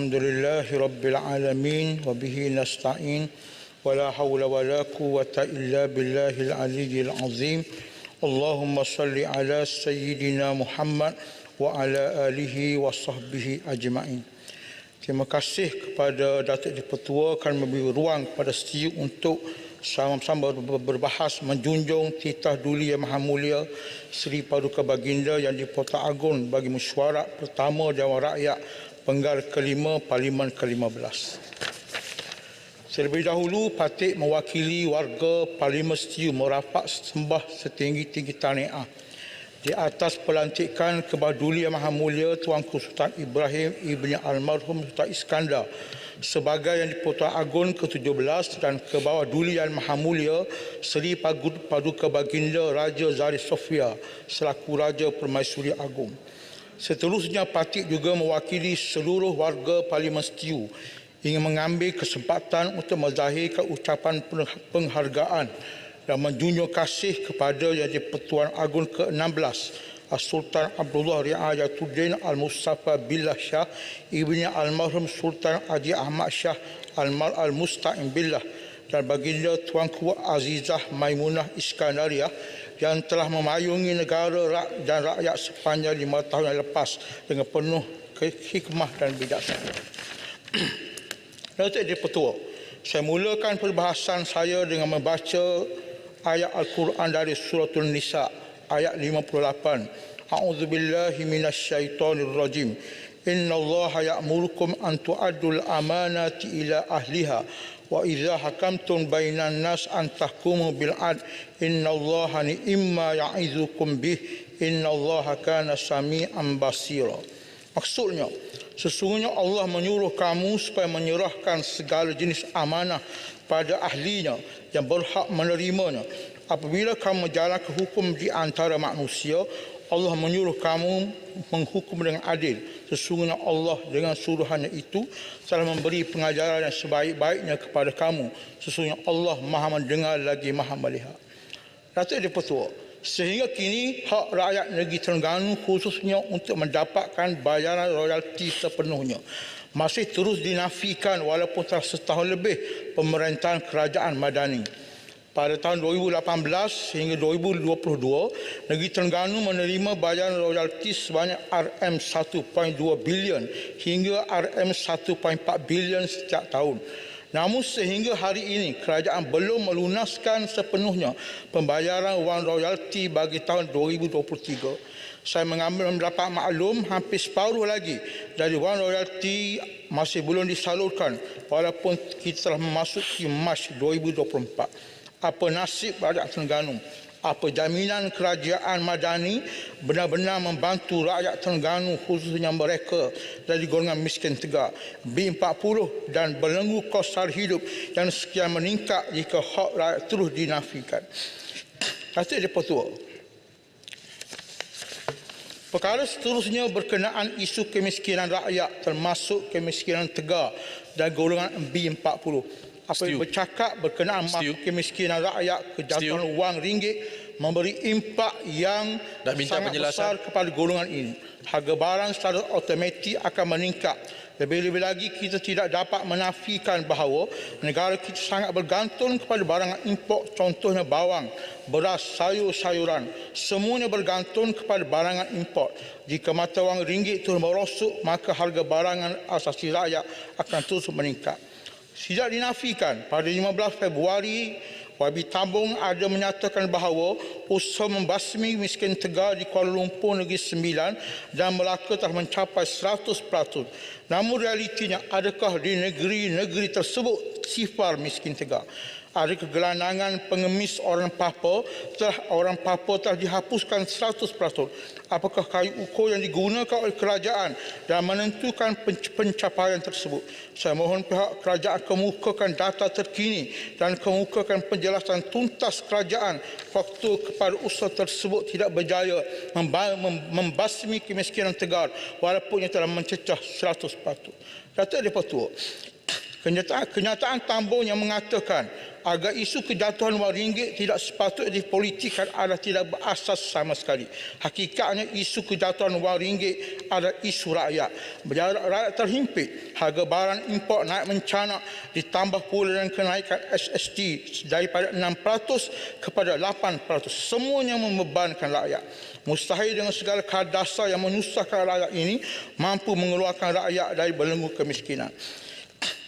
Alhamdulillahi Rabbil Alamin wa bihi nasta'in wa la hawla wa la quwwata illa billahil aliyyil azim. Allahumma salli ala Sayyidina Muhammad wa ala alihi wa sahbihi ajma'in. Terima kasih kepada Datuk Di-Pertua kerana memberi ruang kepada STU untuk sama-sama berbahas menjunjung titah Duli Yang Maha Mulia Seri Paduka Baginda Yang di-Pertua Agong bagi mesyuarat pertama Dewan Rakyat Penggal kelima Parlimen ke-15. Terlebih dahulu, Patik mewakili warga Parlimen STU merapat sembah setinggi-tinggi tahniah di atas pelantikan Kebah Duli Yang Maha Mulia Tuanku Sultan Ibrahim Ibni Almarhum Sultan Iskandar sebagai Yang di-Pertua Agong ke-17 dan Kebawah Duli Yang Maha Mulia Seri Paduka Baginda Raja Zari Sofia selaku Raja Permaisuri Agong. Seterusnya, Patik juga mewakili seluruh warga Parlimen STU ingin mengambil kesempatan untuk menzahirkan ucapan penghargaan dan menjunjung kasih kepada Yang di-Pertuan Agong ke-16 Sultan Abdullah Riayatuddin Al-Mustafa Billah Shah Ibni Almarhum Sultan Haji Ahmad Shah Al-Musta'in Billah dan Baginda Tuanku Azizah Maimunah Iskandariah yang telah memayungi negara dan rakyat sepanjang 5 tahun yang lepas dengan penuh hikmah dan bijaksana. Datuk Di-Pertua, saya mulakan perbahasan saya dengan membaca ayat Al-Quran dari Suratul Nisa ayat 58. A'udzubillahi minasyaitonirrajim. Innallaha ya'murukum an tu'addul amanati ila ahliha wa idza hakamtum bainan nas an tahkumu bil 'adl. Innallaha ni'ma ya'izukum bih. Innallaha kana sami'an basira. Maksudnya, sesungguhnya Allah menyuruh kamu supaya menyerahkan segala jenis amanah pada ahlinya yang berhak menerimanya. Apabila kamu menjalankan hukum di antara manusia, Allah menyuruh kamu menghukum dengan adil. Sesungguhnya Allah dengan suruhannya itu telah memberi pengajaran yang sebaik-baiknya kepada kamu. Sesungguhnya Allah Maha mendengar lagi Maha melihat. Datuk Di-Pertua, sehingga kini hak rakyat negeri Terengganu khususnya untuk mendapatkan bayaran royalti sepenuhnya masih terus dinafikan walaupun telah setahun lebih pemerintahan kerajaan Madani. Pada tahun 2018 hingga 2022, negeri Terengganu menerima bayaran royalti sebanyak RM1.2 bilion hingga RM1.4 bilion setiap tahun. Namun sehingga hari ini, kerajaan belum melunaskan sepenuhnya pembayaran wang royalti bagi tahun 2023. Saya mendapat maklum hampir separuh lagi dari wang royalti masih belum disalurkan walaupun kita telah memasuki Mac 2024. Apa nasib rakyat Terengganu? Apa jaminan kerajaan Madani benar-benar membantu rakyat Terengganu khususnya mereka dari golongan miskin tegak, B40 dan belenggu kos sara hidup yang sekian meningkat jika hak rakyat terus dinafikan? Datuk Di-Pertua, perkara seterusnya berkenaan isu kemiskinan rakyat termasuk kemiskinan tegak dan golongan B40. Apabila bercakap berkenaan kemiskinan rakyat, kejatuhan wang ringgit memberi impak yang sangat besar kepada golongan ini. Harga barang secara automatik akan meningkat. Lebih-lebih lagi, kita tidak dapat menafikan bahawa negara kita sangat bergantung kepada barangan import, contohnya bawang, beras, sayur-sayuran. Semuanya bergantung kepada barangan import. Jika mata wang ringgit terus merosot, maka harga barangan asasi rakyat akan terus meningkat. Tidak dinafikan, pada 15 Februari, YB Tabung ada menyatakan bahawa usaha membasmi miskin tegar di Kuala Lumpur Negeri Sembilan dan Melaka telah mencapai 100%. Namun realitinya, adakah di negeri-negeri tersebut sifar miskin tegar? Ada kegelandangan pengemis orang Papua telah dihapuskan 100%. Apakah kayu ukur yang digunakan oleh kerajaan dalam menentukan pencapaian tersebut? Saya mohon pihak kerajaan kemukakan data terkini dan kemukakan penjelasan tuntas kerajaan faktor kepada usaha tersebut tidak berjaya membasmi kemiskinan tegar walaupun ia telah mencecah 100%. Datuk Di-Pertua, kenyataan tambun yang mengatakan agar isu kejatuhan wang ringgit tidak sepatutnya dipolitikkan adalah tidak berasas sama sekali. Hakikatnya isu kejatuhan wang ringgit adalah isu rakyat. Rakyat terhimpit, harga barang import naik mencanak, ditambah pula dengan kenaikan SST daripada 6% kepada 8%. Semuanya membebankan rakyat. Mustahil dengan segala kadar dasar yang menyusahkan rakyat ini mampu mengeluarkan rakyat dari belenggu kemiskinan.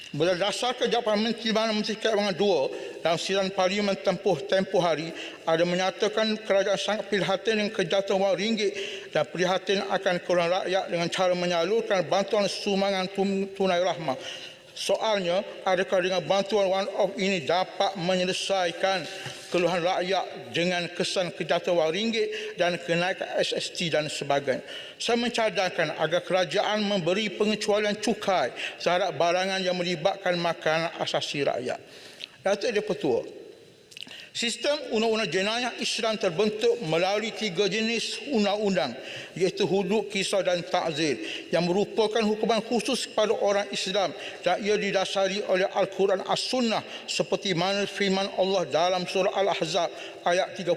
Berdasarkan jawapan Menteri Keuangan II dalam sidang Parlimen tempoh hari ada menyatakan kerajaan sangat prihatin dengan kejatuhan wang ringgit dan prihatin akan keluaran rakyat dengan cara menyalurkan bantuan sumbangan tunai rahmah. Soalnya, adakah dengan bantuan one-off ini dapat menyelesaikan keluhan rakyat dengan kesan kejatuhan wang ringgit dan kenaikan SST dan sebagainya? Saya mencadangkan agar kerajaan memberi pengecualian cukai terhadap barangan yang melibatkan makanan asasi rakyat. Datuk Di-Pertua, sistem undang-undang jenayah Islam terbentuk melalui 3 jenis undang-undang, iaitu hudud, kisah dan ta'zir, yang merupakan hukuman khusus kepada orang Islam dan ia didasari oleh Al-Quran As-Sunnah seperti mana firman Allah dalam surah Al-Ahzab ayat 36.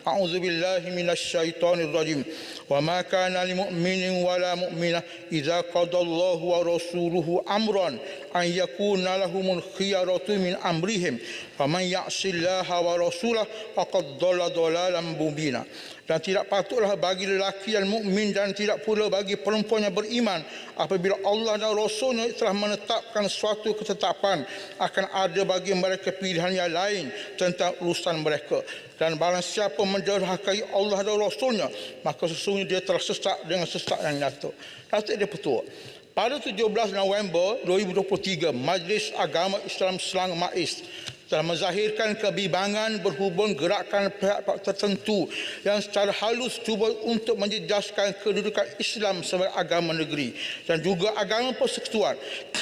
A'udzubillahi minasyaitonirrajim. Wa ma kana lil mu'minin wala mu'minah idza qadallahu wa rasuluhu amran an yakuna lahumul khiyaratu min amrihim faman ya'sillaha wa rasulahu faqad dhalla dhalalan mubina. Dan tidak patutlah bagi lelaki yang mukmin dan tidak pula bagi perempuan yang beriman apabila Allah dan Rasulnya telah menetapkan suatu ketetapan akan ada bagi mereka pilihan yang lain tentang urusan mereka. Dan barang siapa menderhakai Allah dan Rasulnya, maka sesungguhnya dia telah sesat dengan sesat yang nyata. Datuk Di-Pertua, pada 17 November 2023, Majlis Agama Islam Selangor MAIS telah menzahirkan kebimbangan berhubung gerakan pihak-pihak tertentu yang secara halus cuba untuk menjejaskan kedudukan Islam sebagai agama negeri dan juga agama persekutuan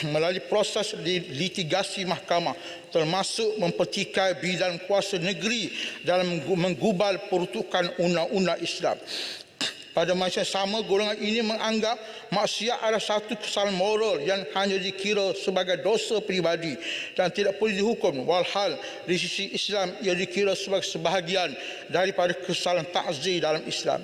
melalui proses litigasi mahkamah, termasuk mempertikai bidang kuasa negeri dalam menggubal peruntukan undang-undang Islam. Pada masa sama, golongan ini menganggap maksiat adalah satu kesalahan moral yang hanya dikira sebagai dosa pribadi dan tidak boleh dihukum. Walhal di sisi Islam ia dikira sebagai sebahagian daripada kesalahan ta'zir dalam Islam.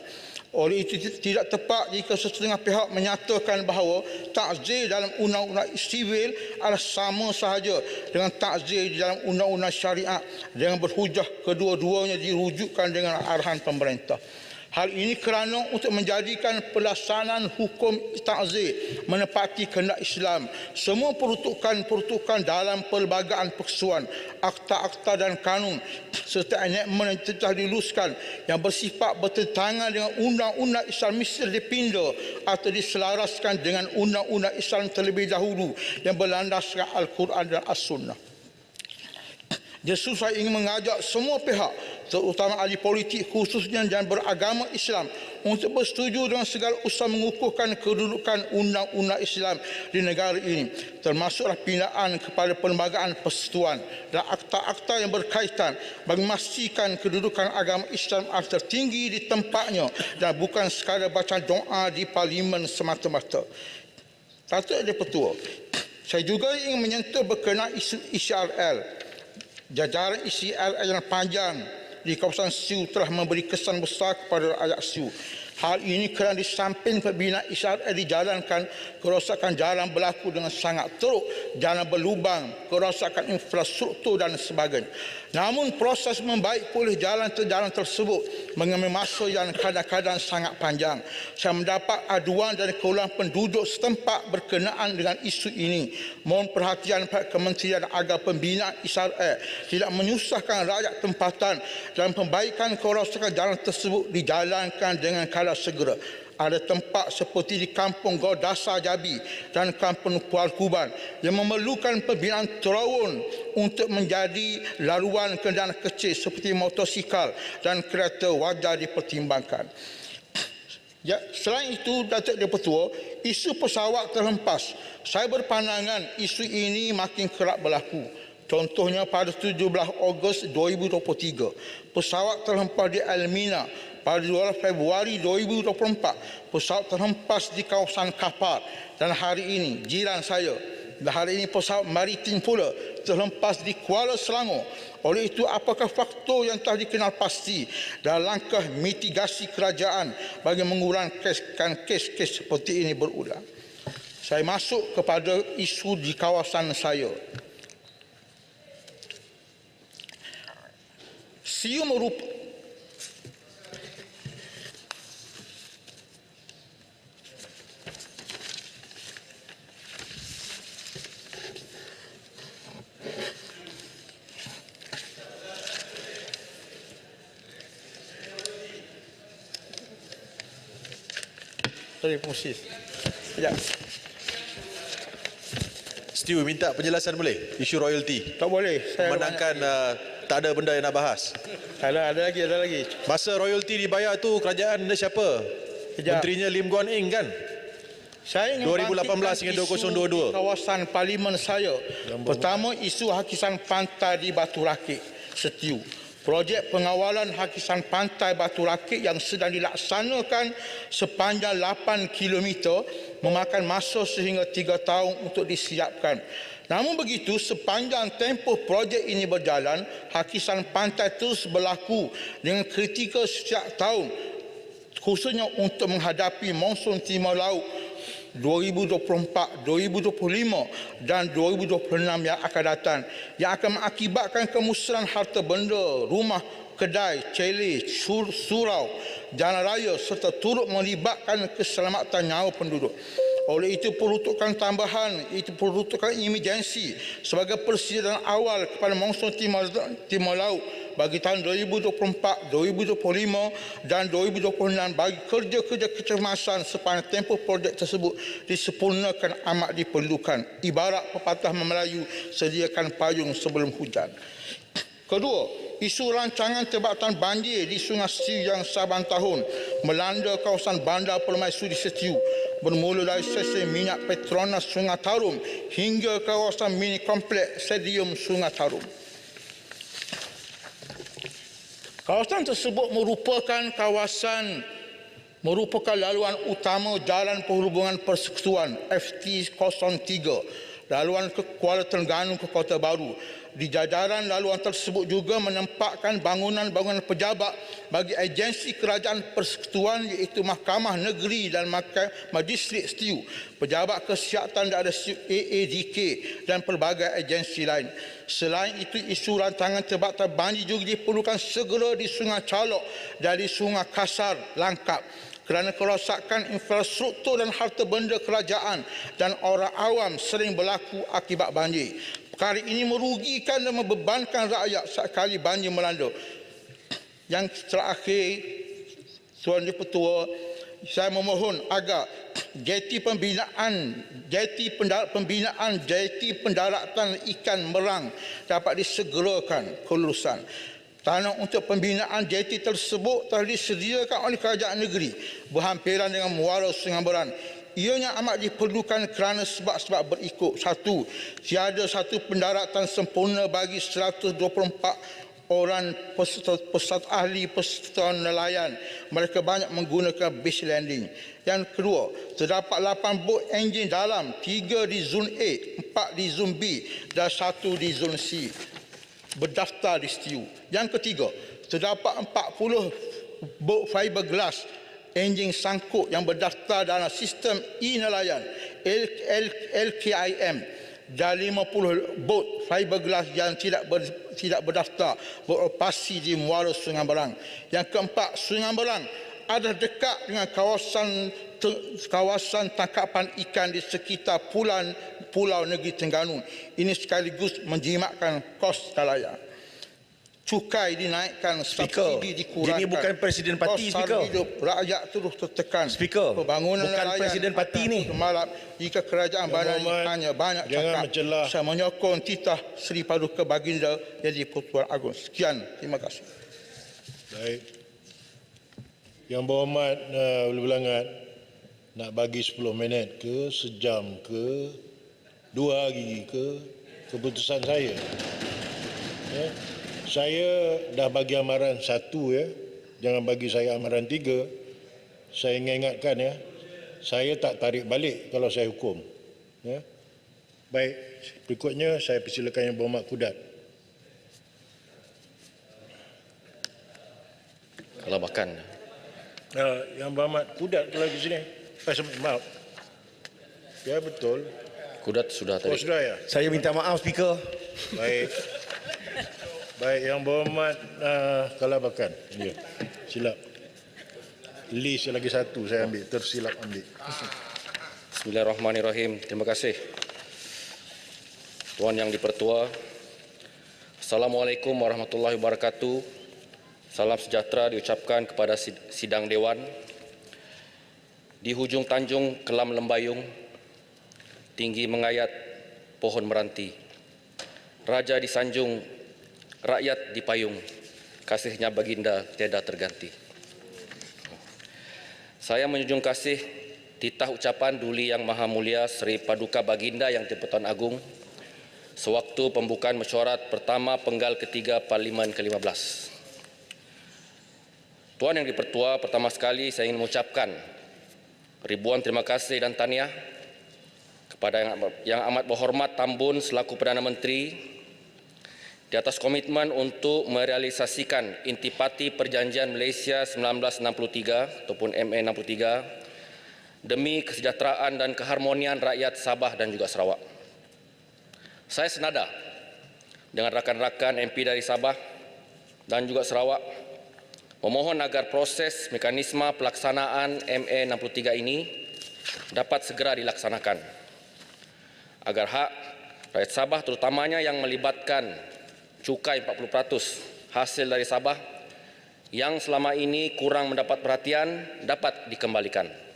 Oleh itu tidak tepat jika setengah pihak menyatakan bahawa ta'zir dalam undang-undang sivil adalah sama sahaja dengan ta'zir di dalam undang-undang syariat dengan berhujah kedua-duanya dirujukkan dengan arahan pemerintah. Hal ini kerana untuk menjadikan pelaksanaan hukum ta'zir menepati kehendak Islam, semua peruntukan dalam pelbagai persekutuan, akta-akta dan kanun serta enakmen yang telah diluluskan yang bersifat bertentangan dengan undang-undang Islam mesti dipinda atau diselaraskan dengan undang-undang Islam terlebih dahulu yang berlandaskan Al-Quran dan As-Sunnah. Justru saya ingin mengajak semua pihak, terutama ahli politik khususnya dan beragama Islam, untuk bersetuju dengan segala usaha mengukuhkan kedudukan undang-undang Islam di negara ini, termasuklah pindaan kepada perlembagaan persekutuan dan akta-akta yang berkaitan bagi memastikan kedudukan agama Islam tertinggi di tempatnya dan bukan sekadar baca doa di parlimen semata-mata. Datuk Di-Pertua, saya juga ingin menyentuh berkenaan isu ICRL. Jajaran ICRL yang panjang di kawasan Siu telah memberi kesan besar kepada rakyat Siu. Hal ini kerana di samping pembinaan ICRL dijalankan, kerosakan jalan berlaku dengan sangat teruk, jalan berlubang, kerosakan infrastruktur dan sebagainya. Namun proses membaik pulih jalan tersebut mengambil masa yang kadang-kadang sangat panjang. Saya mendapat aduan dari kalangan penduduk setempat berkenaan dengan isu ini. Mohon perhatian pihak Kementerian agar pembinaan ICRL tidak menyusahkan rakyat tempatan dan pembaikan kerosakan jalan tersebut dijalankan dengan kadar segera. Ada tempat seperti di Kampung Godasa Jabi dan Kampung Pual Kuban yang memerlukan pembinaan terawun untuk menjadi laluan kenderaan kecil seperti motosikal dan kereta wajar dipertimbangkan. Ya, selain itu, Datuk Di-Pertua, isu pesawat terhempas. Saya berpandangan isu ini makin kerap berlaku. Contohnya pada 17 Ogos 2023, pesawat terhempas di Elmina. Pada 12 Februari 2024, pesawat terhempas di kawasan Kapar. Dan hari ini, jiran saya Dan hari ini pesawat maritim pula terhempas di Kuala Selangor. Oleh itu, apakah faktor yang telah dikenal pasti dan langkah mitigasi kerajaan bagi mengurangkan kes-kes seperti ini berulang? Saya masuk kepada isu di kawasan saya. Siu merupakan fungsi. Sekejap. Stew minta penjelasan boleh? Isu royalty. Tak boleh. Memandangkan tak ada benda yang nak bahas. Ada lagi. Masa royalty dibayar tu kerajaan siapa? Sekejap. Menterinya Lim Guan Eng kan? Saya ingin 2018 hingga 2022. Kawasan parlimen saya. Pertama, isu hakisan pantai di Batu Rakit, Setiu. Projek pengawalan hakisan pantai Batu Rakit yang sedang dilaksanakan sepanjang 8 km memakan masa sehingga 3 tahun untuk disiapkan. Namun begitu, sepanjang tempoh projek ini berjalan, hakisan pantai terus berlaku dengan kritikal setiap tahun, khususnya untuk menghadapi monsun timur laut 2024, 2025 dan 2026 yang akan datang, yang akan mengakibatkan kemusnahan harta benda, rumah, kedai, chalet, surau, jalan raya serta turut melibatkan keselamatan nyawa penduduk. Oleh itu, peruntukan tambahan, itu peruntukan emergensi sebagai persediaan awal kepada monsun timur laut bagi tahun 2024, 2025 dan 2026 bagi kerja-kerja kecemasan sepanjang tempoh projek tersebut disempurnakan amat diperlukan. Ibarat pepatah Melayu, sediakan payung sebelum hujan. Kedua, isu rancangan tebatan banjir di Sungai Setiu yang saban tahun melanda kawasan Bandar Permaisuri Setiu, bermula dari stesen minyak Petronas Sungai Tarum hingga kawasan mini kompleks Stadium Sungai Tarum. Kawasan tersebut merupakan laluan utama Jalan Perhubungan Persekutuan FT03, laluan ke Kuala Terengganu ke Kota Baru. Di jajaran laluan tersebut juga menempatkan bangunan-bangunan pejabat bagi agensi kerajaan persekutuan iaitu Mahkamah Negeri dan Majistret Setiu, Pejabat Kesihatan dan AADK dan pelbagai agensi lain. Selain itu, isu rancangan tebatan banjir juga diperlukan segera di Sungai Calok dan di Sungai Kasar Langkap kerana kerosakan infrastruktur dan harta benda kerajaan dan orang awam sering berlaku akibat banjir. Perkara ini merugikan dan membebankan rakyat sekali banjir melanda. Yang terakhir, Tuan Dipertua, saya memohon agar jeti pendaratan ikan Merang dapat disegerakan kelulusan. Tanah untuk pembinaan jeti tersebut telah disediakan oleh kerajaan negeri berhampiran dengan muara Sungai Berang. Ianya amat diperlukan kerana sebab-sebab berikut. 1. Tiada satu pendaratan sempurna bagi 124 orang peserta ahli peserta nelayan. Mereka banyak menggunakan base landing. Yang kedua, terdapat 8 bot enjin dalam, 3 di zon A, 4 di zon B dan 1 di zon C berdaftar di Setiu. Yang ketiga, terdapat 40 bot fiberglass enjin sangkut yang berdaftar dalam sistem e-nelayan LKIM dan 50 bot fiberglass yang tidak berdaftar beroperasi di muara Sungai Berang. Yang keempat, Sungai Berang adalah dekat dengan kawasan tangkapan ikan di sekitar Pulau Negeri Terengganu. Ini sekaligus menjimatkan kos nelayan. Cukai dinaikkan, subsidi dikurangkan. Ini bukan Presiden Parti, Speaker. Hidup rakyat terus tertekan. Speaker, pembangunan bukan Presiden Parti ni. Malam jika kerajaan hanya banyak cakap. Saya menyokong titah Seri Paduka Baginda jadi Pertuan Agong. Sekian, terima kasih. Baik. Yang berhormat Ulu Belangat nak bagi 10 minit ke, sejam ke, 2 hari ke, keputusan saya. Ya. Saya dah bagi amaran 1 ya. Jangan bagi saya amaran 3. Saya ingatkan ya. Saya tak tarik balik kalau saya hukum. Ya. Baik, berikutnya saya persilakan Yang Berhormat Kudat. Kelabakan. Yang Berhormat Kudat kalau ke sini. Maaf. Ya betul. Kudat sudah Oh tadi. sudah ya. Saya minta maaf, Speaker. Baik. Baik, Yang Berhormat Kalabakan. Ya. Silap. List lagi satu saya ambil, tersilap ambil. Bismillahirrahmanirrahim. Terima kasih. Tuan Yang Dipertua, Assalamualaikum warahmatullahi wabarakatuh. Salam sejahtera diucapkan kepada sidang Dewan. Di hujung Tanjung Kelam Lembayung, tinggi mengayat pohon meranti. Raja disanjung, rakyat dipayung. Kasihnya baginda tiada terganti. Saya menjunjung kasih titah ucapan Duli Yang Maha Mulia Seri Paduka Baginda Yang di-Pertuan Agong sewaktu pembukaan mesyuarat pertama penggal ketiga Parlimen ke-15. Tuan Yang Dipertua, pertama sekali saya ingin mengucapkan ribuan terima kasih dan tahniah kepada Yang Amat Berhormat Tambun selaku Perdana Menteri di atas komitmen untuk merealisasikan Intipati Perjanjian Malaysia 1963 ataupun MA 63 demi kesejahteraan dan keharmonian rakyat Sabah dan juga Sarawak. Saya senada dengan rakan-rakan MP dari Sabah dan juga Sarawak memohon agar proses mekanisme pelaksanaan MA 63 ini dapat segera dilaksanakan agar hak rakyat Sabah terutamanya yang melibatkan cukai 40% hasil dari Sabah yang selama ini kurang mendapat perhatian dapat dikembalikan.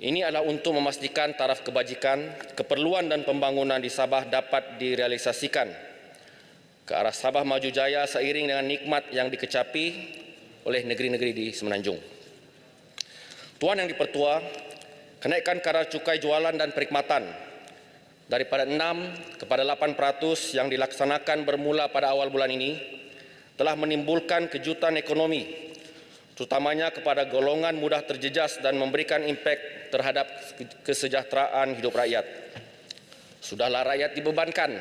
Ini adalah untuk memastikan taraf kebajikan, keperluan dan pembangunan di Sabah dapat direalisasikan ke arah Sabah maju jaya seiring dengan nikmat yang dikecapi oleh negeri-negeri di Semenanjung. Tuan Yang Dipertua, kenaikan kadar cukai jualan dan perkhidmatan daripada 6 kepada 8% yang dilaksanakan bermula pada awal bulan ini telah menimbulkan kejutan ekonomi, terutamanya kepada golongan mudah terjejas dan memberikan impak terhadap kesejahteraan hidup rakyat. Sudahlah rakyat dibebankan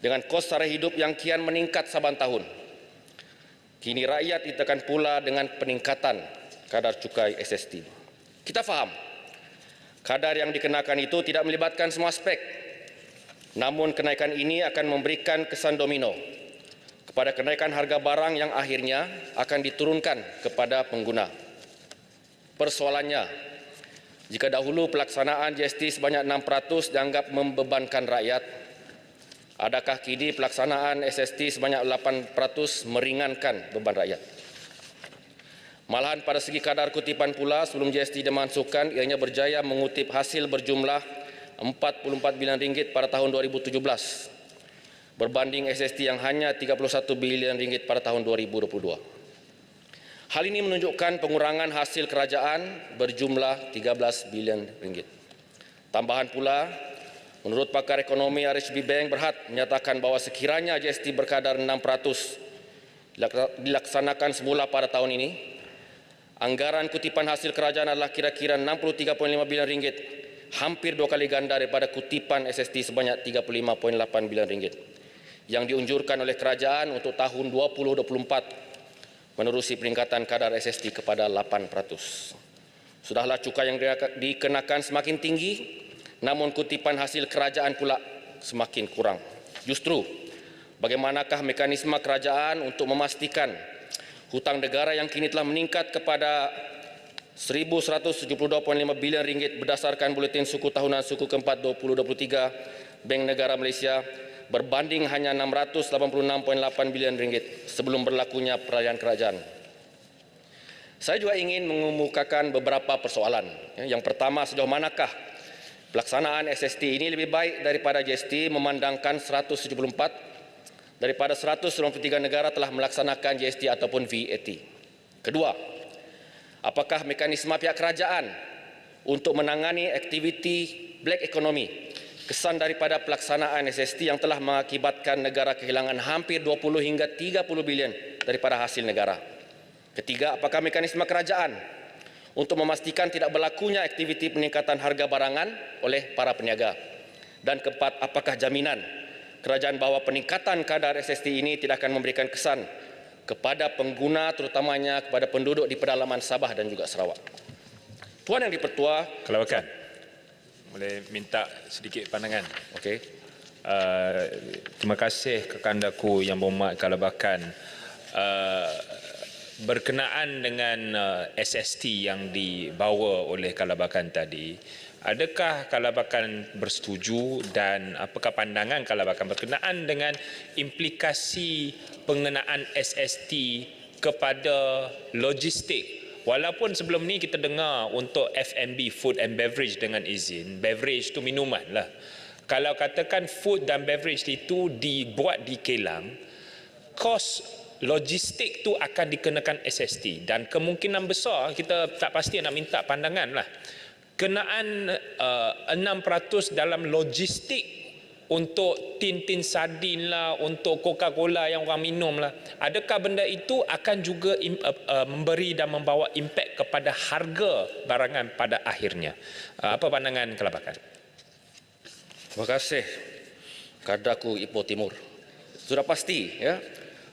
dengan kos sara hidup yang kian meningkat saban tahun. Kini rakyat ditekan pula dengan peningkatan kadar cukai SST. Kita faham, kadar yang dikenakan itu tidak melibatkan semua aspek. Namun kenaikan ini akan memberikan kesan domino kepada kenaikan harga barang yang akhirnya akan diturunkan kepada pengguna. Persoalannya, jika dahulu pelaksanaan GST sebanyak 6% dianggap membebankan rakyat, adakah kini pelaksanaan SST sebanyak 8% meringankan beban rakyat? Malahan pada segi kadar kutipan pula, sebelum GST dimasukkan, ianya berjaya mengutip hasil berjumlah RM44 bilion pada tahun 2017 berbanding SST yang hanya RM31 bilion pada tahun 2022. Hal ini menunjukkan pengurangan hasil kerajaan berjumlah RM13 bilion. Tambahan pula, menurut pakar ekonomi RHB Bank Berhad menyatakan bahawa sekiranya GST berkadar 6% dilaksanakan semula pada tahun ini, anggaran kutipan hasil kerajaan adalah kira-kira RM63.5 bilion, hampir 2 kali ganda daripada kutipan SST sebanyak RM35.8 bilion yang diunjurkan oleh kerajaan untuk tahun 2024 menerusi peningkatan kadar SST kepada 8%. Sudahlah cukai yang dikenakan semakin tinggi, namun kutipan hasil kerajaan pula semakin kurang. Justru, bagaimanakah mekanisme kerajaan untuk memastikan hutang negara yang kini telah meningkat kepada RM1.172.5 bilion berdasarkan Buletin Suku Tahunan Suku keempat 2023 Bank Negara Malaysia berbanding hanya RM686.8 bilion sebelum berlakunya perayaan kerajaan. Saya juga ingin mengemukakan beberapa persoalan. Yang pertama, sejauh manakah pelaksanaan SST ini lebih baik daripada GST memandangkan 174 daripada 193 negara telah melaksanakan GST ataupun VAT. Kedua, apakah mekanisme pihak kerajaan untuk menangani aktiviti black economy kesan daripada pelaksanaan SST yang telah mengakibatkan negara kehilangan hampir 20 hingga 30 bilion daripada hasil negara. Ketiga, apakah mekanisme kerajaan untuk memastikan tidak berlakunya aktiviti peningkatan harga barangan oleh para peniaga. Dan keempat, apakah jaminan kerajaan bahawa peningkatan kadar SST ini tidak akan memberikan kesan kepada pengguna, terutamanya kepada penduduk di pedalaman Sabah dan juga Sarawak. Tuan Yang di-Pertua, Kelabakan, boleh minta sedikit pandangan. okey. Terima kasih kekandaku Yang Berhormat Kelabakan. Berkenaan dengan SST yang dibawa oleh Kelabakan tadi, adakah Kelabakan bersetuju dan apakah pandangan Kelabakan berkenaan dengan implikasi pengenaan SST kepada logistik? Walaupun sebelum ni kita dengar untuk F&B, food and beverage dengan izin, beverage tu minuman lah. Kalau katakan food dan beverage itu dibuat di kilang, kos logistik tu akan dikenakan SST dan kemungkinan besar kita tak pasti nak minta pandangan lah. Kenaan 6% dalam logistik untuk tin-tin sardin lah, untuk Coca-Cola yang orang minum lah. Adakah benda itu akan juga memberi dan membawa impak kepada harga barangan pada akhirnya? Apa pandangan Kelabakan? Terima kasih Kadaku Ipoh Timur. Sudah pasti ya,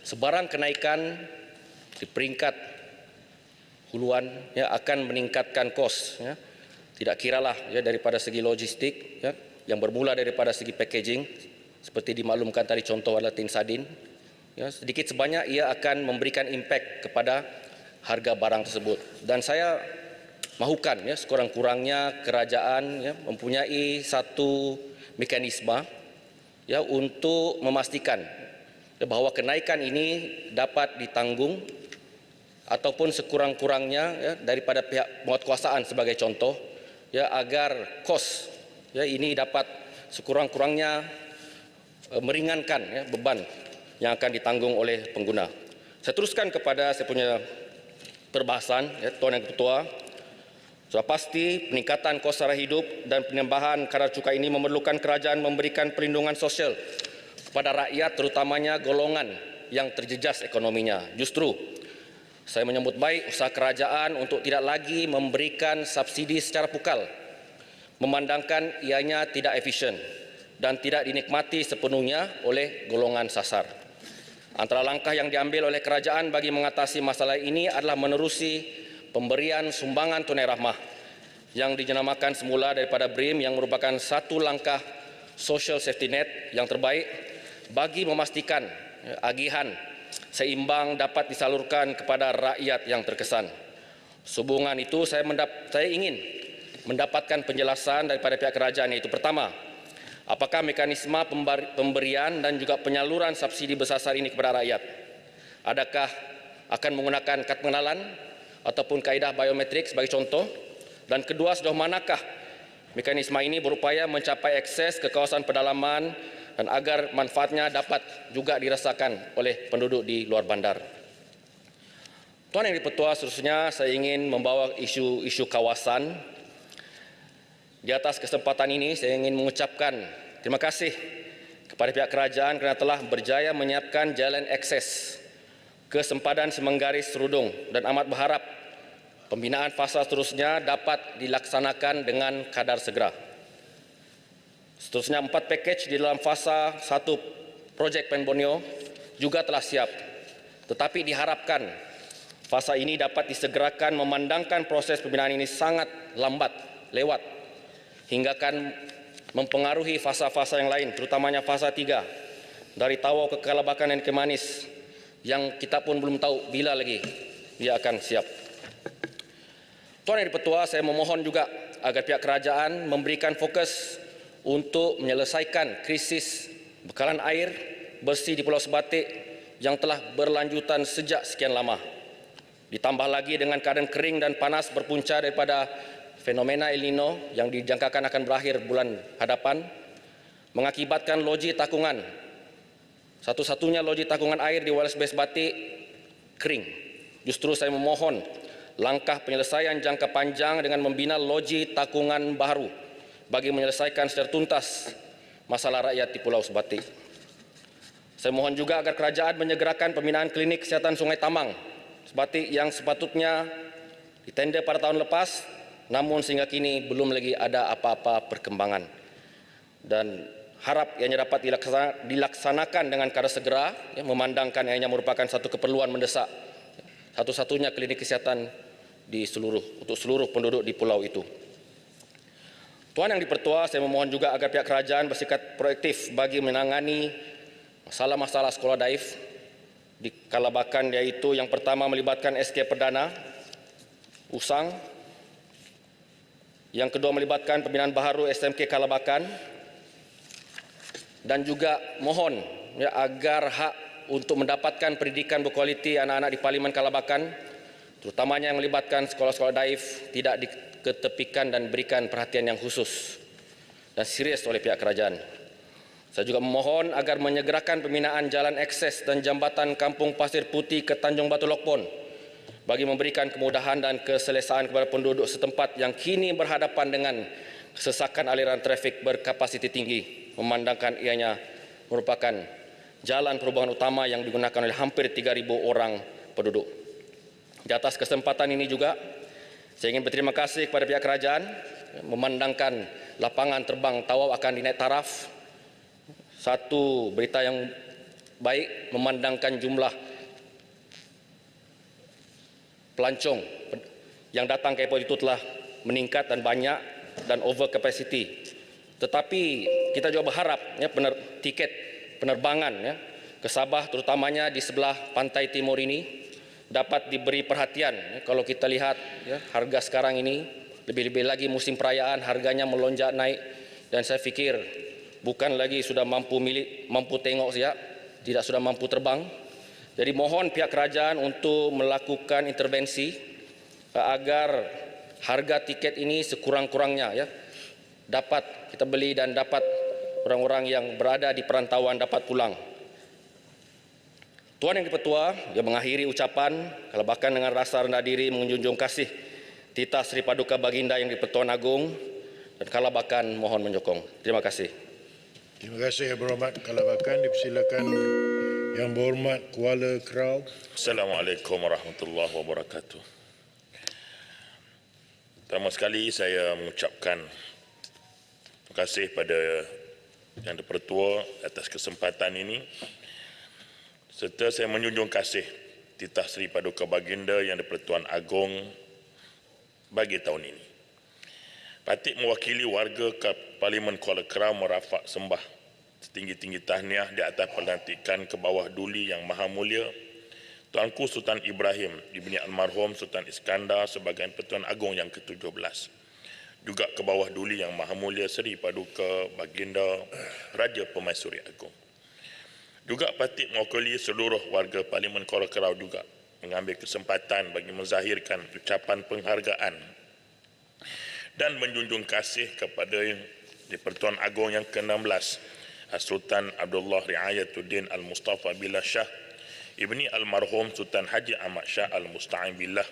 sebarang kenaikan di peringkat huluan ya akan meningkatkan kos ya. Tidak kiralah ya daripada segi logistik ya, yang bermula daripada segi packaging seperti dimaklumkan tadi contoh adalah tin sardin ya, sedikit sebanyak ia akan memberikan impak kepada harga barang tersebut. Dan saya mahukan ya sekurang-kurangnya kerajaan ya mempunyai satu mekanisme ya untuk memastikan ya, bahawa kenaikan ini dapat ditanggung ataupun sekurang-kurangnya ya, daripada pihak penguatkuasaan sebagai contoh ya, agar kos ya, ini dapat sekurang-kurangnya meringankan ya, beban yang akan ditanggung oleh pengguna. Saya teruskan kepada saya punya perbahasan ya, Tuan Yang Ketua. Sudah pasti peningkatan kos sara hidup dan penambahan kadar cukai ini memerlukan kerajaan memberikan perlindungan sosial kepada rakyat, terutamanya golongan yang terjejas ekonominya. Justru saya menyambut baik usaha kerajaan untuk tidak lagi memberikan subsidi secara pukal, memandangkan ianya tidak efisien dan tidak dinikmati sepenuhnya oleh golongan sasar. Antara langkah yang diambil oleh kerajaan bagi mengatasi masalah ini adalah menerusi pemberian sumbangan tunai rahmah yang dijenamakan semula daripada BRIM yang merupakan satu langkah social safety net yang terbaik bagi memastikan agihan seimbang dapat disalurkan kepada rakyat yang terkesan. Sehubungan itu saya ingin mendapatkan penjelasan daripada pihak kerajaan, iaitu pertama, apakah mekanisme pemberian dan juga penyaluran subsidi bersasar ini kepada rakyat? Adakah akan menggunakan kad pengenalan ataupun kaedah biometrik sebagai contoh? Dan kedua, sejauh manakah mekanisme ini berupaya mencapai akses ke kawasan pedalaman dan agar manfaatnya dapat juga dirasakan oleh penduduk di luar bandar? Tuan Yang di-Pertua, seterusnya saya ingin membawa isu kawasan. Di atas kesempatan ini saya ingin mengucapkan terima kasih kepada pihak kerajaan kerana telah berjaya menyiapkan jalan akses ke sempadan Semenggaris Serudung dan amat berharap pembinaan fasa seterusnya dapat dilaksanakan dengan kadar segera. Seterusnya 4 pakej di dalam fasa 1 projek Pen Borneo juga telah siap. Tetapi diharapkan fasa ini dapat disegerakan memandangkan proses pembinaan ini sangat lambat lewat hingga akan mempengaruhi fasa-fasa yang lain, terutamanya fasa 3 dari Tawau ke Kelabakan dan Kemanis yang kita pun belum tahu bila lagi dia akan siap. Tuan Yang di-Pertua, saya memohon juga agar pihak kerajaan memberikan fokus untuk menyelesaikan krisis bekalan air bersih di Pulau Sebatik yang telah berlanjutan sejak sekian lama. Ditambah lagi dengan keadaan kering dan panas berpunca daripada fenomena El Nino yang dijangkakan akan berakhir bulan hadapan, mengakibatkan loji takungan, satu-satunya loji takungan air di Wallace Bay Sebatik, kering. Justru saya memohon langkah penyelesaian jangka panjang dengan membina loji takungan baru bagi menyelesaikan secara tuntas masalah rakyat di Pulau Sebatik. Saya mohon juga agar kerajaan menyegerakan pembinaan klinik kesihatan Sungai Tamang Sebatik yang sepatutnya ditender pada tahun lepas, namun sehingga kini belum lagi ada apa-apa perkembangan. dan harap ianya dapat dilaksanakan dengan kadar segera, ya, memandangkan ianya merupakan satu keperluan mendesak, satu-satunya klinik kesihatan untuk seluruh penduduk di pulau itu. Tuan Yang di-Pertua, saya memohon juga agar pihak kerajaan bersikap proaktif bagi menangani masalah-masalah sekolah daif di Kalabakan, iaitu yang pertama melibatkan SK Perdana Usang, yang kedua melibatkan pembinaan baharu SMK Kalabakan, dan juga mohon, ya, agar hak untuk mendapatkan pendidikan berkualiti anak-anak di Parlimen Kalabakan, terutamanya yang melibatkan sekolah-sekolah daif, tidak diketepikan dan berikan perhatian yang khusus dan serius oleh pihak kerajaan. Saya juga memohon agar menyegerakan pembinaan jalan akses dan jambatan Kampung Pasir Putih ke Tanjung Batu Lokpon bagi memberikan kemudahan dan keselesaan kepada penduduk setempat yang kini berhadapan dengan kesesakan aliran trafik berkapasiti tinggi, memandangkan ianya merupakan jalan perubahan utama yang digunakan oleh hampir 3.000 orang penduduk. Di atas kesempatan ini juga, saya ingin berterima kasih kepada pihak kerajaan memandangkan lapangan terbang Tawau akan dinaik taraf. Satu berita yang baik, memandangkan jumlah pelancong yang datang ke airport itu telah meningkat dan banyak dan over capacity. Tetapi kita juga berharap, ya, tiket penerbangan, ya, ke Sabah terutamanya di sebelah pantai timur ini dapat diberi perhatian. Ya, kalau kita lihat, ya, harga sekarang ini, lebih-lebih lagi musim perayaan, harganya melonjak naik, dan saya fikir bukan lagi sudah mampu tengok saja, tidak sudah mampu terbang. Jadi mohon pihak kerajaan untuk melakukan intervensi agar harga tiket ini sekurang-kurangnya, ya, dapat kita beli dan dapat orang-orang yang berada di perantauan dapat pulang. Tuan Yang di-Pertua, dia mengakhiri ucapan Kalabakan dengan rasa rendah diri menjunjung kasih Titah Sri Paduka Baginda Yang di-Pertuan Agong, dan Kalabakan mohon menyokong. Terima kasih. Terima kasih Yang Berhormat Kalabakan. Dipersilakan Yang Berhormat Kuala Krau. Assalamualaikum warahmatullahi wabarakatuh. Pertama sekali saya mengucapkan terima kasih pada Yang di-Pertua atas kesempatan ini, serta saya menjunjung kasih Titah Sri Paduka Baginda Yang di-Pertuan Agong bagi tahun ini. Patik mewakili warga Parlimen Kuala Krau merafak sembah setinggi-tinggi tahniah di atas pelantikan ke bawah duli Yang Maha Mulia Tuanku Sultan Ibrahim Ibni Almarhum Sultan Iskandar sebagai Pertuan Agong yang ke-17. Juga ke bawah duli Yang Maha Mulia Seri Paduka Baginda Raja Pemaisuri Agong. Juga patik mewakili seluruh warga Parlimen Kuala Krau juga mengambil kesempatan bagi menzahirkan ucapan penghargaan dan menjunjung kasih kepada Di-Pertuan Agong yang ke-16 Sultan Abdullah Riayatuddin Al-Mustafa Billah Shah Ibni Almarhum Sultan Haji Ahmad Shah Al-Musta'in Billah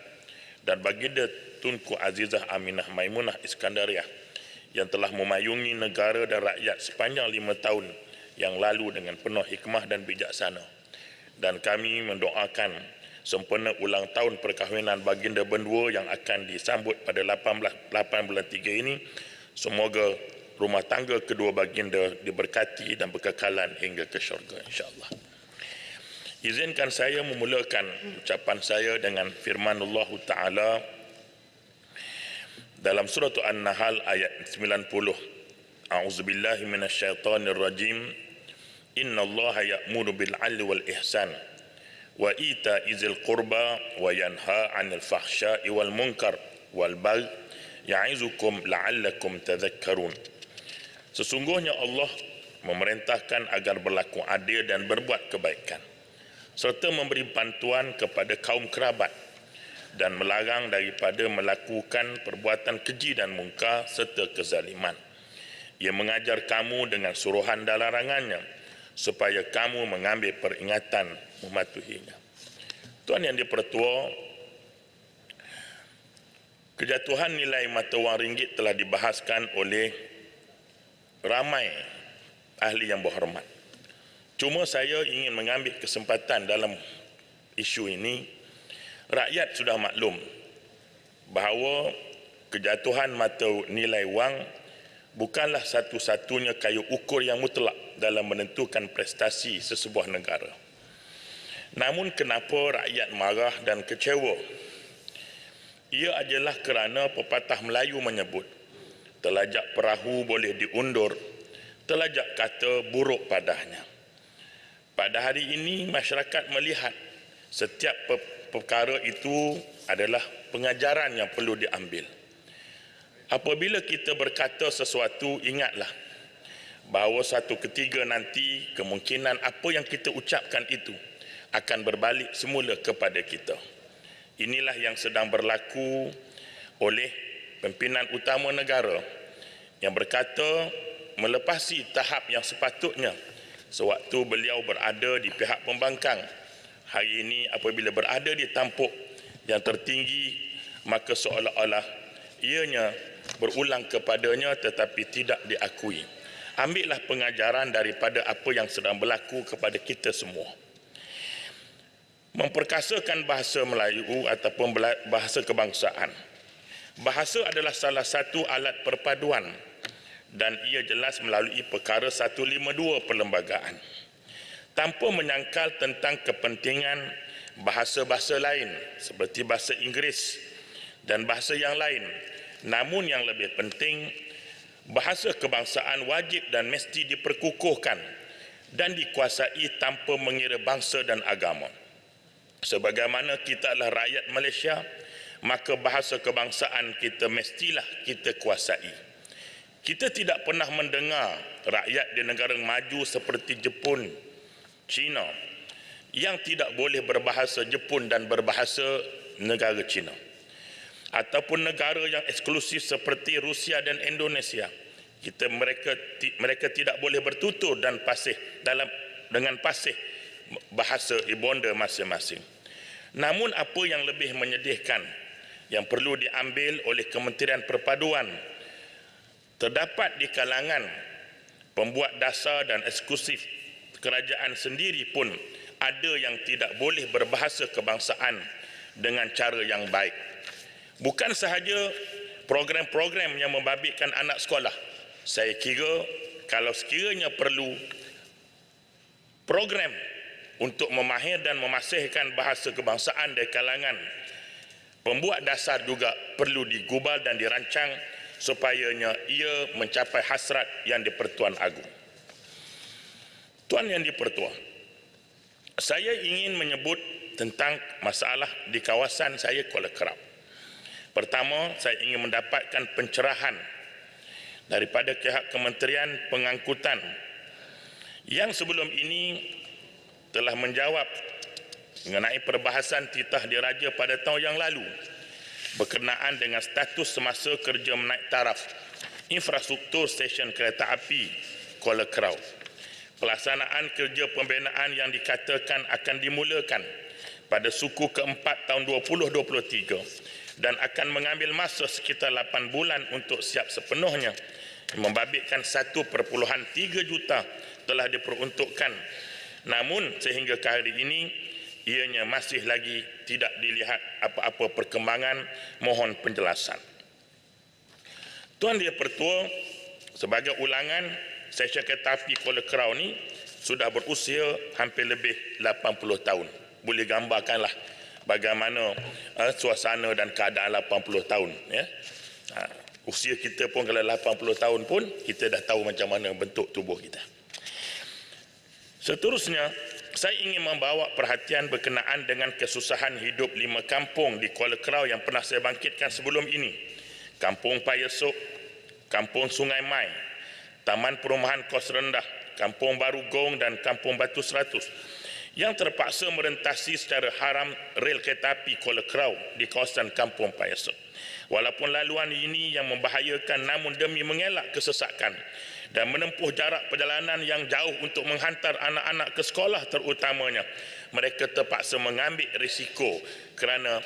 dan Baginda Tunku Azizah Aminah Maimunah Iskandariah yang telah memayungi negara dan rakyat sepanjang 5 tahun yang lalu dengan penuh hikmah dan bijaksana. Dan kami mendoakan sempena ulang tahun perkahwinan Baginda Bendua yang akan disambut pada 8 bulan 3 ini. Semoga rumah tangga kedua baginda diberkati dan berkekalan hingga ke syurga, insya-Allah. Izinkan saya memulakan ucapan saya dengan firman Allah Ta'ala dalam surah An-Nahl ayat 90. A'udzubillahi minasyaitonir rajim. Innallaha ya'muru bil 'adli wal ihsan wa ita'i dzil qurba wa yanha 'anil fahsya'i wal munkar wal baghi ya'izukum la'allakum tadhakkarun. Sesungguhnya Allah memerintahkan agar berlaku adil dan berbuat kebaikan, serta memberi bantuan kepada kaum kerabat dan melarang daripada melakukan perbuatan keji dan mungkar serta kezaliman. Ia mengajar kamu dengan suruhan dan larangannya supaya kamu mengambil peringatan mematuhinya. Tuan Yang di-Pertua, kejatuhan nilai mata wang ringgit telah dibahaskan oleh ramai ahli yang berhormat. Cuma saya ingin mengambil kesempatan dalam isu ini. Rakyat sudah maklum bahawa kejatuhan mata nilai wang bukanlah satu-satunya kayu ukur yang mutlak dalam menentukan prestasi sesebuah negara. Namun kenapa rakyat marah dan kecewa? Ia adalah kerana pepatah Melayu menyebut, telajak perahu boleh diundur, telajak kata buruk padanya. Pada hari ini masyarakat melihat setiap perkara itu adalah pengajaran yang perlu diambil. Apabila kita berkata sesuatu, ingatlah bahawa satu ketika nanti kemungkinan apa yang kita ucapkan itu akan berbalik semula kepada kita. Inilah yang sedang berlaku oleh pimpinan utama negara yang berkata melepasi tahap yang sepatutnya sewaktu beliau berada di pihak pembangkang. Hari ini apabila berada di tampuk yang tertinggi, maka seolah-olah ianya berulang kepadanya tetapi tidak diakui. Ambillah pengajaran daripada apa yang sedang berlaku kepada kita semua. Memperkasakan bahasa Melayu ataupun bahasa kebangsaan. Bahasa adalah salah satu alat perpaduan dan ia jelas melalui perkara 152 perlembagaan. Tanpa menyangkal tentang kepentingan bahasa-bahasa lain seperti bahasa Inggeris dan bahasa yang lain. Namun yang lebih penting, bahasa kebangsaan wajib dan mesti diperkukuhkan dan dikuasai tanpa mengira bangsa dan agama. Sebagaimana kita adalah rakyat Malaysia, maka bahasa kebangsaan kita mestilah kita kuasai. Kita tidak pernah mendengar rakyat di negara maju seperti Jepun, China yang tidak boleh berbahasa Jepun dan berbahasa negara China. Ataupun negara yang eksklusif seperti Rusia dan Indonesia. Mereka tidak boleh bertutur dan fasih dengan fasih bahasa ibunda masing-masing. Namun apa yang lebih menyedihkan yang perlu diambil oleh Kementerian Perpaduan, terdapat di kalangan pembuat dasar dan eksekutif kerajaan sendiri pun ada yang tidak boleh berbahasa kebangsaan dengan cara yang baik. Bukan sahaja program-program yang membabitkan anak sekolah. Saya kira kalau sekiranya perlu program untuk memahir dan memasihkan bahasa kebangsaan dari kalangan pembuat dasar juga perlu digubal dan dirancang supayanya ia mencapai hasrat yang di-Pertuan Agong. Tuan Yang di-Pertua, saya ingin menyebut tentang masalah di kawasan saya Kuala Kerau. Pertama, saya ingin mendapatkan pencerahan daripada pihak Kementerian Pengangkutan yang sebelum ini telah menjawab mengenai perbahasan titah diraja pada tahun yang lalu berkenaan dengan status semasa kerja menaik taraf infrastruktur stesen kereta api Kuala Kerau. Pelaksanaan kerja pembinaan yang dikatakan akan dimulakan pada suku keempat tahun 2023 dan akan mengambil masa sekitar 8 bulan untuk siap sepenuhnya, membabitkan 1.3 juta telah diperuntukkan. Namun sehingga ke hari ini ianya masih lagi tidak dilihat apa-apa perkembangan. Mohon penjelasan. Tuan Yang-Pertua, sebagai ulangan, stesen kereta api Kuala Kerau ni sudah berusia hampir lebih 80 tahun. Boleh gambarkanlah bagaimana suasana dan keadaan 80 tahun. Ya. Usia kita pun kalau 80 tahun pun kita dah tahu macam mana bentuk tubuh kita. Seterusnya, saya ingin membawa perhatian berkenaan dengan kesusahan hidup 5 kampung di Kuala Kerau yang pernah saya bangkitkan sebelum ini. Kampung Payesuk, Kampung Sungai Mai, Taman Perumahan Kos Rendah, Kampung Baru Gong dan Kampung Batu Seratus yang terpaksa merentasi secara haram rel kereta api Kuala Kerau di kawasan Kampung Payesuk. Walaupun laluan ini yang membahayakan, namun demi mengelak kesesakan dan menempuh jarak perjalanan yang jauh untuk menghantar anak-anak ke sekolah terutamanya, mereka terpaksa mengambil risiko kerana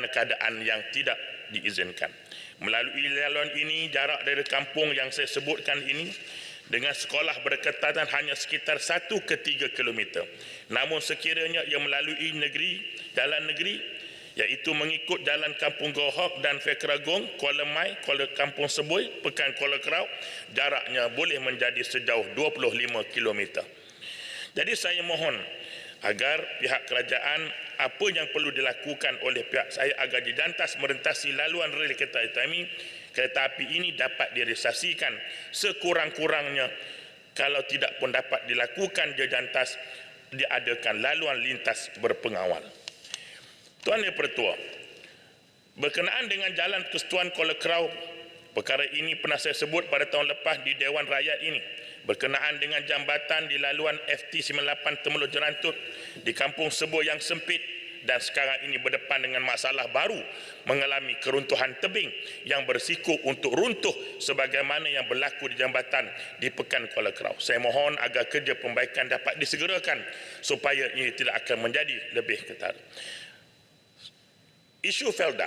keadaan yang tidak diizinkan. Melalui laluan ini, jarak dari kampung yang saya sebutkan ini dengan sekolah berdekatan hanya sekitar 1 ke 3 kilometer. Namun sekiranya ia melalui jalan negeri, iaitu mengikut jalan Kampung Gohok dan Fekragong, Kuala Mai, Kuala Kampung Seboi, Pekan Kuala Kerau, jaraknya boleh menjadi sejauh 25 km. Jadi saya mohon agar pihak kerajaan apa yang perlu dilakukan oleh pihak saya agar dijantas merentasi laluan rel kereta api ini dapat direalisasikan sekurang-kurangnya. Kalau tidak pun dapat dilakukan dijantas diadakan laluan lintas berpengawal. Tuan Yang Pertua, berkenaan dengan Jalan Persekutuan Kuala Kerau, perkara ini pernah saya sebut pada tahun lepas di Dewan Rakyat ini, berkenaan dengan jambatan di laluan FT98 Temeluk Jerantut di Kampung Seboi yang sempit dan sekarang ini berdepan dengan masalah baru mengalami keruntuhan tebing yang berisiko untuk runtuh sebagaimana yang berlaku di jambatan di Pekan Kuala Kerau. Saya mohon agar kerja pembaikan dapat disegerakan supaya ini tidak akan menjadi lebih ketara. Isu Felda.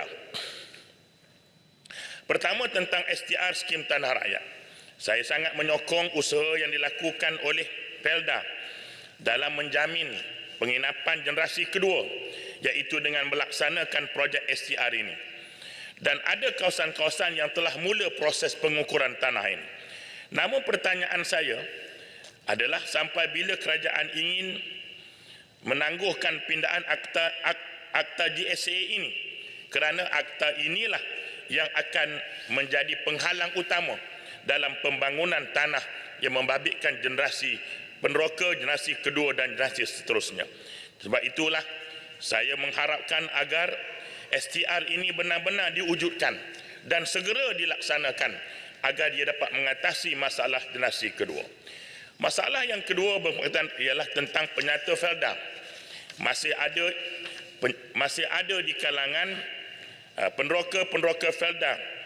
Pertama tentang STR skim tanah rakyat. Saya sangat menyokong usaha yang dilakukan oleh Felda dalam menjamin penginapan generasi kedua, iaitu dengan melaksanakan projek STR ini. Dan ada kawasan-kawasan yang telah mula proses pengukuran tanah ini. Namun pertanyaan saya adalah sampai bila kerajaan ingin menangguhkan pindaan akta GSA ini, kerana akta inilah yang akan menjadi penghalang utama dalam pembangunan tanah yang membabitkan generasi peneroka, generasi kedua dan generasi seterusnya. Sebab itulah saya mengharapkan agar STR ini benar-benar diwujudkan dan segera dilaksanakan agar dia dapat mengatasi masalah generasi kedua. Masalah yang kedua berkaitan ialah tentang penyata Felda. Masih ada di kalangan peneroka Felda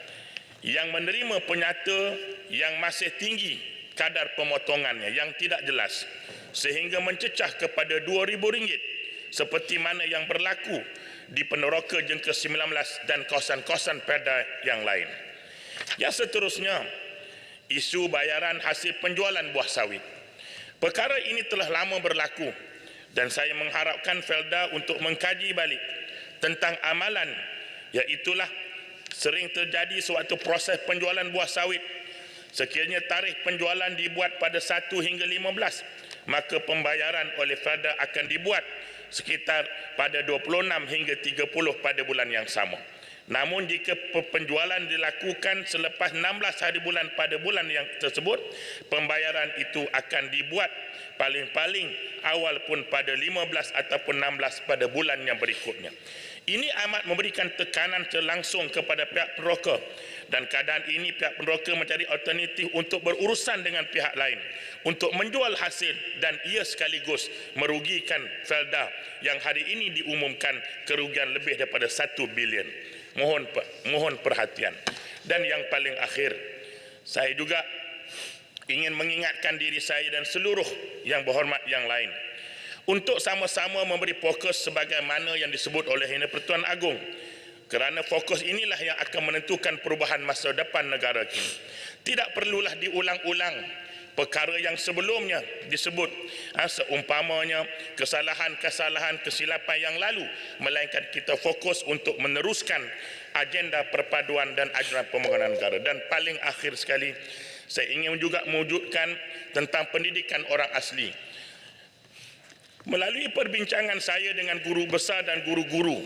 yang menerima penyata yang masih tinggi kadar pemotongannya yang tidak jelas sehingga mencecah kepada RM2,000 seperti mana yang berlaku di peneroka Jengka 19 dan kawasan-kawasan Felda yang lain. Yang seterusnya, isu bayaran hasil penjualan buah sawit. Perkara ini telah lama berlaku dan saya mengharapkan Felda untuk mengkaji balik tentang amalan, iaitulah sering terjadi suatu proses penjualan buah sawit. Sekiranya tarikh penjualan dibuat pada 1 hingga 15, maka pembayaran oleh Felda akan dibuat sekitar pada 26 hingga 30 pada bulan yang sama. Namun jika penjualan dilakukan selepas 16 hari bulan pada bulan yang tersebut, pembayaran itu akan dibuat paling-paling awal pun pada 15 ataupun 16 pada bulan yang berikutnya. Ini amat memberikan tekanan langsung kepada pihak peneroka dan keadaan ini pihak peneroka mencari alternatif untuk berurusan dengan pihak lain untuk menjual hasil dan ia sekaligus merugikan Felda yang hari ini diumumkan kerugian lebih daripada 1 bilion. Mohon perhatian. Dan yang paling akhir, saya juga ingin mengingatkan diri saya dan seluruh yang berhormat yang lain untuk sama-sama memberi fokus sebagaimana yang disebut oleh Yang Pertuan Agong, kerana fokus inilah yang akan menentukan perubahan masa depan negara kita. Tidak perlulah diulang-ulang perkara yang sebelumnya disebut, seumpamanya kesalahan-kesalahan kesilapan yang lalu, melainkan kita fokus untuk meneruskan agenda perpaduan dan ajaran pembangunan negara. Dan paling akhir sekali, saya ingin juga mewujudkan tentang pendidikan orang asli. Melalui perbincangan saya dengan guru besar dan guru-guru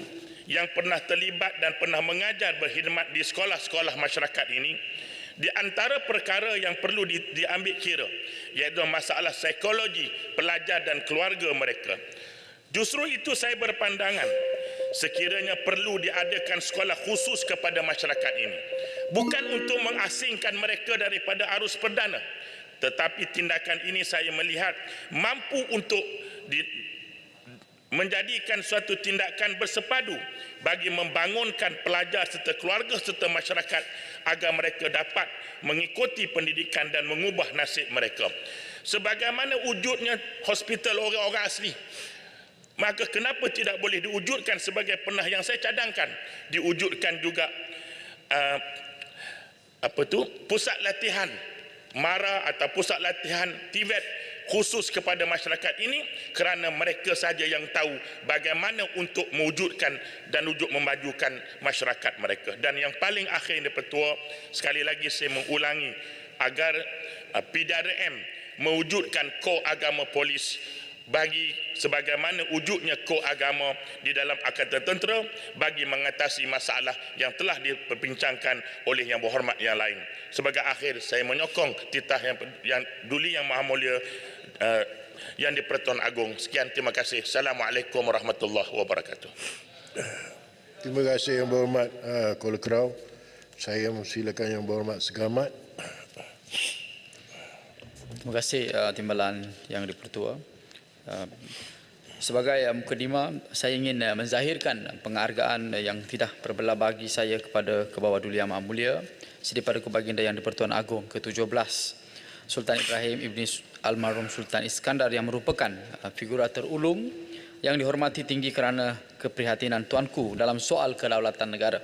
yang pernah terlibat dan pernah mengajar berkhidmat di sekolah-sekolah masyarakat ini, di antara perkara yang perlu diambil kira iaitu masalah psikologi pelajar dan keluarga mereka. Justru itu saya berpandangan sekiranya perlu diadakan sekolah khusus kepada masyarakat ini, bukan untuk mengasingkan mereka daripada arus perdana, tetapi tindakan ini saya melihat mampu untuk menjadikan suatu tindakan bersepadu bagi membangunkan pelajar serta keluarga serta masyarakat agar mereka dapat mengikuti pendidikan dan mengubah nasib mereka. Sebagaimana wujudnya hospital orang-orang asli, maka kenapa tidak boleh diwujudkan sebagai pernah yang saya cadangkan, diwujudkan juga pusat latihan MARA atau pusat latihan TVET khusus kepada masyarakat ini kerana mereka saja yang tahu bagaimana untuk mewujudkan dan wujud memajukan masyarakat mereka. Dan yang paling akhir, Di-Pertua, sekali lagi saya mengulangi agar PDRM mewujudkan kor agama polis bagi sebagaimana wujudnya kor agama di dalam Angkatan Tentera bagi mengatasi masalah yang telah diperbincangkan oleh Yang Berhormat yang lain. Sebagai akhir, saya menyokong titah yang Duli Yang Maha Mulia Yang di-Pertuan Agong. Sekian, terima kasih. Assalamualaikum warahmatullahi wabarakatuh. Terima kasih Yang Berhormat Kuala Kerau. Saya mempersilakan Yang Berhormat Segamat. Terima kasih Timbalan Yang di-Pertua. Sebagai mukadimah, saya ingin menzahirkan penghargaan yang tidak berbelah bagi saya kepada Kebawah Duli Yang Maha Mulia Seri Paduka Baginda Yang di-Pertuan Agong ke-17 Sultan Ibrahim Ibni Almarhum Sultan Iskandar, yang merupakan figura terulung yang dihormati tinggi kerana keprihatinan tuanku dalam soal kedaulatan negara.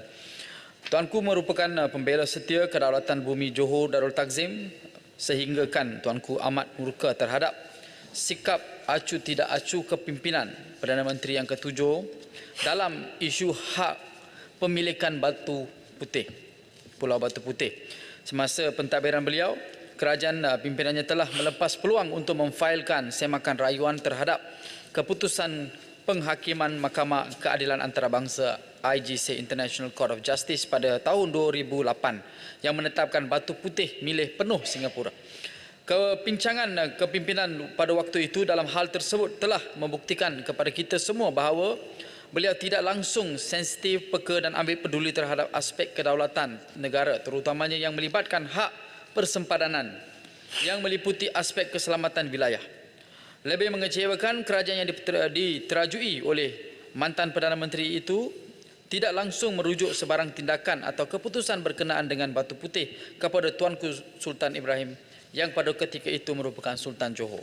Tuanku merupakan pembela setia kedaulatan bumi Johor Darul Takzim, sehingga kan tuanku amat murka terhadap sikap acu tidak acu kepimpinan Perdana Menteri yang ke-7 dalam isu hak pemilikan Batu Putih, Pulau Batu Putih. Semasa pentadbiran beliau, kerajaan pimpinannya telah melepas peluang untuk memfailkan semakan rayuan terhadap keputusan penghakiman Mahkamah Keadilan Antarabangsa IGC International Court of Justice pada tahun 2008 yang menetapkan Batu Putih milik penuh Singapura. Kepincangan kepimpinan pada waktu itu dalam hal tersebut telah membuktikan kepada kita semua bahawa beliau tidak langsung sensitif, peka dan ambil peduli terhadap aspek kedaulatan negara, terutamanya yang melibatkan hak persempadanan yang meliputi aspek keselamatan wilayah. Lebih mengecewakan, kerajaan yang diterajui oleh mantan Perdana Menteri itu tidak langsung merujuk sebarang tindakan atau keputusan berkenaan dengan Batu Putih kepada Tuanku Sultan Ibrahim yang pada ketika itu merupakan Sultan Johor.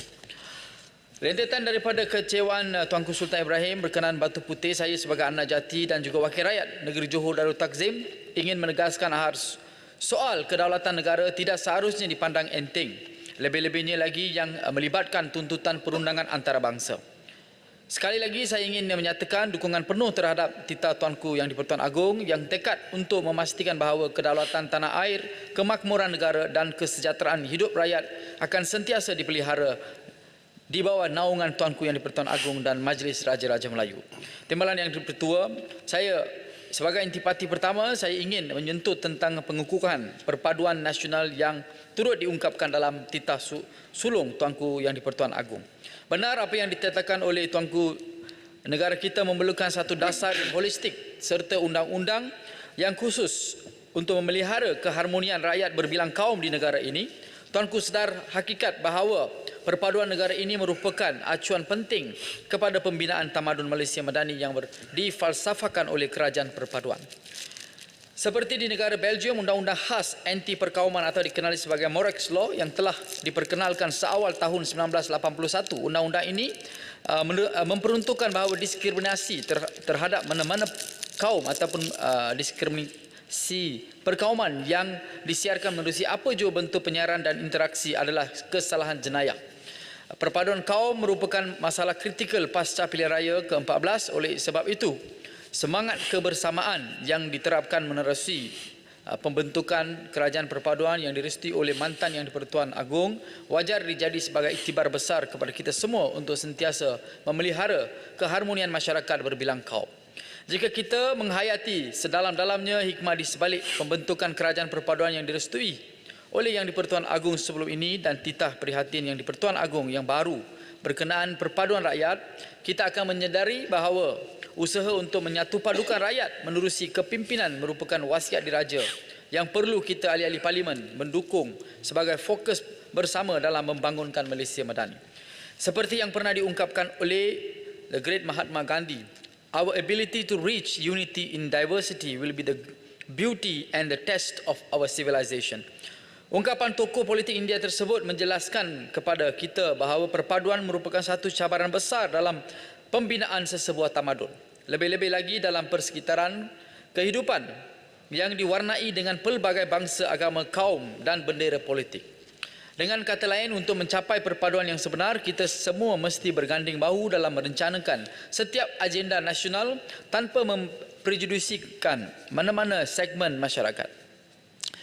Rentetan daripada kecewaan Tuanku Sultan Ibrahim berkenaan Batu Putih, saya sebagai anak jati dan juga wakil rakyat negeri Johor Darul Takzim ingin menegaskan soal kedaulatan negara tidak seharusnya dipandang enteng, lebih-lebihnya lagi yang melibatkan tuntutan perundangan antarabangsa. Sekali lagi saya ingin menyatakan dukungan penuh terhadap titah Tuanku Yang di-Pertuan Agong yang tekad untuk memastikan bahawa kedaulatan tanah air, kemakmuran negara dan kesejahteraan hidup rakyat akan sentiasa dipelihara di bawah naungan Tuanku Yang di-Pertuan Agong dan Majlis Raja-Raja Melayu. Timbalan Yang di-Pertua, saya sebagai intipati pertama, saya ingin menyentuh tentang pengukuhan perpaduan nasional yang turut diungkapkan dalam titah sulung Tuanku Yang di-Pertuan Agong. Benar apa yang ditetapkan oleh Tuanku, negara kita memerlukan satu dasar yang holistik serta undang-undang yang khusus untuk memelihara keharmonian rakyat berbilang kaum di negara ini. Tuanku sedar hakikat bahawa perpaduan negara ini merupakan acuan penting kepada pembinaan tamadun Malaysia Madani yang difalsafahkan oleh kerajaan perpaduan. Seperti di negara Belgium, undang-undang khas anti perkauman atau dikenali sebagai Morex Law yang telah diperkenalkan seawal tahun 1981. Undang-undang ini memperuntukkan bahawa diskriminasi terhadap mana-mana kaum ataupun diskriminasi perkauman yang disiarkan menerusi apa jua bentuk penyiaran dan interaksi adalah kesalahan jenayah. Perpaduan kaum merupakan masalah kritikal pasca pilihan raya ke-14. Oleh sebab itu, semangat kebersamaan yang diterapkan menerusi pembentukan kerajaan perpaduan yang direstui oleh mantan Yang di-Pertuan Agong wajar dijadi sebagai iktibar besar kepada kita semua untuk sentiasa memelihara keharmonian masyarakat berbilang kaum. Jika kita menghayati sedalam-dalamnya hikmah di sebalik pembentukan kerajaan perpaduan yang direstui oleh Yang di-Pertuan Agong sebelum ini dan titah prihatin Yang di-Pertuan Agong yang baru berkenaan perpaduan rakyat, kita akan menyedari bahawa usaha untuk menyatu padukan rakyat menerusi kepimpinan merupakan wasiat diraja yang perlu kita ahli-ahli parlimen mendukung sebagai fokus bersama dalam membangunkan Malaysia Madani. Seperti yang pernah diungkapkan oleh the great Mahatma Gandhi, our ability to reach unity in diversity will be the beauty and the test of our civilization. Ungkapan tokoh politik India tersebut menjelaskan kepada kita bahawa perpaduan merupakan satu cabaran besar dalam pembinaan sesebuah tamadun. Lebih-lebih lagi dalam persekitaran kehidupan yang diwarnai dengan pelbagai bangsa, agama, kaum dan bendera politik. Dengan kata lain, untuk mencapai perpaduan yang sebenar, kita semua mesti berganding bahu dalam merencanakan setiap agenda nasional tanpa memprejudikan mana-mana segmen masyarakat.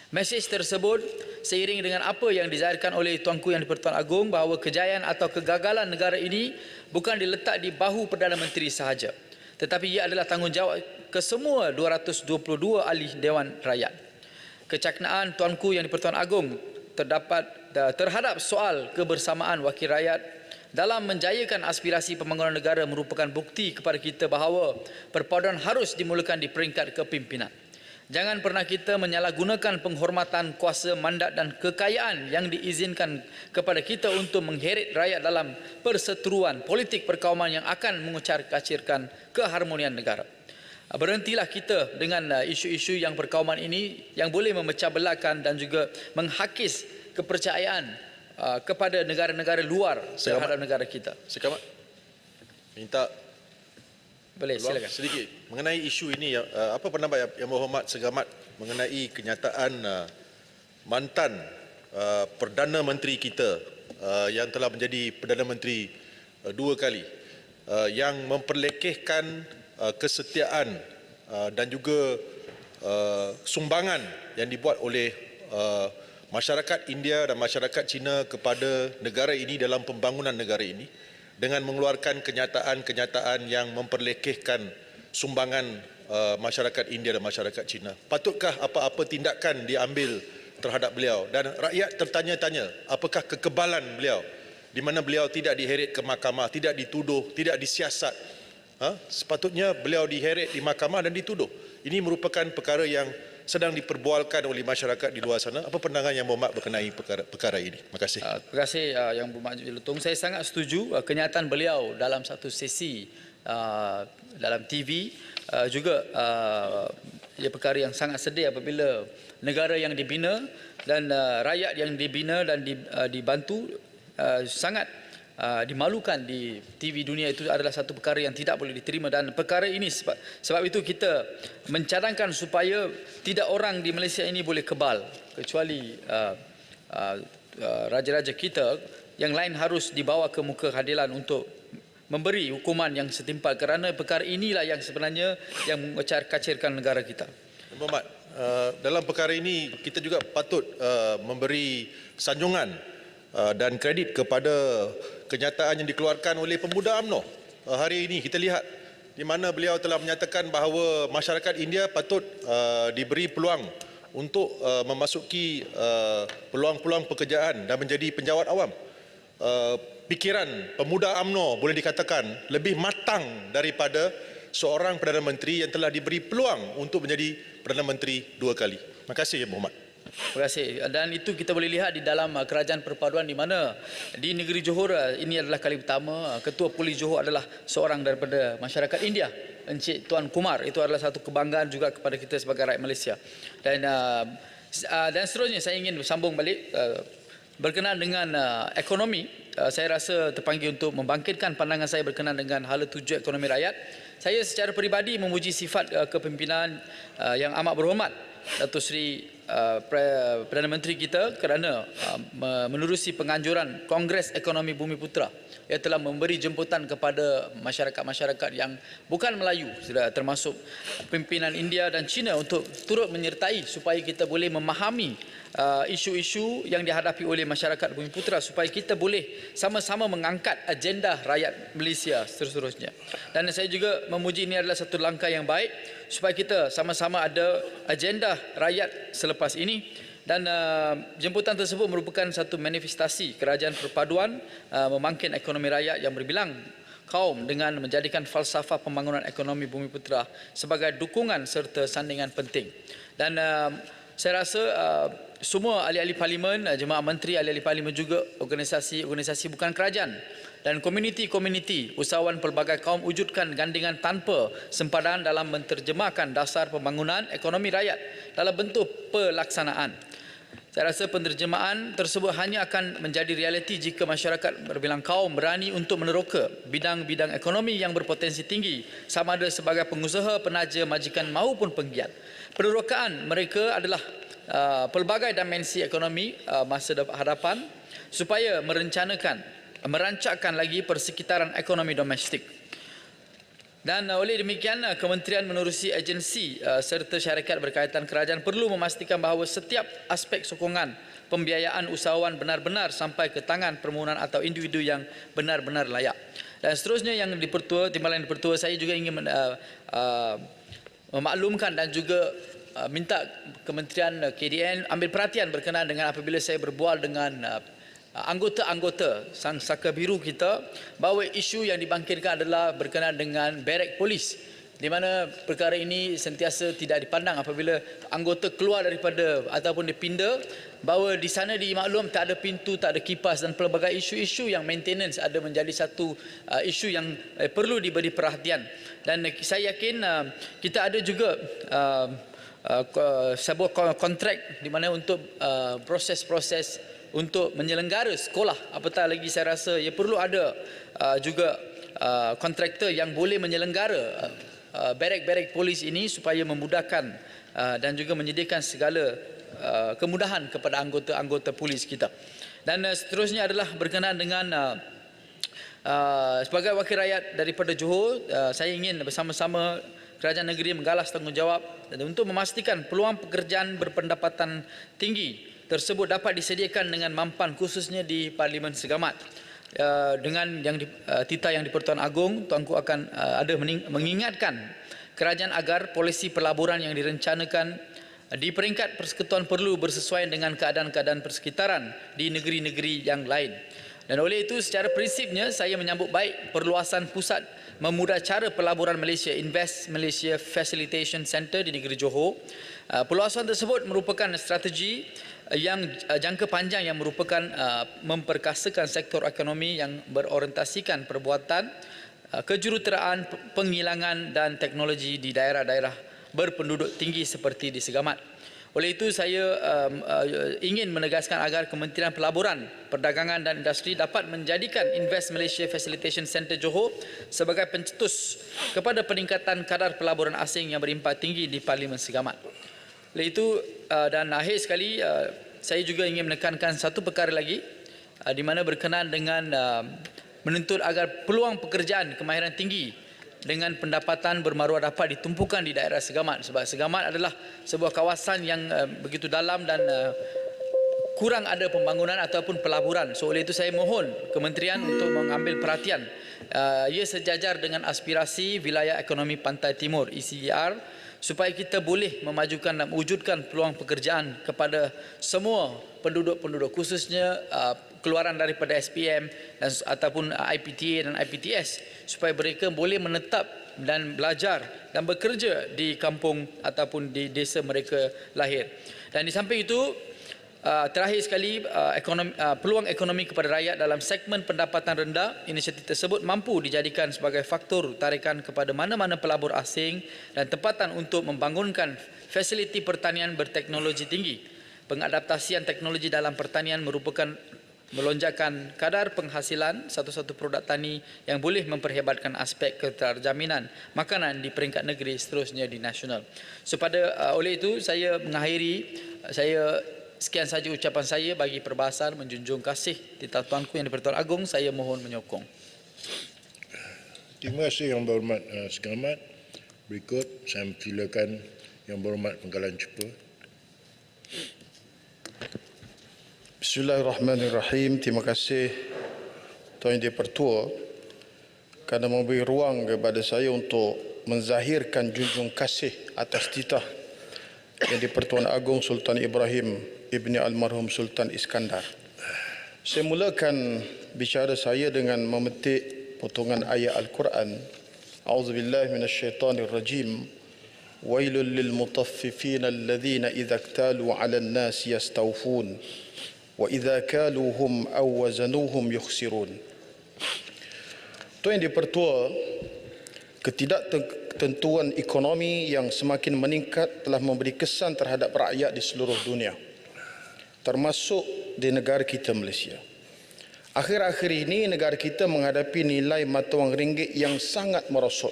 Mesej tersebut seiring dengan apa yang dizahirkan oleh Tuanku Yang di-Pertuan Agong bahawa kejayaan atau kegagalan negara ini bukan diletak di bahu Perdana Menteri sahaja, tetapi ia adalah tanggungjawab kesemua 222 ahli Dewan Rakyat. Kecaknaan Tuanku Yang di-Pertuan Agong terhadap soal kebersamaan wakil rakyat dalam menjayakan aspirasi pembangunan negara merupakan bukti kepada kita bahawa perpaduan harus dimulakan di peringkat kepimpinan. Jangan pernah kita menyalahgunakan penghormatan, kuasa, mandat dan kekayaan yang diizinkan kepada kita untuk mengheret rakyat dalam perseteruan politik perkauman yang akan mengucar-kacirkan keharmonian negara. Berhentilah kita dengan isu-isu yang perkauman ini yang boleh memecah belahkan dan juga menghakis kepercayaan kepada negara-negara luar terhadap negara kita. Sekamat. Minta Boleh, silakan. sedikit mengenai isu ini. Apa pendapat Yang Berhormat Segamat mengenai kenyataan mantan Perdana Menteri kita yang telah menjadi Perdana Menteri 2 kali yang memperlekehkan kesetiaan dan juga sumbangan yang dibuat oleh masyarakat India dan masyarakat Cina kepada negara ini dalam pembangunan negara ini dengan mengeluarkan kenyataan-kenyataan yang memperlekehkan sumbangan masyarakat India dan masyarakat Cina. Patutkah apa-apa tindakan diambil terhadap beliau? Dan rakyat tertanya-tanya, apakah kekebalan beliau di mana beliau tidak diheret ke mahkamah, tidak dituduh, tidak disiasat? Sepatutnya beliau diheret di mahkamah dan dituduh. Ini merupakan perkara yang sedang diperbualkan oleh masyarakat di luar sana. Apa pandangan Yang Berhormat berkenai perkara ini? Terima kasih. Terima kasih Yang Berhormat Jelutong. Saya sangat setuju kenyataan beliau dalam satu sesi dalam TV juga ia perkara yang sangat sedih apabila negara yang dibina dan rakyat yang dibina dan dibantu sangat dimalukan di TV dunia. Itu adalah satu perkara yang tidak boleh diterima, dan perkara ini sebab itu kita mencadangkan supaya tidak orang di Malaysia ini boleh kebal, kecuali raja-raja kita, yang lain harus dibawa ke muka keadilan untuk memberi hukuman yang setimpal, kerana perkara inilah yang sebenarnya yang mengucar-kacirkan negara kita. Berhormat, dalam perkara ini kita juga patut memberi sanjungan dan kredit kepada kenyataan yang dikeluarkan oleh Pemuda UMNO. Hari ini kita lihat di mana beliau telah menyatakan bahawa masyarakat India patut diberi peluang untuk memasuki peluang-peluang pekerjaan dan menjadi penjawat awam. Fikiran Pemuda UMNO boleh dikatakan lebih matang daripada seorang Perdana Menteri yang telah diberi peluang untuk menjadi Perdana Menteri 2 kali. Terima kasih, Yang Berhormat. Terima kasih. Dan itu kita boleh lihat di dalam kerajaan perpaduan, di mana di negeri Johor ini adalah kali pertama Ketua Polis Johor adalah seorang daripada masyarakat India, Encik Tuan Kumar. Itu adalah satu kebanggaan juga kepada kita sebagai rakyat Malaysia. Dan seterusnya saya ingin sambung balik berkenaan dengan ekonomi. Saya rasa terpanggil untuk membangkitkan pandangan saya berkenaan dengan hala tuju ekonomi rakyat. Saya secara peribadi memuji sifat kepimpinan yang amat berhormat Datuk Seri Perdana Menteri kita kerana menerusi penganjuran Kongres Ekonomi Bumi Putra. Ia telah memberi jemputan kepada masyarakat-masyarakat yang bukan Melayu, termasuk pimpinan India dan China, untuk turut menyertai supaya kita boleh memahami isu-isu yang dihadapi oleh masyarakat Bumi Putra, supaya kita boleh sama-sama mengangkat agenda rakyat Malaysia seterusnya. Dan saya juga memuji ini adalah satu langkah yang baik supaya kita sama-sama ada agenda rakyat selepas ini. Dan jemputan tersebut merupakan satu manifestasi kerajaan perpaduan memangkin ekonomi rakyat yang berbilang kaum dengan menjadikan falsafah pembangunan ekonomi Bumi Putra sebagai dukungan serta sandingan penting. Dan saya rasa semua ahli-ahli parlimen, jemaah menteri, ahli-ahli parlimen juga organisasi-organisasi bukan kerajaan dan komuniti-komuniti usahawan pelbagai kaum wujudkan gandingan tanpa sempadan dalam menterjemahkan dasar pembangunan ekonomi rakyat dalam bentuk pelaksanaan. Saya rasa penerjemahan tersebut hanya akan menjadi realiti jika masyarakat berbilang kaum berani untuk meneroka bidang-bidang ekonomi yang berpotensi tinggi, sama ada sebagai pengusaha, penaja, majikan maupun penggiat. Penerokaan mereka adalah pelbagai dimensi ekonomi masa hadapan supaya merancangkan lagi persekitaran ekonomi domestik. Dan oleh demikian, Kementerian menerusi agensi serta syarikat berkaitan kerajaan perlu memastikan bahawa setiap aspek sokongan pembiayaan usahawan benar-benar sampai ke tangan permohonan atau individu yang benar-benar layak. Dan seterusnya yang Dipertua, Timbalan Dipertua, saya juga ingin memaklumkan dan juga minta Kementerian KDN ambil perhatian berkenaan dengan apabila saya berbual dengan anggota-anggota Sang Saka Biru kita, bahawa isu yang dibangkitkan adalah berkenaan dengan barek polis, di mana perkara ini sentiasa tidak dipandang apabila anggota keluar daripada ataupun dipinda, bahawa di sana dimaklum tak ada pintu, tak ada kipas dan pelbagai isu-isu yang maintenance ada menjadi satu isu yang perlu diberi perhatian. Dan saya yakin kita ada juga sebuah kontrak di mana untuk proses-proses untuk menyelenggara sekolah, apatah lagi saya rasa ia perlu ada juga kontraktor yang boleh menyelenggara barek-barek polis ini supaya memudahkan dan juga menyediakan segala kemudahan kepada anggota-anggota polis kita. Dan seterusnya adalah berkenaan dengan sebagai wakil rakyat daripada Johor, saya ingin bersama-sama kerajaan negeri menggalas tanggungjawab untuk memastikan peluang pekerjaan berpendapatan tinggi tersebut dapat disediakan dengan mampan, khususnya di Parlimen Segamat. Dengan titah yang di-Pertuan Agong, Tuanku akan ada mengingatkan kerajaan agar polisi pelaburan yang direncanakan di peringkat persekutuan perlu bersesuaian dengan keadaan-keadaan persekitaran di negeri-negeri yang lain. Dan oleh itu, secara prinsipnya saya menyambut baik perluasan pusat memudah cara pelaburan Malaysia, Invest Malaysia Facilitation Center di negeri Johor. Perluasan tersebut merupakan strategi yang jangka panjang yang merupakan memperkasakan sektor ekonomi yang berorientasikan perbuatan, kejuruteraan, penghilangan dan teknologi di daerah-daerah berpenduduk tinggi seperti di Segamat. Oleh itu saya ingin menegaskan agar Kementerian Pelaburan, Perdagangan dan Industri dapat menjadikan Invest Malaysia Facilitation Center Johor sebagai pencetus kepada peningkatan kadar pelaburan asing yang berimpak tinggi di Parlimen Segamat. Oleh itu, dan akhir sekali, saya juga ingin menekankan satu perkara lagi di mana berkenaan dengan menuntut agar peluang pekerjaan kemahiran tinggi dengan pendapatan bermaruah dapat ditumpukan di daerah Segamat, sebab Segamat adalah sebuah kawasan yang begitu dalam dan kurang ada pembangunan ataupun pelaburan. So oleh itu saya mohon kementerian untuk mengambil perhatian. Ia sejajar dengan aspirasi Wilayah Ekonomi Pantai Timur ECER supaya kita boleh memajukan dan mewujudkan peluang pekerjaan kepada semua penduduk-penduduk, khususnya keluaran daripada SPM dan ataupun IPTA dan IPTS, supaya mereka boleh menetap dan belajar dan bekerja di kampung ataupun di desa mereka lahir. Dan di samping itu, terakhir sekali, peluang ekonomi kepada rakyat dalam segmen pendapatan rendah, inisiatif tersebut mampu dijadikan sebagai faktor tarikan kepada mana-mana pelabur asing dan tempatan untuk membangunkan fasiliti pertanian berteknologi tinggi. Pengadaptasian teknologi dalam pertanian merupakan melonjakkan kadar penghasilan satu-satu produk tani yang boleh memperhebatkan aspek keterjaminan makanan di peringkat negeri, seterusnya di nasional. Oleh itu saya mengakhiri, sekian saja ucapan saya bagi perbahasan menjunjung kasih titah tuanku yang di-Pertuan Agong, saya mohon menyokong. Terima kasih Yang Berhormat Segamat. Berikut saya mempersilakan Yang Berhormat Penggalan Cepa. Bismillahirrahmanirrahim. Terima kasih Tuan Yang di-Pertua kerana memberi ruang kepada saya untuk menzahirkan junjung kasih atas titah Yang di-Pertuan Agong Sultan Ibrahim Ibni Almarhum Sultan Iskandar. Saya mulakan bicara saya dengan memetik potongan ayat Al-Quran. A'udzubillahi minasyaitanirrajim. Wailul lil mutaffifin alladhina idza iktalu 'alan nasi yastawfun wa idza kaluhum aw wazanuhum yukhsirun. Tuan Yang di-Pertua, ketidaktentuan ekonomi yang semakin meningkat telah memberi kesan terhadap rakyat di seluruh dunia, termasuk di negara kita Malaysia. Akhir-akhir ini negara kita menghadapi nilai mata wang ringgit yang sangat merosot.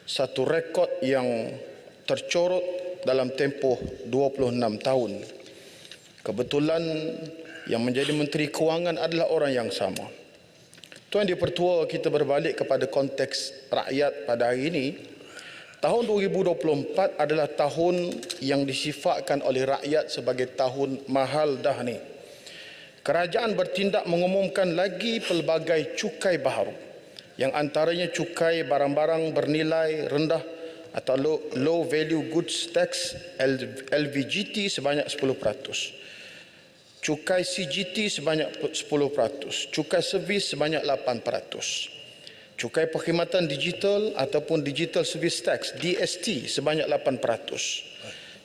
Satu rekod yang tercorot dalam tempoh 26 tahun. Kebetulan yang menjadi Menteri Kewangan adalah orang yang sama. Tuan Dipertua, kita berbalik kepada konteks rakyat pada hari ini. Tahun 2024 adalah tahun yang disifatkan oleh rakyat sebagai tahun mahal dah ni. Kerajaan bertindak mengumumkan lagi pelbagai cukai baharu, yang antaranya cukai barang-barang bernilai rendah atau low value goods tax LVGT sebanyak 10%. Cukai CGT sebanyak 10%, cukai servis sebanyak 8%, cukai perkhidmatan digital ataupun Digital Service Tax DST sebanyak 8%,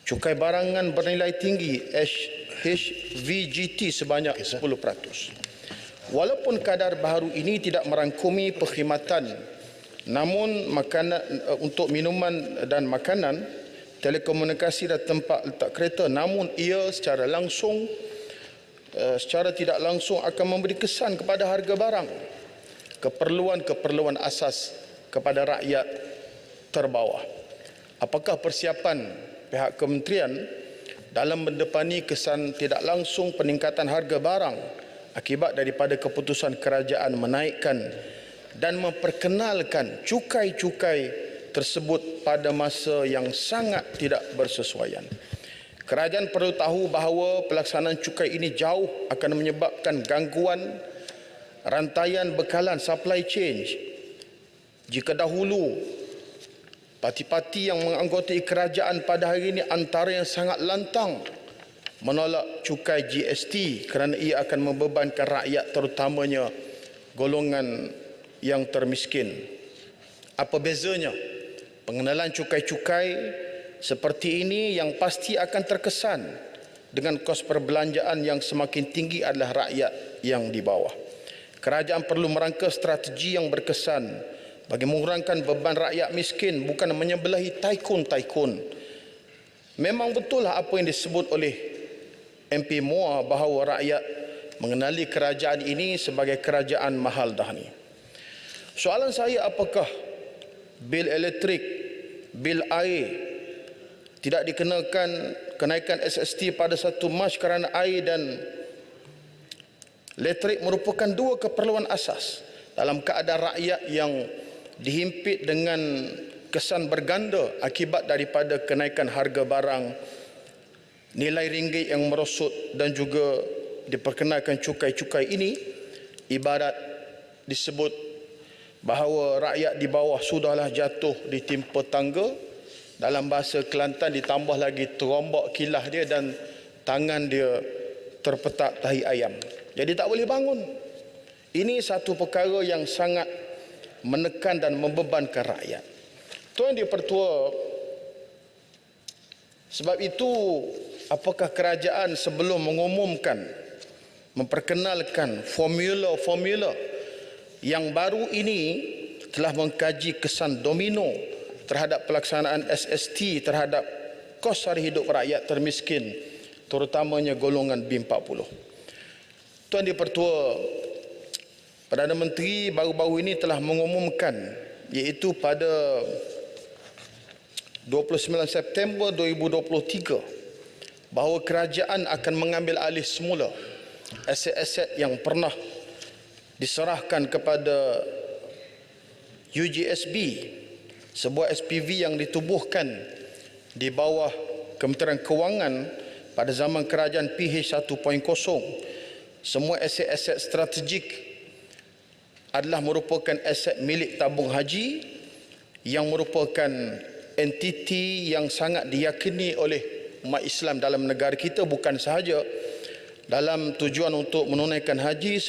cukai barangan bernilai tinggi HVGT sebanyak 10%. Walaupun kadar baharu ini tidak merangkumi perkhidmatan, namun untuk minuman dan makanan, telekomunikasi dan tempat letak kereta, namun ia secara tidak langsung akan memberi kesan kepada harga barang, keperluan-keperluan asas kepada rakyat terbawah. Apakah persiapan pihak kementerian dalam mendepani kesan tidak langsung peningkatan harga barang akibat daripada keputusan kerajaan menaikkan dan memperkenalkan cukai-cukai tersebut pada masa yang sangat tidak bersesuaian? Kerajaan perlu tahu bahawa pelaksanaan cukai ini jauh akan menyebabkan gangguan rantaian bekalan supply chain. Jika dahulu parti-parti yang menganggotai kerajaan pada hari ini antara yang sangat lantang menolak cukai GST kerana ia akan membebankan rakyat, terutamanya golongan yang termiskin. Apa bezanya? Pengenalan cukai-cukai seperti ini yang pasti akan terkesan dengan kos perbelanjaan yang semakin tinggi adalah rakyat yang di bawah. Kerajaan perlu merangka strategi yang berkesan bagi mengurangkan beban rakyat miskin, bukan menyebelahi taikun-taikun. Memang betul lah apa yang disebut oleh MP Muar bahawa rakyat mengenali kerajaan ini sebagai kerajaan mahal dah ni. Soalan saya, apakah bil elektrik, bil air tidak dikenakan kenaikan SST pada 1 Mac kerana air dan elektrik merupakan dua keperluan asas dalam keadaan rakyat yang dihimpit dengan kesan berganda akibat daripada kenaikan harga barang, nilai ringgit yang merosot dan juga diperkenalkan cukai-cukai ini. Ibarat disebut bahawa rakyat di bawah sudahlah jatuh ditimpa tangga. Dalam bahasa Kelantan ditambah lagi terombak kilah dia dan tangan dia terpetak tahi ayam. Jadi tak boleh bangun. Ini satu perkara yang sangat menekan dan membebankan rakyat. Tuan Dipertua, sebab itu apakah kerajaan sebelum mengumumkan, memperkenalkan formula-formula yang baru ini telah mengkaji kesan domino terhadap pelaksanaan SST terhadap kos sara hidup rakyat termiskin, terutamanya golongan B40. Tuan Dipertua, Perdana Menteri baru-baru ini telah mengumumkan, iaitu pada 29 September 2023, bahawa kerajaan akan mengambil alih semula aset-aset yang pernah diserahkan kepada UGSB, sebuah SPV yang ditubuhkan di bawah Kementerian Kewangan pada zaman kerajaan PH 1.0. Semua aset-aset strategik adalah merupakan aset milik tabung haji yang merupakan entiti yang sangat diyakini oleh umat Islam dalam negara kita, bukan sahaja dalam tujuan untuk menunaikan haji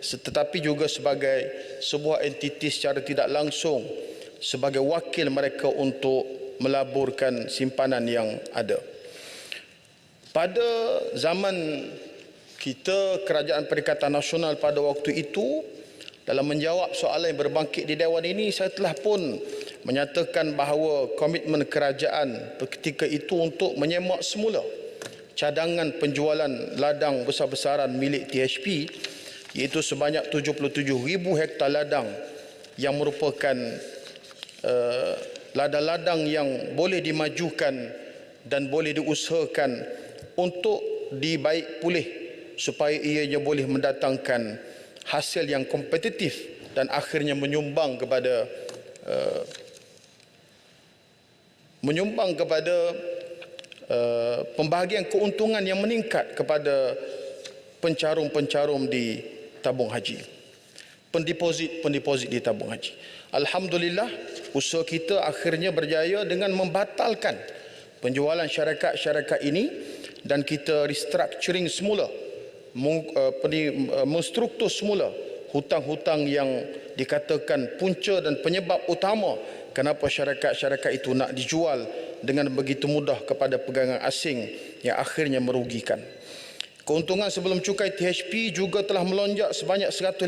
tetapi juga sebagai sebuah entiti secara tidak langsung sebagai wakil mereka untuk melaburkan simpanan yang ada. Pada zaman kita, Kerajaan Perikatan Nasional pada waktu itu, dalam menjawab soalan yang berbangkit di Dewan ini, saya telah pun menyatakan bahawa komitmen kerajaan ketika itu untuk menyemak semula cadangan penjualan ladang besar-besaran milik THP, iaitu sebanyak 77,000 hektar ladang yang merupakan ladang-ladang yang boleh dimajukan dan boleh diusahakan untuk dibaik pulih supaya ianya boleh mendatangkan hasil yang kompetitif dan akhirnya menyumbang kepada pembahagian keuntungan yang meningkat kepada pencarum-pencarum di tabung haji, pendeposit di tabung haji. Alhamdulillah, usaha kita akhirnya berjaya dengan membatalkan penjualan syarikat-syarikat ini dan kita restructuring semula, menstruktur semula hutang-hutang yang dikatakan punca dan penyebab utama kenapa syarikat-syarikat itu nak dijual dengan begitu mudah kepada pegangan asing yang akhirnya merugikan. Keuntungan sebelum cukai THP juga telah melonjak sebanyak 150%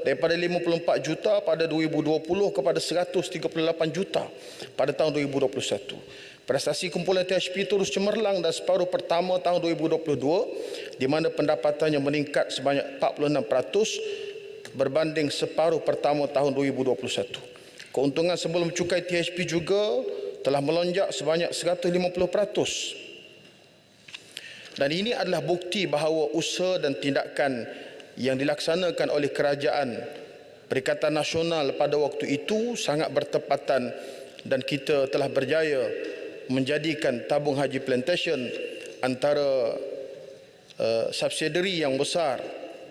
daripada 54 juta pada 2020 kepada 138 juta pada tahun 2021. Prestasi kumpulan THP terus cemerlang dan separuh pertama tahun 2022 di mana pendapatannya meningkat sebanyak 46% berbanding separuh pertama tahun 2021. Keuntungan sebelum cukai THP juga telah melonjak sebanyak 150%. Dan ini adalah bukti bahawa usaha dan tindakan yang dilaksanakan oleh kerajaan Perikatan Nasional pada waktu itu sangat bertepatan dan kita telah berjaya menjadikan tabung haji plantation antara subsidiary yang besar,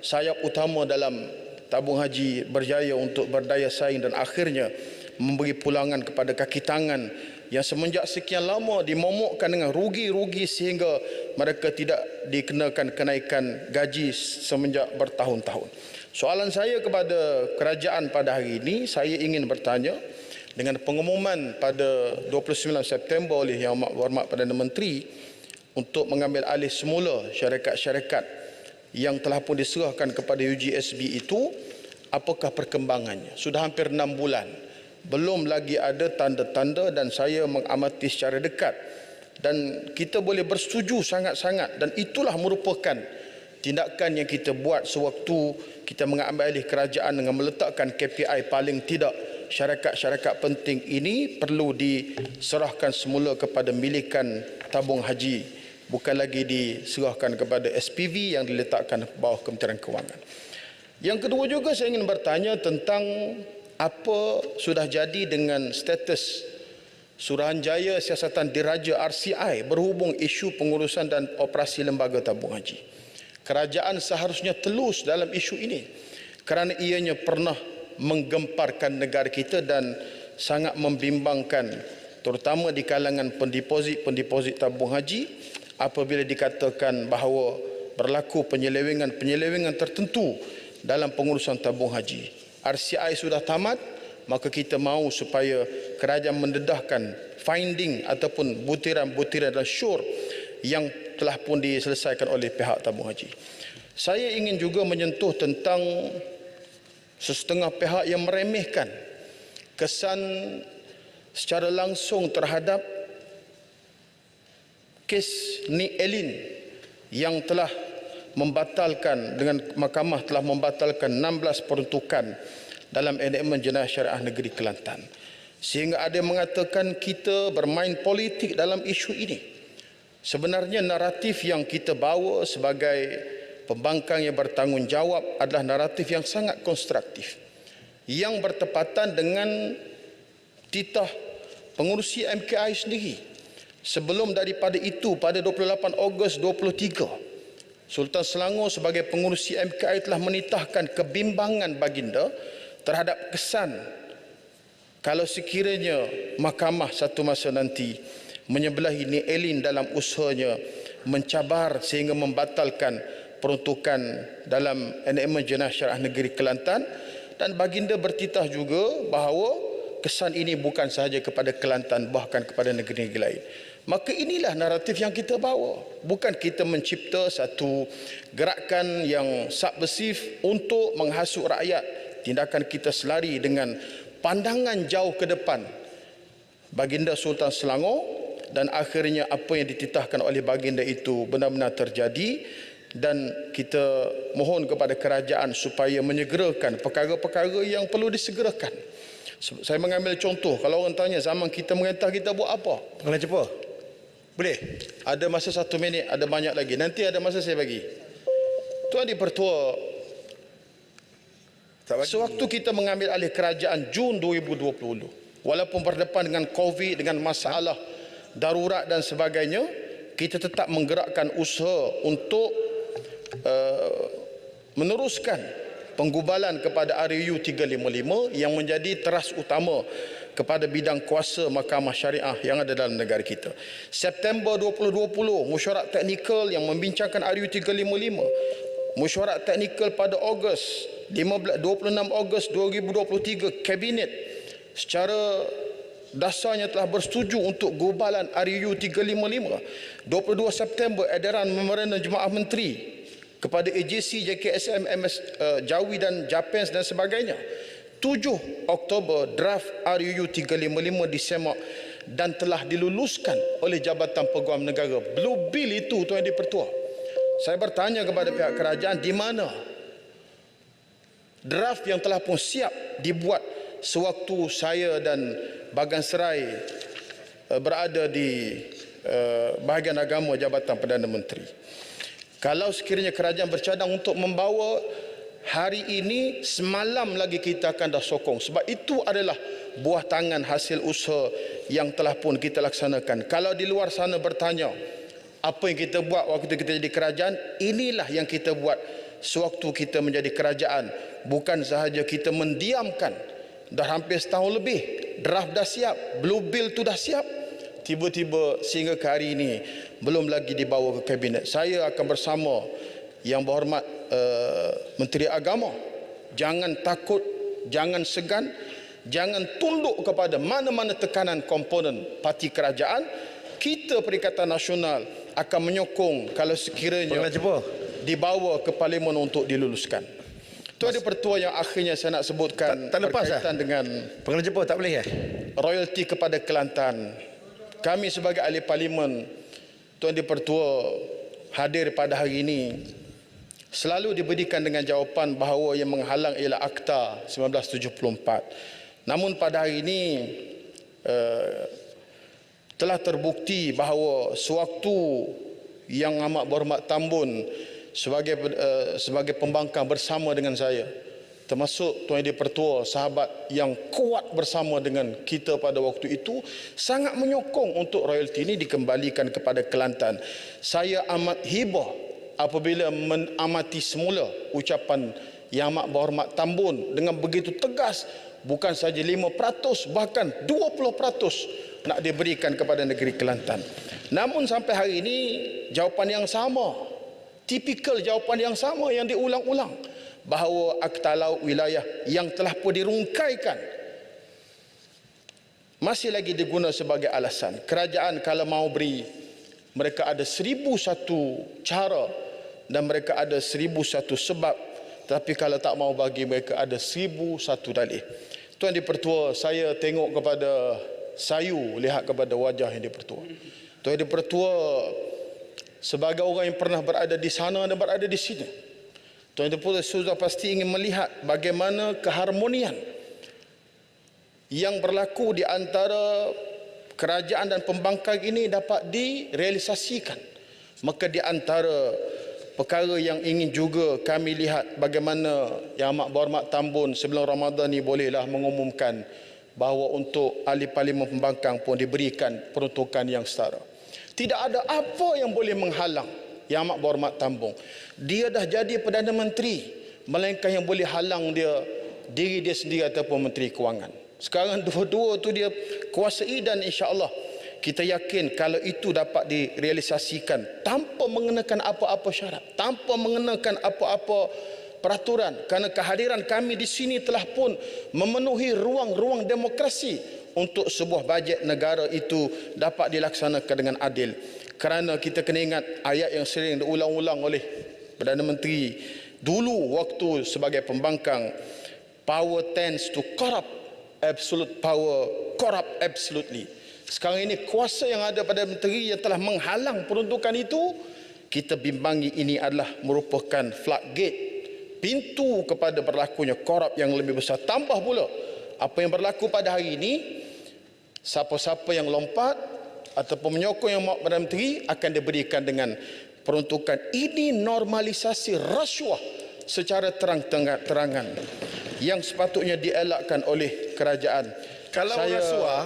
sayap utama dalam tabung haji berjaya untuk berdaya saing dan akhirnya memberi pulangan kepada kaki tangan yang semenjak sekian lama dimomokkan dengan rugi-rugi sehingga mereka tidak dikenakan kenaikan gaji semenjak bertahun-tahun. Soalan saya kepada kerajaan pada hari ini, saya ingin bertanya dengan pengumuman pada 29 September oleh Yang Amat Berhormat Perdana Menteri untuk mengambil alih semula syarikat-syarikat yang telah pun diserahkan kepada UGSB itu, apakah perkembangannya? Sudah hampir 6 bulan. Belum lagi ada tanda-tanda dan saya mengamati secara dekat dan kita boleh bersetuju sangat-sangat dan itulah merupakan tindakan yang kita buat sewaktu kita mengambil alih kerajaan dengan meletakkan KPI paling tidak syarikat-syarikat penting ini perlu diserahkan semula kepada milikan tabung haji, bukan lagi diserahkan kepada SPV yang diletakkan bawah Kementerian Kewangan. Yang kedua juga saya ingin bertanya tentang apa sudah jadi dengan status Suruhanjaya Siasatan Diraja RCI berhubung isu pengurusan dan operasi lembaga tabung haji. Kerajaan seharusnya telus dalam isu ini kerana ianya pernah menggemparkan negara kita dan sangat membimbangkan terutama di kalangan pendeposit tabung haji apabila dikatakan bahawa berlaku penyelewengan tertentu dalam pengurusan tabung haji. RCI sudah tamat, maka kita mahu supaya kerajaan mendedahkan finding ataupun butiran-butiran dan syur yang telah pun diselesaikan oleh pihak tabung haji. Saya ingin juga menyentuh tentang sesetengah pihak yang meremehkan kesan secara langsung terhadap kes Nik Elin yang telah membatalkan dengan mahkamah telah membatalkan 16 peruntukan dalam enakmen jenayah syariah negeri Kelantan. Sehingga ada yang mengatakan kita bermain politik dalam isu ini. Sebenarnya naratif yang kita bawa sebagai pembangkang yang bertanggungjawab adalah naratif yang sangat konstruktif yang bertepatan dengan titah pengurusi MKI sendiri. Sebelum daripada itu pada 28 Ogos 23 Sultan Selangor sebagai pengurusi MKI telah menitahkan kebimbangan baginda terhadap kesan kalau sekiranya mahkamah satu masa nanti menyebelahi Nik Elin dalam usahanya mencabar sehingga membatalkan peruntukan dalam enakmen jenayah syariah negeri Kelantan dan baginda bertitah juga bahawa kesan ini bukan sahaja kepada Kelantan bahkan kepada negeri-negeri lain. Maka inilah naratif yang kita bawa. Bukan kita mencipta satu gerakan yang subversif untuk menghasut rakyat. Tindakan kita selari dengan pandangan jauh ke depan baginda Sultan Selangor dan akhirnya apa yang dititahkan oleh baginda itu benar-benar terjadi dan kita mohon kepada kerajaan supaya menyegerakan perkara-perkara yang perlu disegerakan. Saya mengambil contoh, kalau orang tanya zaman kita merintah kita buat apa? Pengenalan cepa. Boleh? Ada masa 1 minit, ada banyak lagi. Nanti ada masa saya bagi. Tuan Dipertua, Tak bagi. sewaktu kita mengambil alih kerajaan Jun 2020, walaupun berdepan dengan COVID, dengan masalah darurat dan sebagainya, kita tetap menggerakkan usaha untuk meneruskan penggubalan kepada RUU 355 yang menjadi teras utama kepada bidang kuasa Mahkamah Syariah yang ada dalam negara kita. September 2020, mesyuarat teknikal yang membincangkan RUU 355. Mesyuarat teknikal pada Ogos 26 Ogos 2023, Kabinet secara dasarnya telah bersetuju untuk gubalan RUU 355. 22 September, edaran memorandum Jemaah Menteri kepada AJC, JKSM, MS Jawi dan Japans dan sebagainya. 7 Oktober, draft RUU 355 disemak dan telah diluluskan oleh Jabatan Peguam Negara. Blue Bill itu, Tuan Dipertua. Saya bertanya kepada pihak kerajaan, di mana draft yang telah pun siap dibuat sewaktu saya dan Bagan Serai berada di bahagian agama Jabatan Perdana Menteri. Kalau sekiranya kerajaan bercadang untuk membawa, hari ini semalam lagi kita akan dah sokong. Sebab itu adalah buah tangan hasil usaha yang telah pun kita laksanakan. Kalau di luar sana bertanya, apa yang kita buat waktu kita jadi kerajaan, inilah yang kita buat sewaktu kita menjadi kerajaan. Bukan sahaja kita mendiamkan, dah hampir setahun lebih, draft dah siap, blue bill tu dah siap, tiba-tiba sehingga ke hari ini belum lagi dibawa ke kabinet. Saya akan bersama Yang Berhormat Menteri Agama, jangan takut, jangan segan, jangan tunduk kepada mana-mana tekanan komponen parti kerajaan. Kita Perikatan Nasional akan menyokong kalau sekiranya Pengenalan cepa. dibawa ke Parlimen untuk diluluskan. Itu ada pertua yang akhirnya saya nak sebutkan Tak lepas berkaitan dengan Pengenalan cepa tak boleh royalti kepada Kelantan. Kami sebagai ahli Parlimen, Tuan Dipertua, hadir pada hari ini selalu diberikan dengan jawapan bahawa yang menghalang ialah Akta 1974. Namun pada hari ini telah terbukti bahawa sewaktu Yang Amat Berhormat Tambun sebagai pembangkang bersama dengan saya, termasuk Tuan Dipertua, sahabat yang kuat bersama dengan kita pada waktu itu, sangat menyokong untuk royalti ini dikembalikan kepada Kelantan. Saya amat hibah apabila mengamati semula ucapan Yang Amat Berhormat Tambun dengan begitu tegas, bukan saja 5%, bahkan 20% nak diberikan kepada negeri Kelantan. Namun sampai hari ini jawapan yang sama, tipikal jawapan yang sama yang diulang-ulang, bahawa Akta Laut Wilayah yang telah pun dirungkaikan masih lagi digunakan sebagai alasan. Kerajaan kalau mau beri, mereka ada 1001 cara dan mereka ada 1001 sebab, tapi kalau tak mau bagi, mereka ada 1001 dalih. Tuan Dipertua, saya tengok kepada sayu, lihat kepada wajah Yang Dipertua. Tuan Dipertua sebagai orang yang pernah berada di sana dan berada di sini, Tuan Dipertua sudah pasti ingin melihat bagaimana keharmonian yang berlaku di antara kerajaan dan pembangkang ini dapat direalisasikan. Maka di antara perkara yang ingin juga kami lihat, bagaimana Yang Amat Berhormat Tambun sebelum Ramadan ni bolehlah mengumumkan bahawa untuk ahli Parlimen pembangkang pun diberikan peruntukan yang setara. Tidak ada apa yang boleh menghalang Yang Amat Berhormat Tambun. Dia dah jadi Perdana Menteri, melainkan yang boleh halang dia diri dia sendiri ataupun Menteri Kewangan. Sekarang dua-dua tu dia kuasai, dan insya-Allah kita yakin kalau itu dapat direalisasikan tanpa mengenakan apa-apa syarat, tanpa mengenakan apa-apa peraturan, kerana kehadiran kami di sini telah pun memenuhi ruang-ruang demokrasi untuk sebuah bajet negara itu dapat dilaksanakan dengan adil. Kerana kita kena ingat ayat yang sering diulang-ulang oleh Perdana Menteri dulu waktu sebagai pembangkang, power tends to corrupt, absolute power corrupt absolutely. Sekarang ini kuasa yang ada pada menteri yang telah menghalang peruntukan itu, kita bimbangi ini adalah merupakan floodgate, pintu kepada berlakunya korup yang lebih besar. Tambah pula apa yang berlaku pada hari ini, siapa-siapa yang lompat ataupun menyokong yang mahu Perdana Menteri akan diberikan dengan peruntukan. Ini normalisasi rasuah secara terang-terangan yang sepatutnya dielakkan oleh kerajaan. Kalau rasuah,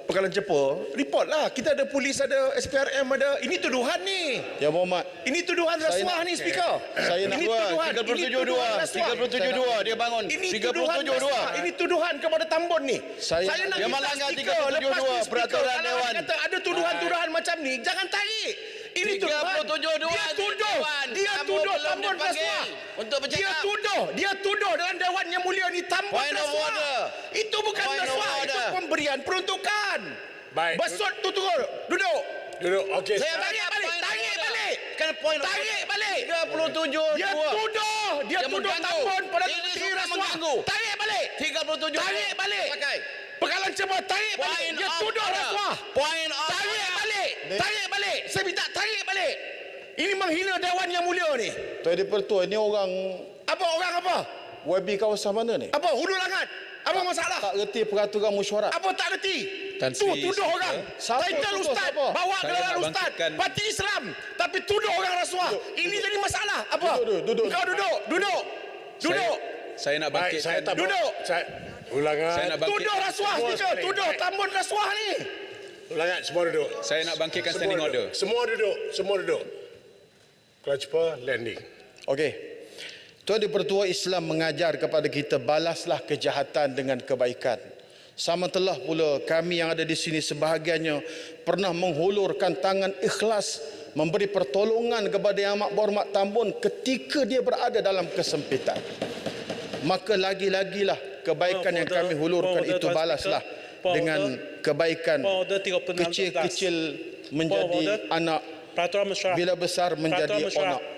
Pekalan Jepur, report lah. Kita ada polis, ada SPRM, ada. Ini tuduhan ni. Yang Berhormat, Ini tuduhan rasuah ni, Speaker. saya nak Ini tuduhan. 37.2 dia bangun. Ini tuduhan rasuah. Ini tuduhan kepada Tambun ni. Saya nak Dia minta melanggar Speaker, lepas ni 37.2 Speaker, peraturan kalau Dewan. kata ada tuduhan-tuduhan macam ni, jangan tarik. Ini tuduhan. 37.2 Dia tuduh. Dewan. Dia Kamu tuduh belum Tambun dipanggil rasuah. untuk bercakap. Dia tuduh dalam Dewan Yang Mulia ni Tambun Point of rasuah. order. Itu bukan Point of rasuah, itu order. pemberian peruntukan. Baik. Besut tu turun. Duduk. Duduk. Okey. Tarik balik. Tarik balik. Kan point Tarik balik. 37.2. Dia tuduh. Dia Yang tuduh mengganggu. Tambun pada Ini Menteri suka Rasuah. mengganggu. Tarik balik. 37. Tarik balik. Pakai. Pekalan Cepat tarik balik. Point Dia of tuduh order. rasuah. Point of Tarik order. balik. Tarik balik. Saya minta tarik balik. Ini menghina Dewan Yang Mulia ni. Tuan Dipertua, ini orang Apa orang apa? YB kawasan mana ni? Apa hulu langat? Apa masalah? Tak reti peraturan mesyuarat. Apa tak reti? Tan Tu Sri tuduh Speaker. orang. Siapa Title tuduh ustaz, siapa? bawa Saya gelar nak ustaz, bangkitkan- parti Islam, tapi tuduh orang rasuah. Ini jadi masalah. Apa? Duduk. Kau duduk. Duduk. Saya nak Baik, bangkitkan. saya tak Duduk. Saya ulangan. Saya nak bangkit. Tuduh rasuah, Semua Speaker. sekali. Tuduh Baik. Tambun rasuah ni. Ulangan, semua duduk. Saya nak bangkitkan Semua standing duduk. order. Semua duduk. Kelas cepat, landing. Okey. Tuan Dipertua, Islam mengajar kepada kita balaslah kejahatan dengan kebaikan. Sama telah pula kami yang ada di sini sebahagiannya pernah menghulurkan tangan ikhlas memberi pertolongan kepada Yang Amat Berhormat Tambun ketika dia berada dalam kesempitan. Maka lagi-lagilah kebaikan yang kami hulurkan itu balaslah dengan kebaikan kecil-kecil menjadi anak, Peraturan mesyuarat. bila besar menjadi Peraturan mesyuarat. onak.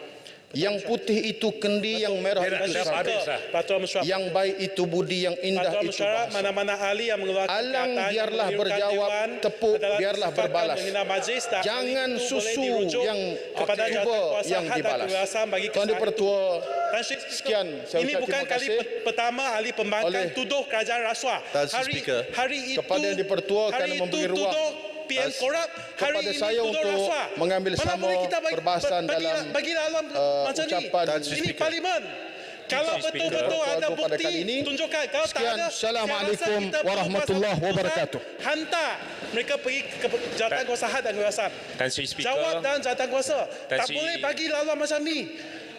Yang putih itu kendi, yang merah itu Speaker, sabit. Peraturan mesyuarat. Yang baik itu budi, yang indah Peraturan itu mesyuarat, bahasa. mana-mana ahli yang mengeluarkan Alang perkataan biarlah yang menirukan berjawab, Dewan tepuk adalah biarlah sifatkan berbalas. menghina majlis dan Jangan hal itu susu boleh dirujuk yang kepada cuba jawatankuasa yang had dan dibalas. kebebasan bagi Tuan kesaksian. Dipertua, Tan Sri Speaker, sekian. Saya ini ucap bukan terima kali kasih pertama ahli pembangkang oleh- tuduh kerajaan rasuah. Tan Sri Speaker, Hari itu kepada Yang Dipertua kerana hari itu memberi ruang tuduh PN korup, hari kepada ini saya tuduh untuk rasuah. mengambil Mana sama boleh kita perbahasan dalam, bagi dalam macam ni. ucapan Tan Sri Ini Speaker. parlimen. Kalau Speaker. betul-betul ada Pada bukti, kali ini, tunjukkan. Kalau tak sekian. ada, Assalamualaikum saya rasa kita perlu warahmatullahi pasal wabarakatuh. Hantar mereka pergi ke jawatan kuasa had dan kebebasan. Tan Sri Speaker. Jawab dan jawatan kuasa. Tan Tak Sri- boleh bagi laluan macam ni.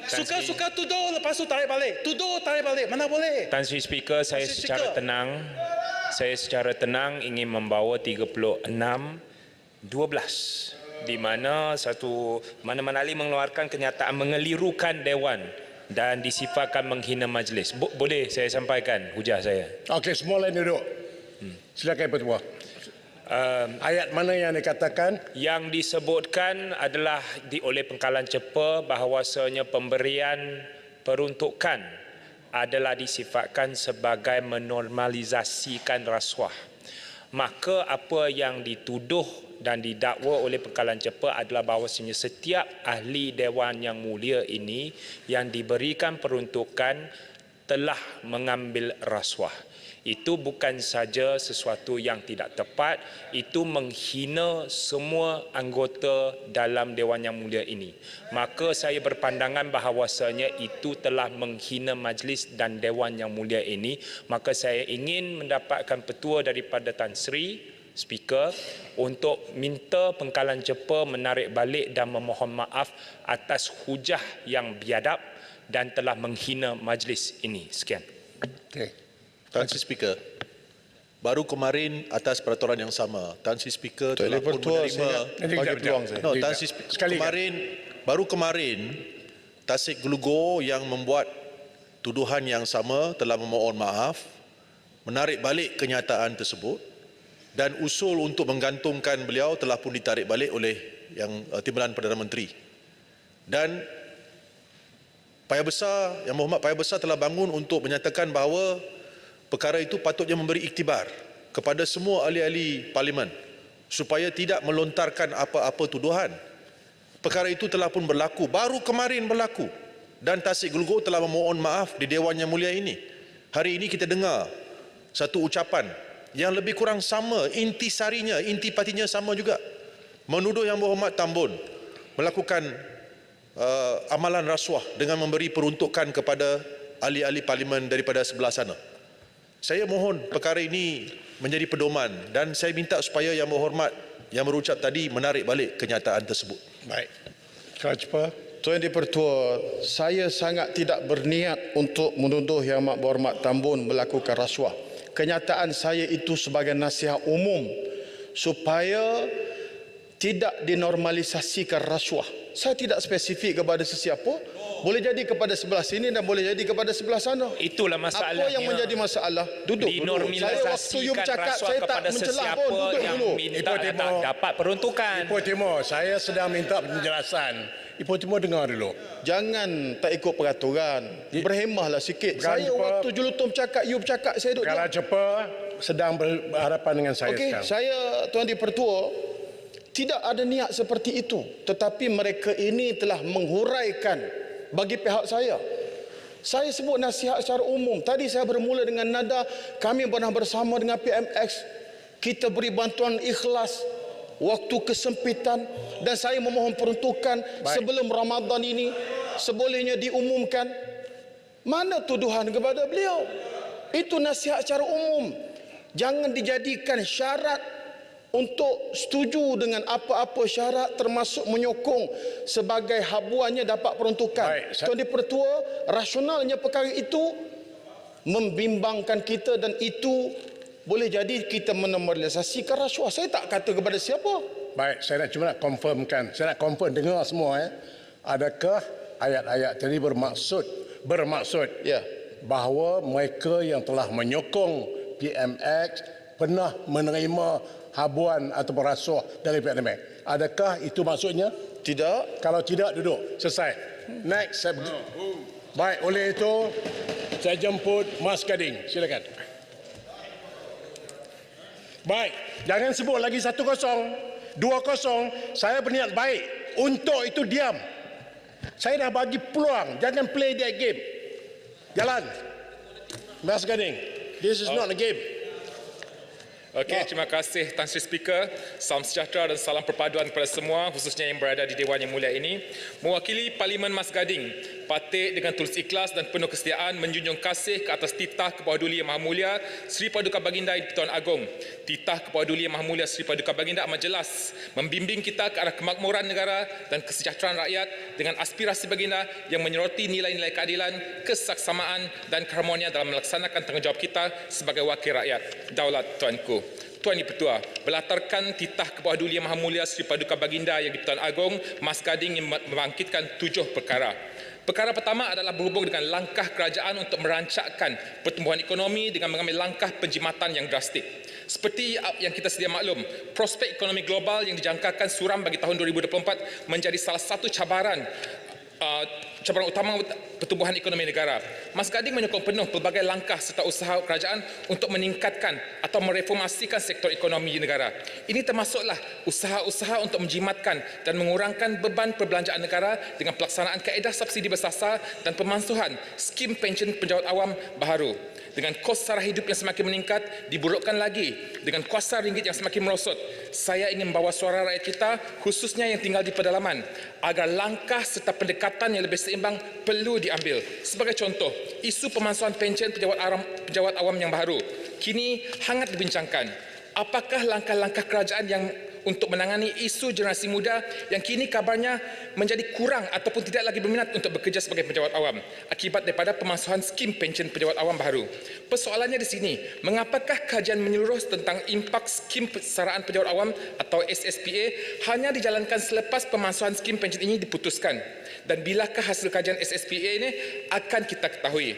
Suka-suka tuduh, lepas tu tarik balik. Tuduh, tarik balik. Mana boleh? Tan Sri Speaker, saya Tan Sri secara Speaker. tenang ingin membawa 36-12 di mana mana-mana ahli mengeluarkan kenyataan mengelirukan Dewan dan disifatkan menghina majlis. Boleh saya sampaikan hujah saya? Okey, semua lain duduk. Silakan Pertua. Ayat mana yang dikatakan? Yang disebutkan adalah oleh Pengkalan Cepa bahawasanya pemberian peruntukan adalah disifatkan sebagai menormalisasikan rasuah. Maka apa yang dituduh dan didakwa oleh Pengkalan Cepa adalah bahawasanya setiap ahli Dewan Yang Mulia ini yang diberikan peruntukan telah mengambil rasuah. Itu bukan saja sesuatu yang tidak tepat, itu menghina semua anggota dalam Dewan Yang Mulia ini. Maka saya berpandangan bahawasanya itu telah menghina majlis dan Dewan Yang Mulia ini. Maka saya ingin mendapatkan petua daripada Tan Sri Speaker untuk minta Pengkalan Cepa menarik balik dan memohon maaf atas hujah yang biadab dan telah menghina majlis ini. Sekian. Okey. Tan Sri Speaker, baru kemarin atas peraturan yang sama, Tan Sri Speaker telah pun menerima. bagi peluang saya. No, Tan Sri Speaker, Sekali baru kemarin Tasik Gelugur yang membuat tuduhan yang sama telah memohon maaf, menarik balik kenyataan tersebut dan usul untuk menggantungkan beliau telah pun ditarik balik oleh Timbalan Perdana Menteri. Dan Payah Besar, Yang Berhormat Payah Besar telah bangun untuk menyatakan bahawa perkara itu patutnya memberi iktibar kepada semua ahli-ahli parlimen supaya tidak melontarkan apa-apa tuduhan. Perkara itu telah pun berlaku, baru kemarin berlaku, dan Tasik Gelugur telah memohon maaf di Dewan Yang Mulia ini. Hari ini kita dengar satu ucapan yang lebih kurang sama, intisarinya, intipatinya sama juga, menuduh Yang Berhormat Tambun melakukan amalan rasuah dengan memberi peruntukan kepada ahli-ahli parlimen daripada sebelah sana. Saya mohon perkara ini menjadi pedoman dan saya minta supaya Yang Berhormat yang berucap tadi menarik balik kenyataan tersebut. Baik. Keraja Cepa. Tuan Dipertua, saya sangat tidak berniat untuk menuduh Yang Berhormat Tambun melakukan rasuah. Kenyataan saya itu sebagai nasihat umum supaya tidak dinormalisasikan rasuah. Saya tidak spesifik kepada sesiapa. Boleh jadi kepada sebelah sini dan boleh jadi kepada sebelah sana. Itulah masalahnya. Apa yang menjadi masalah? Duduk dulu. Saya waktu you bercakap, saya tak mencelah pun. Duduk dulu. Minta tak dapat peruntukan. Ipoh Timur, saya sedang minta penjelasan. Ipoh Timur dengar dulu. Jangan tak ikut peraturan. Berhemahlah sikit. Saya waktu Julutong bercakap, you bercakap, saya duduk. Keraja Cepa sedang berhadapan dengan saya Okey, sekarang. saya Tuan Dipertua tidak ada niat seperti itu, tetapi mereka ini telah menghuraikan bagi pihak saya. Saya sebut nasihat secara umum. Tadi saya bermula dengan nada kami pernah bersama dengan PMX. Kita beri bantuan ikhlas waktu kesempitan dan saya memohon peruntukan sebelum Ramadan ini sebolehnya diumumkan. Mana tuduhan kepada beliau? Itu nasihat secara umum. Jangan dijadikan syarat untuk setuju dengan apa-apa syarat termasuk menyokong sebagai habuannya dapat peruntukan. Tuan Dipertua, rasionalnya perkara itu membimbangkan kita dan itu boleh jadi kita menormalisasikan rasuah. Saya tak kata kepada siapa. Baik, saya nak cuma nak confirmkan. Saya nak confirm dengar semua Adakah ayat-ayat tadi bermaksud ya bahawa mereka yang telah menyokong PMX pernah menerima habuan atau rasuah dari pihak PMX? Adakah itu maksudnya? Tidak. Kalau tidak, duduk. Selesai. Next. Baik, oleh itu saya jemput Mas Gading. Silakan. Baik, jangan sebut lagi 1-0, 2-0. Saya berniat baik. Untuk itu diam. Saya dah bagi peluang. Jangan play that game. Jalan. Mas Gading, this is not a game. Okey, terima kasih Tan Sri Speaker. Salam sejahtera dan salam perpaduan kepada semua, khususnya yang berada di Dewan yang mulia ini. Mewakili Parlimen Mas Gading, patik dengan tulus ikhlas dan penuh kesetiaan menjunjung kasih ke atas titah Kebawah Duli Yang Maha Mulia Sri Paduka Baginda di-Pertuan Agong. Titah Kebawah Duli Yang Maha Mulia Sri Paduka Baginda amat jelas membimbing kita ke arah kemakmuran negara dan kesejahteraan rakyat dengan aspirasi baginda yang menyoroti nilai-nilai keadilan, kesaksamaan dan keharmonian dalam melaksanakan tanggungjawab kita sebagai wakil rakyat. Daulat Tuanku. Tuan Dipertua, berlatarkan titah Kebawah Duli Yang Maha Mulia Sri Paduka Baginda yang di-Pertuan Agong, Mas Gading membangkitkan 7 perkara. Perkara pertama adalah berhubung dengan langkah kerajaan untuk merancakkan pertumbuhan ekonomi dengan mengambil langkah penjimatan yang drastik. Seperti yang kita sedia maklum, prospek ekonomi global yang dijangkakan suram bagi tahun 2024 menjadi salah satu cabaran utama pertumbuhan ekonomi negara. Mas Gading menyokong penuh pelbagai langkah serta usaha kerajaan untuk meningkatkan atau mereformasikan sektor ekonomi negara. Ini termasuklah usaha-usaha untuk menjimatkan dan mengurangkan beban perbelanjaan negara dengan pelaksanaan kaedah subsidi bersasar dan pemansuhan skim pensyen pejabat awam baharu. Dengan kos sara hidup yang semakin meningkat, diburukkan lagi dengan kuasa ringgit yang semakin merosot. Saya ingin membawa suara rakyat kita, khususnya yang tinggal di pedalaman, agar langkah serta pendekatan yang lebih seimbang perlu diambil. Sebagai contoh, isu pemansuhan pensyen pejabat awam yang baru kini hangat dibincangkan. Apakah langkah-langkah kerajaan yang untuk menangani isu generasi muda yang kini kabarnya menjadi kurang ataupun tidak lagi berminat untuk bekerja sebagai pejabat awam akibat daripada pemansuhan skim pensyen pejabat awam baru? Persoalannya di sini, mengapakah kajian menyeluruh tentang impak skim persaraan pejabat awam atau SSPA hanya dijalankan selepas pemansuhan skim pensyen ini diputuskan? Dan bilakah hasil kajian SSPA ini akan kita ketahui?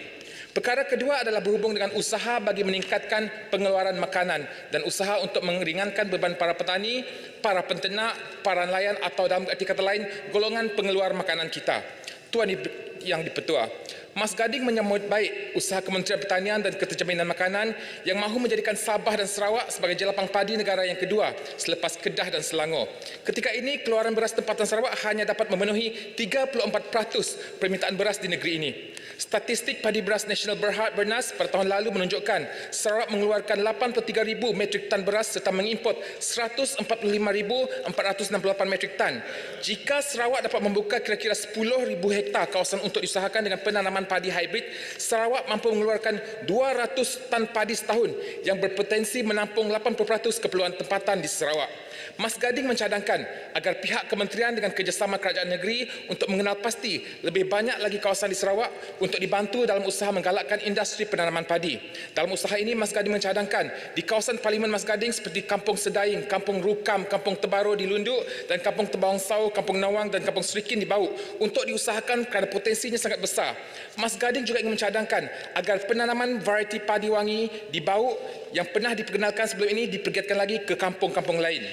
Perkara kedua adalah berhubung dengan usaha bagi meningkatkan pengeluaran makanan dan usaha untuk meringankan beban para petani, para penternak, para nelayan atau dalam arti kata lain, golongan pengeluar makanan kita. Tuan Yang Dipertua, Mas Gading menyambut baik usaha Kementerian Pertanian dan Keterjaminan Makanan yang mahu menjadikan Sabah dan Sarawak sebagai jelapang padi negara yang kedua selepas Kedah dan Selangor. Ketika ini, keluaran beras tempatan Sarawak hanya dapat memenuhi 34% permintaan beras di negeri ini. Statistik padi beras Nasional Bernas pada tahun lalu menunjukkan Sarawak mengeluarkan 83,000 metrik tan beras serta mengimport 145,468 metrik tan. Jika Sarawak dapat membuka kira-kira 10,000 hektar kawasan untuk diusahakan dengan penanaman padi hybrid, Sarawak mampu mengeluarkan 200 tan padi setahun yang berpotensi menampung 80% keperluan tempatan di Sarawak. Mas Gading mencadangkan agar pihak kementerian dengan kerjasama kerajaan negeri untuk mengenal pasti lebih banyak lagi kawasan di Sarawak untuk dibantu dalam usaha menggalakkan industri penanaman padi. Dalam usaha ini, Mas Gading mencadangkan di kawasan Parlimen Mas Gading seperti Kampung Sedaing, Kampung Rukam, Kampung Tebaro di Lunduk dan Kampung Tebawang Sau, Kampung Nawang dan Kampung Serikin di Bauk untuk diusahakan kerana potensinya sangat besar. Mas Gading juga ingin mencadangkan agar penanaman varieti padi wangi di Bauk yang pernah diperkenalkan sebelum ini dipergiatkan lagi ke kampung-kampung lain.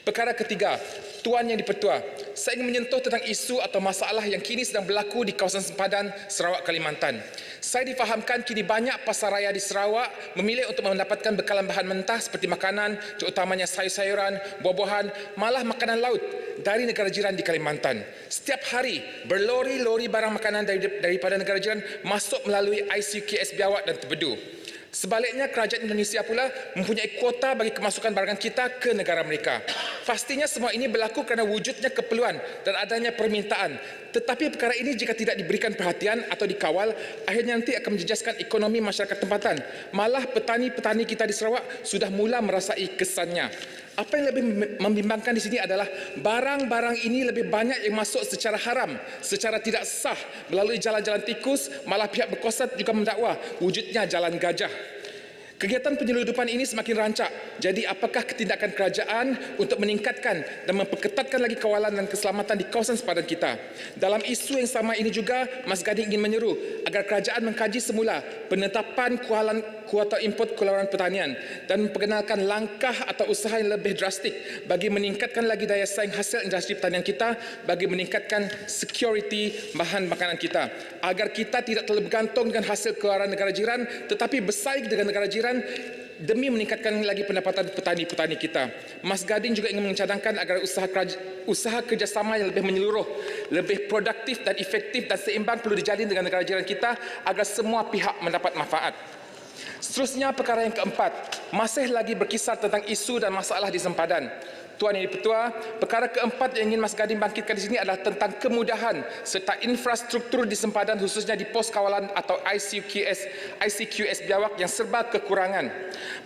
Perkara ketiga, Tuan Yang di-Pertua, saya ingin menyentuh tentang isu atau masalah yang kini sedang berlaku di kawasan sempadan Sarawak Kalimantan. Saya difahamkan kini banyak pasaraya di Sarawak memilih untuk mendapatkan bekalan bahan mentah seperti makanan, terutamanya sayur-sayuran, buah-buahan, malah makanan laut dari negara jiran di Kalimantan. Setiap hari, berlori-lori barang makanan daripada negara jiran masuk melalui ICQS Biawak dan Tebedu. Sebaliknya, kerajaan Indonesia pula mempunyai kuota bagi kemasukan barangan kita ke negara mereka. Pastinya semua ini berlaku kerana wujudnya keperluan dan adanya permintaan. Tetapi perkara ini jika tidak diberikan perhatian atau dikawal, akhirnya nanti akan menjejaskan ekonomi masyarakat tempatan. Malah petani-petani kita di Sarawak sudah mula merasai kesannya. Apa yang lebih membimbangkan di sini adalah barang-barang ini lebih banyak yang masuk secara haram, secara tidak sah melalui jalan-jalan tikus, malah pihak berkuasa juga mendakwa wujudnya jalan gajah. Kegiatan penyeludupan ini semakin rancak. Jadi apakah ketindakan kerajaan untuk meningkatkan dan memperketatkan lagi kawalan dan keselamatan di kawasan sempadan kita? Dalam isu yang sama ini juga, Mas Gading ingin menyeru agar kerajaan mengkaji semula penetapan kuota import keluaran pertanian dan memperkenalkan langkah atau usaha yang lebih drastik bagi meningkatkan lagi daya saing hasil industri pertanian kita, bagi meningkatkan security bahan makanan kita, agar kita tidak terlalu bergantung dengan hasil keluaran negara jiran tetapi bersaing dengan negara jiran demi meningkatkan lagi pendapatan petani-petani kita. Mas Gading juga ingin mencadangkan agar usaha kerjasama yang lebih menyeluruh, lebih produktif dan efektif dan seimbang perlu dijalin dengan negara jiran kita agar semua pihak mendapat manfaat. Seterusnya, perkara yang keempat, masih lagi berkisar tentang isu dan masalah di sempadan. Tuan Yang di-Pertua, perkara keempat yang ingin Mas Gading bangkitkan di sini adalah tentang kemudahan serta infrastruktur di sempadan khususnya di pos kawalan atau ICQS Biawak yang serba kekurangan.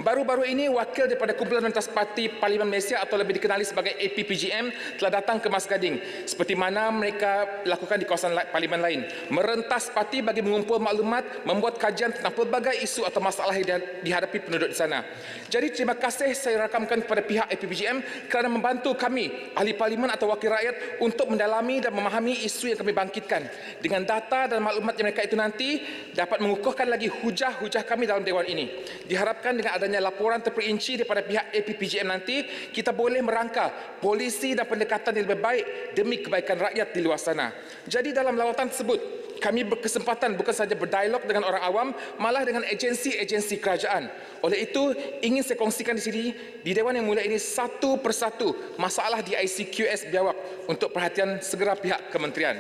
Baru-baru ini, wakil daripada Kumpulan Rentas Parti Parlimen Malaysia atau lebih dikenali sebagai APPGM telah datang ke Mas Gading seperti mana mereka lakukan di kawasan parlimen lain. Merentas parti bagi mengumpul maklumat, membuat kajian tentang pelbagai isu atau masalah yang dihadapi penduduk di sana. Jadi terima kasih saya rakamkan kepada pihak APPGM kerana membantu kami, ahli parlimen atau wakil rakyat untuk mendalami dan memahami isu yang kami bangkitkan. Dengan data dan maklumat yang mereka itu nanti dapat mengukuhkan lagi hujah-hujah kami dalam dewan ini. Diharapkan dengan adanya laporan terperinci daripada pihak APPGM nanti, kita boleh merangka polisi dan pendekatan yang lebih baik demi kebaikan rakyat di luar sana. Jadi dalam lawatan tersebut, kami berkesempatan bukan sahaja berdialog dengan orang awam, malah dengan agensi-agensi kerajaan. Oleh itu, ingin saya kongsikan di sini, di Dewan yang mulia ini, satu persatu masalah di ICQS Biawak untuk perhatian segera pihak kementerian.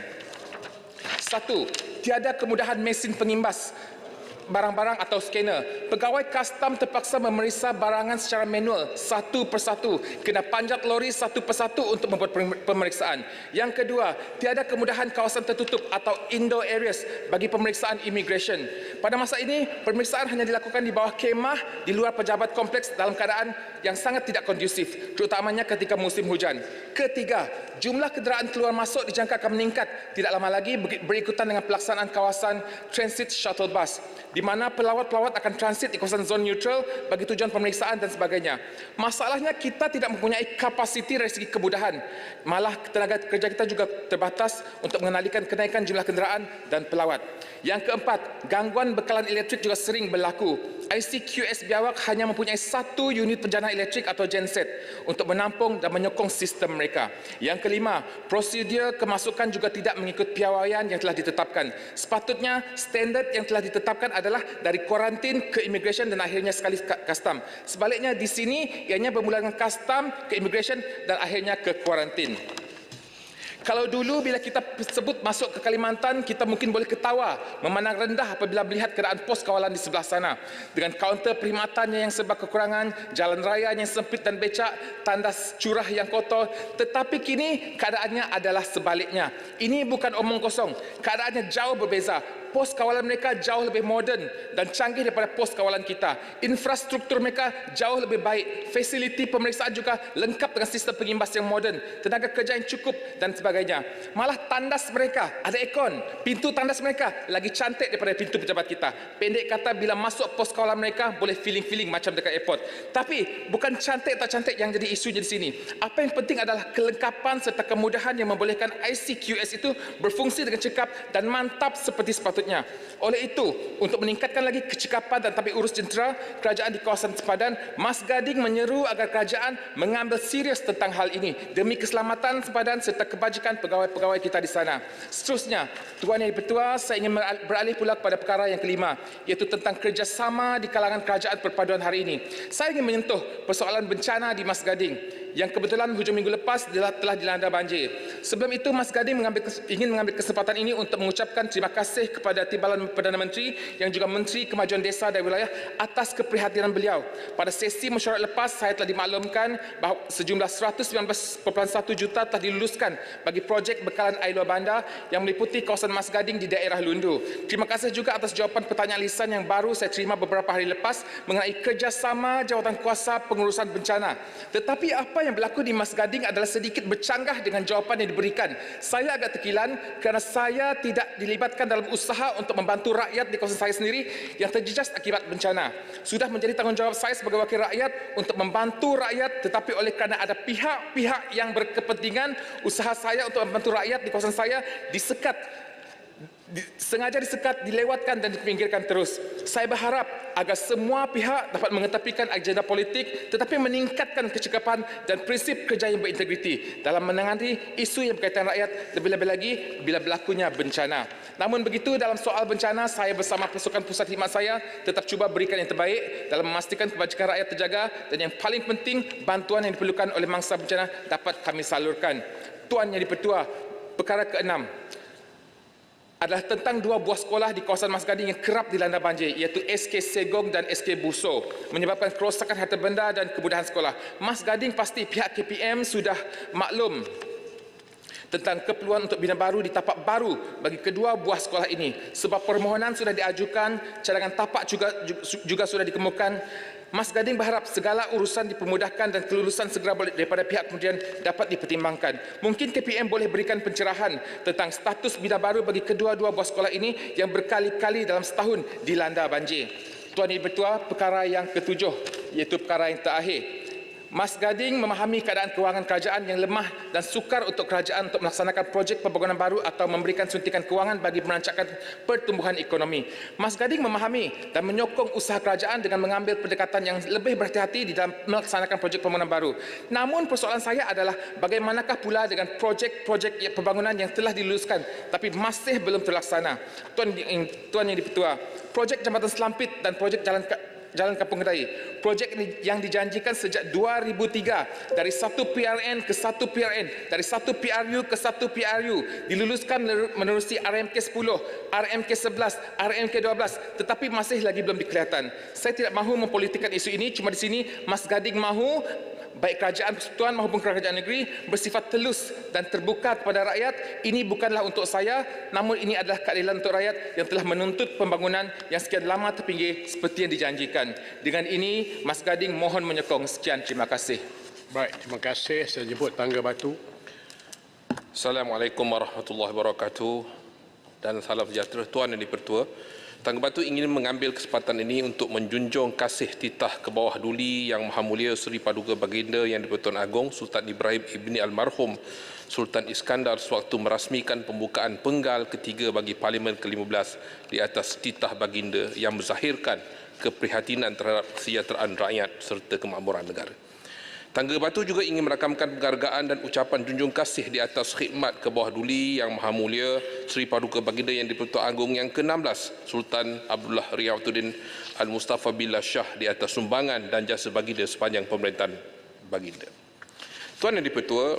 Satu, tiada kemudahan mesin pengimbas barang-barang atau scanner. Pegawai kastam terpaksa memeriksa barangan secara manual satu persatu, kena panjat lori satu persatu untuk membuat pemeriksaan. Yang kedua, tiada kemudahan kawasan tertutup atau indoor areas bagi pemeriksaan immigration. Pada masa ini, pemeriksaan hanya dilakukan di bawah kemah di luar pejabat kompleks dalam keadaan yang sangat tidak kondusif, terutamanya ketika musim hujan. Ketiga, jumlah kenderaan keluar masuk dijangka akan meningkat tidak lama lagi berikutan dengan pelaksanaan kawasan transit shuttle bus. di mana pelawat-pelawat akan transit di kawasan zon neutral bagi tujuan pemeriksaan dan sebagainya. Masalahnya kita tidak mempunyai kapasiti dari segi kemudahan. Malah tenaga kerja kita juga terbatas untuk mengendalikan kenaikan jumlah kenderaan dan pelawat. Yang keempat, gangguan bekalan elektrik juga sering berlaku. ICQS Biawak hanya mempunyai 1 unit penjana elektrik atau genset untuk menampung dan menyokong sistem mereka. Yang kelima, prosedur kemasukan juga tidak mengikut piawaian yang telah ditetapkan. Sepatutnya standard yang telah ditetapkan adalah dari kuarantin ke immigration dan akhirnya sekali custom. Sebaliknya di sini ianya bermula dengan custom ke immigration dan akhirnya ke kuarantin. Kalau dulu bila kita sebut masuk ke Kalimantan, kita mungkin boleh ketawa, memandang rendah apabila melihat keadaan pos kawalan di sebelah sana. Dengan kaunter perkhidmatannya yang serba kekurangan, jalan raya yang sempit dan becak, tandas curah yang kotor. Tetapi kini keadaannya adalah sebaliknya. Ini bukan omong kosong, keadaannya jauh berbeza. Pos kawalan mereka jauh lebih moden dan canggih daripada pos kawalan kita. Infrastruktur mereka jauh lebih baik. Fasiliti pemeriksaan juga lengkap dengan sistem pengimbas yang moden, tenaga kerja yang cukup dan sebagainya. Malah tandas mereka ada aircon. Pintu tandas mereka lagi cantik daripada pintu pejabat kita. Pendek kata, bila masuk pos kawalan mereka boleh feeling-feeling macam dekat airport. Tapi bukan cantik tak cantik yang jadi isunya di sini. Apa yang penting adalah kelengkapan serta kemudahan yang membolehkan ICQS itu berfungsi dengan cekap dan mantap seperti sepatutnya. Oleh itu, untuk meningkatkan lagi kecekapan dan tapi urus jentera kerajaan di kawasan sempadan, Mas Gading menyeru agar kerajaan mengambil serius tentang hal ini demi keselamatan sempadan serta kebajikan pegawai-pegawai kita di sana. Seterusnya, Tuan Yang Dipertua, saya ingin beralih pula kepada perkara yang kelima, iaitu tentang kerjasama di kalangan kerajaan perpaduan hari ini. Saya ingin menyentuh persoalan bencana di Mas Gading yang kebetulan hujung minggu lepas telah dilanda banjir. Sebelum itu, Mas Gading ingin mengambil kesempatan ini untuk mengucapkan terima kasih kepada Timbalan Perdana Menteri yang juga Menteri Kemajuan Desa dan Wilayah atas keprihatinan beliau. Pada sesi mesyuarat lepas, saya telah dimaklumkan bahawa sejumlah 119.1 juta telah diluluskan bagi projek bekalan air luar bandar yang meliputi kawasan Mas Gading di daerah Lundu. Terima kasih juga atas jawapan pertanyaan lisan yang baru saya terima beberapa hari lepas mengenai kerjasama jawatan kuasa pengurusan bencana. Tetapi apa yang berlaku di Mas Gading adalah sedikit bercanggah dengan jawapan yang diberikan. Saya agak terkilan kerana saya tidak dilibatkan dalam usaha untuk membantu rakyat di kawasan saya sendiri yang terjejas akibat bencana. Sudah menjadi tanggungjawab saya sebagai wakil rakyat untuk membantu rakyat, tetapi oleh kerana ada pihak-pihak yang berkepentingan, usaha saya untuk membantu rakyat di kawasan saya sengaja disekat, dilewatkan dan dipinggirkan terus. Saya berharap agar semua pihak dapat mengetepikan agenda politik tetapi meningkatkan kecekapan dan prinsip kerja yang berintegriti dalam menangani isu yang berkaitan rakyat, lebih-lebih lagi bila berlakunya bencana. Namun begitu, dalam soal bencana, saya bersama pasukan pusat khidmat saya tetap cuba berikan yang terbaik dalam memastikan kebajikan rakyat terjaga dan yang paling penting, bantuan yang diperlukan oleh mangsa bencana dapat kami salurkan. Tuan Yang Dipertua, perkara keenam adalah tentang dua buah sekolah di kawasan Mas Gading yang kerap dilanda banjir, iaitu SK Segong dan SK Buso, menyebabkan kerosakan harta benda dan kemudahan sekolah. Mas Gading pasti pihak KPM sudah maklum tentang keperluan untuk bina baru di tapak baru bagi kedua buah sekolah ini. Sebab permohonan sudah diajukan, cadangan tapak juga sudah dikemukakan. Mas Gading berharap segala urusan dipermudahkan dan kelulusan segera daripada pihak kemudian dapat dipertimbangkan. Mungkin KPM boleh berikan pencerahan tentang status bina baru bagi kedua-dua buah sekolah ini yang berkali-kali dalam setahun dilanda banjir. Tuan Yang Dipertua, perkara yang ketujuh, iaitu perkara yang terakhir. Mas Gading memahami keadaan kewangan kerajaan yang lemah dan sukar untuk kerajaan untuk melaksanakan projek pembangunan baru atau memberikan suntikan kewangan bagi merancangkan pertumbuhan ekonomi. Mas Gading memahami dan menyokong usaha kerajaan dengan mengambil pendekatan yang lebih berhati-hati di dalam melaksanakan projek pembangunan baru. Namun persoalan saya adalah bagaimanakah pula dengan projek-projek pembangunan yang telah diluluskan tapi masih belum terlaksana. Tuan Yang Dipertua, projek Jambatan Selampit dan projek Jalan Kampung Kedai. Projek yang dijanjikan sejak 2003 dari satu PRN ke satu PRN, dari satu PRU ke satu PRU, diluluskan menerusi RMK 10, RMK 11, RMK 12, tetapi masih lagi belum dikelihatan. Saya tidak mahu mempolitikkan isu ini, cuma di sini Mas Gading mahu baik kerajaan persekutuan maupun kerajaan negeri bersifat telus dan terbuka kepada rakyat. Ini bukanlah untuk saya, namun ini adalah keadilan untuk rakyat yang telah menuntut pembangunan yang sekian lama terpinggir seperti yang dijanjikan. Dengan ini, Mas Gading mohon menyokong. Sekian, terima kasih. Baik, terima kasih. Saya jemput Tangga Batu. Assalamualaikum warahmatullahi wabarakatuh dan salam sejahtera Tuan Yang Dipertua. Tangga Batu ingin mengambil kesempatan ini untuk menjunjung kasih titah ke bawah duli Yang Maha Mulia Seri Paduka Baginda Yang di-Pertuan Agong Sultan Ibrahim Ibni Almarhum Sultan Iskandar sewaktu merasmikan pembukaan penggal ketiga bagi Parlimen ke-15 di atas titah baginda yang menzahirkan keprihatinan terhadap kesejahteraan rakyat serta kemakmuran negara. Tangga Batu juga ingin merakamkan penghargaan dan ucapan junjung kasih di atas khidmat ke bawah duli Yang Maha Mulia Seri Paduka Baginda Yang di-Pertuan Agong yang ke-16 Sultan Abdullah Riyauddin Al-Mustafa Billah Shah di atas sumbangan dan jasa baginda sepanjang pemerintahan baginda. Tuan Yang di-Pertua,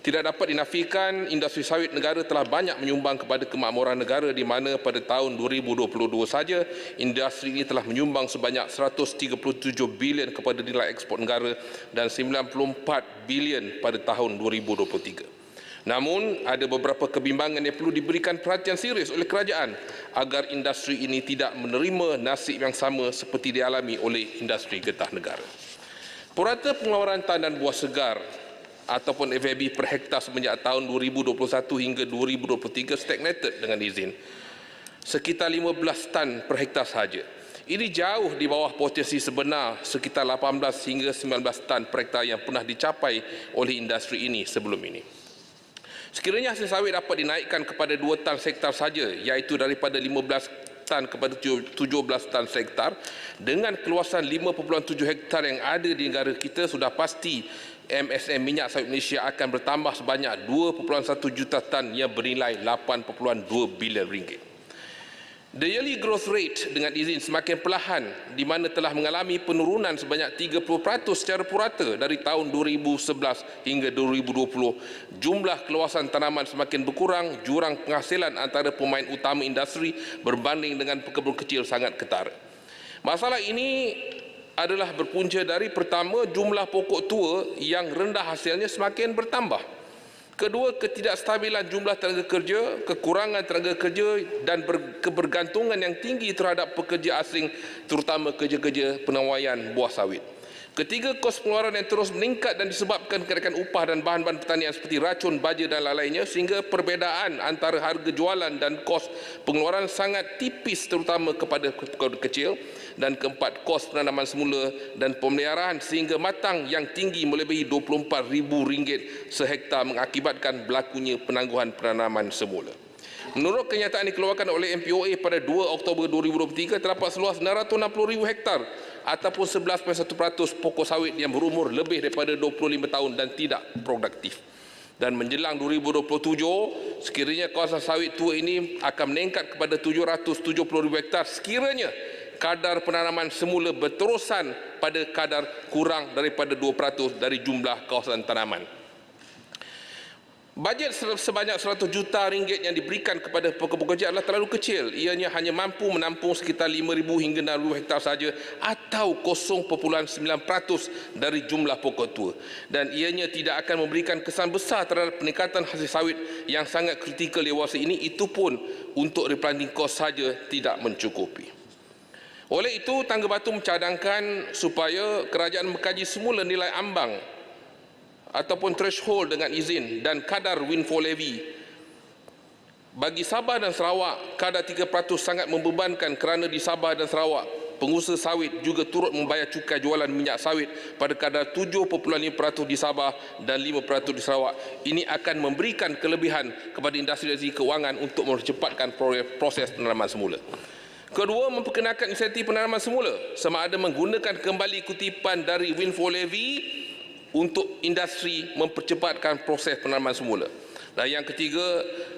tidak dapat dinafikan industri sawit negara telah banyak menyumbang kepada kemakmuran negara di mana pada tahun 2022 saja industri ini telah menyumbang sebanyak 137 bilion kepada nilai ekspor negara dan 94 bilion pada tahun 2023. Namun, ada beberapa kebimbangan yang perlu diberikan perhatian serius oleh kerajaan agar industri ini tidak menerima nasib yang sama seperti dialami oleh industri getah negara. Purata pengeluaran tandan buah segar ataupun FAB per hektar semenjak tahun 2021 hingga 2023 stagnated dengan izin sekitar 15 tan per hektar sahaja. Ini jauh di bawah potensi sebenar sekitar 18 hingga 19 tan per hektar yang pernah dicapai oleh industri ini sebelum ini. Sekiranya hasil sawit dapat dinaikkan kepada 2 tan hektar saja, iaitu daripada 15 tan kepada 17 tan hektar, dengan keluasan 5.7 hektar yang ada di negara kita, sudah pasti MSM minyak sawit Malaysia akan bertambah sebanyak 2.1 juta tan yang bernilai 8.2 bilion ringgit. The yearly growth rate dengan izin semakin perlahan di mana telah mengalami penurunan sebanyak 30% secara purata dari tahun 2011 hingga 2020. Jumlah keluasan tanaman semakin berkurang, jurang penghasilan antara pemain utama industri berbanding dengan pekebun kecil sangat ketara. Masalah ini adalah berpunca dari pertama, jumlah pokok tua yang rendah hasilnya semakin bertambah. Kedua, ketidakstabilan jumlah tenaga kerja, kekurangan tenaga kerja dan kebergantungan yang tinggi terhadap pekerja asing, terutama kerja-kerja penawaian buah sawit. Ketiga, kos pengeluaran yang terus meningkat dan disebabkan kenaikan upah dan bahan-bahan pertanian seperti racun, baja dan lain-lainnya, sehingga perbezaan antara harga jualan dan kos pengeluaran sangat tipis terutama kepada pekebun kecil. Dan keempat, kos penanaman semula dan pemeliharaan sehingga matang yang tinggi melebihi RM24,000 sehektar mengakibatkan berlakunya penangguhan penanaman semula. Menurut kenyataan dikeluarkan oleh MPOA pada 2 Oktober 2023, terdapat seluas 960,000 hektar ataupun 11.1% pokok sawit yang berumur lebih daripada 25 tahun dan tidak produktif. Dan menjelang 2027, sekiranya kawasan sawit tua ini akan meningkat kepada 770,000 hektar sekiranya kadar penanaman semula berterusan pada kadar kurang daripada 2% dari jumlah kawasan tanaman. Bajet sebanyak 100 juta ringgit yang diberikan kepada pekebun kecil adalah terlalu kecil. Ianya hanya mampu menampung sekitar 5,000 hingga 6,000 hektar saja atau 0.9% dari jumlah pokok tua. Dan ianya tidak akan memberikan kesan besar terhadap peningkatan hasil sawit yang sangat kritikal dewasa ini, itu pun untuk replanting cost saja tidak mencukupi. Oleh itu, Tangga Batu mencadangkan supaya kerajaan mengkaji semula nilai ambang ataupun threshold dengan izin dan kadar windfall levy. Bagi Sabah dan Sarawak, kadar 3% sangat membebankan kerana di Sabah dan Sarawak, pengusaha sawit juga turut membayar cukai jualan minyak sawit pada kadar 7.5% di Sabah dan 5% di Sarawak. Ini akan memberikan kelebihan kepada industri kewangan untuk mempercepatkan proses penanaman semula. Kedua, memperkenalkan insentif penanaman semula sama ada menggunakan kembali kutipan dari windfall levy untuk industri mempercepatkan proses penanaman semula. Dan yang ketiga,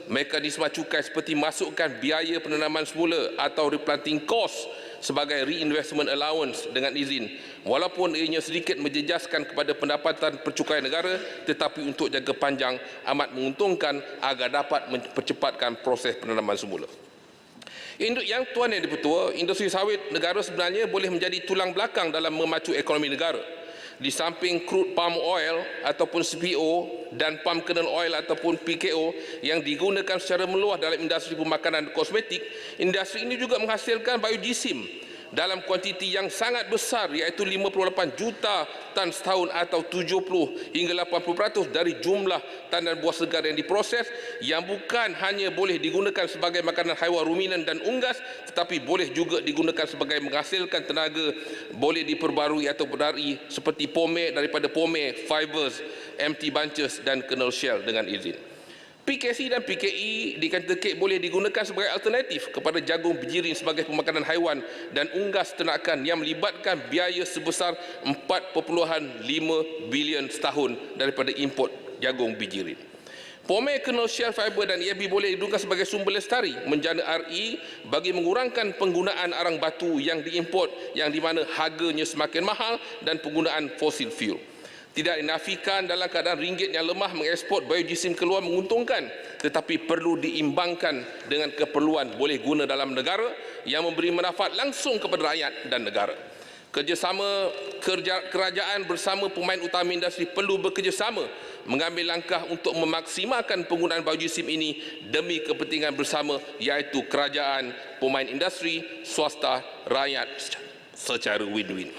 mekanisme cukai seperti masukkan biaya penanaman semula atau replanting cost sebagai reinvestment allowance dengan izin. Walaupun ianya sedikit menjejaskan kepada pendapatan percukaian negara, tetapi untuk jangka panjang amat menguntungkan agar dapat mempercepatkan proses penanaman semula. Yang Tuan Yang di-Pertua, industri sawit negara sebenarnya boleh menjadi tulang belakang dalam memacu ekonomi negara. Di samping crude palm oil ataupun CPO dan palm kernel oil ataupun PKO yang digunakan secara meluas dalam industri pemakanan dan kosmetik, industri ini juga menghasilkan biojisim dalam kuantiti yang sangat besar iaitu 58 juta tan setahun atau 70 hingga 80% dari jumlah tandan buah segar yang diproses yang bukan hanya boleh digunakan sebagai makanan haiwan ruminan dan unggas tetapi boleh juga digunakan sebagai menghasilkan tenaga boleh diperbarui atau berdari seperti pome daripada pome, fibers, empty bunches dan kernel shell dengan izin. PKC dan PKE dikata kek boleh digunakan sebagai alternatif kepada jagung bijirin sebagai pemakanan haiwan dan unggas ternakan yang melibatkan biaya sebesar 4.5 bilion setahun daripada import jagung bijirin. Pome, kernel shell, fiber dan EFB boleh digunakan sebagai sumber lestari menjana RE bagi mengurangkan penggunaan arang batu yang diimport yang di mana harganya semakin mahal dan penggunaan fosil fuel. Tidak dinafikan dalam keadaan ringgit yang lemah mengeksport biojisim keluar menguntungkan tetapi perlu diimbangkan dengan keperluan boleh guna dalam negara yang memberi manfaat langsung kepada rakyat dan negara. Kerjasama kerajaan bersama pemain utama industri perlu bekerjasama mengambil langkah untuk memaksimalkan penggunaan biojisim ini demi kepentingan bersama iaitu kerajaan, pemain industri, swasta, rakyat secara win-win.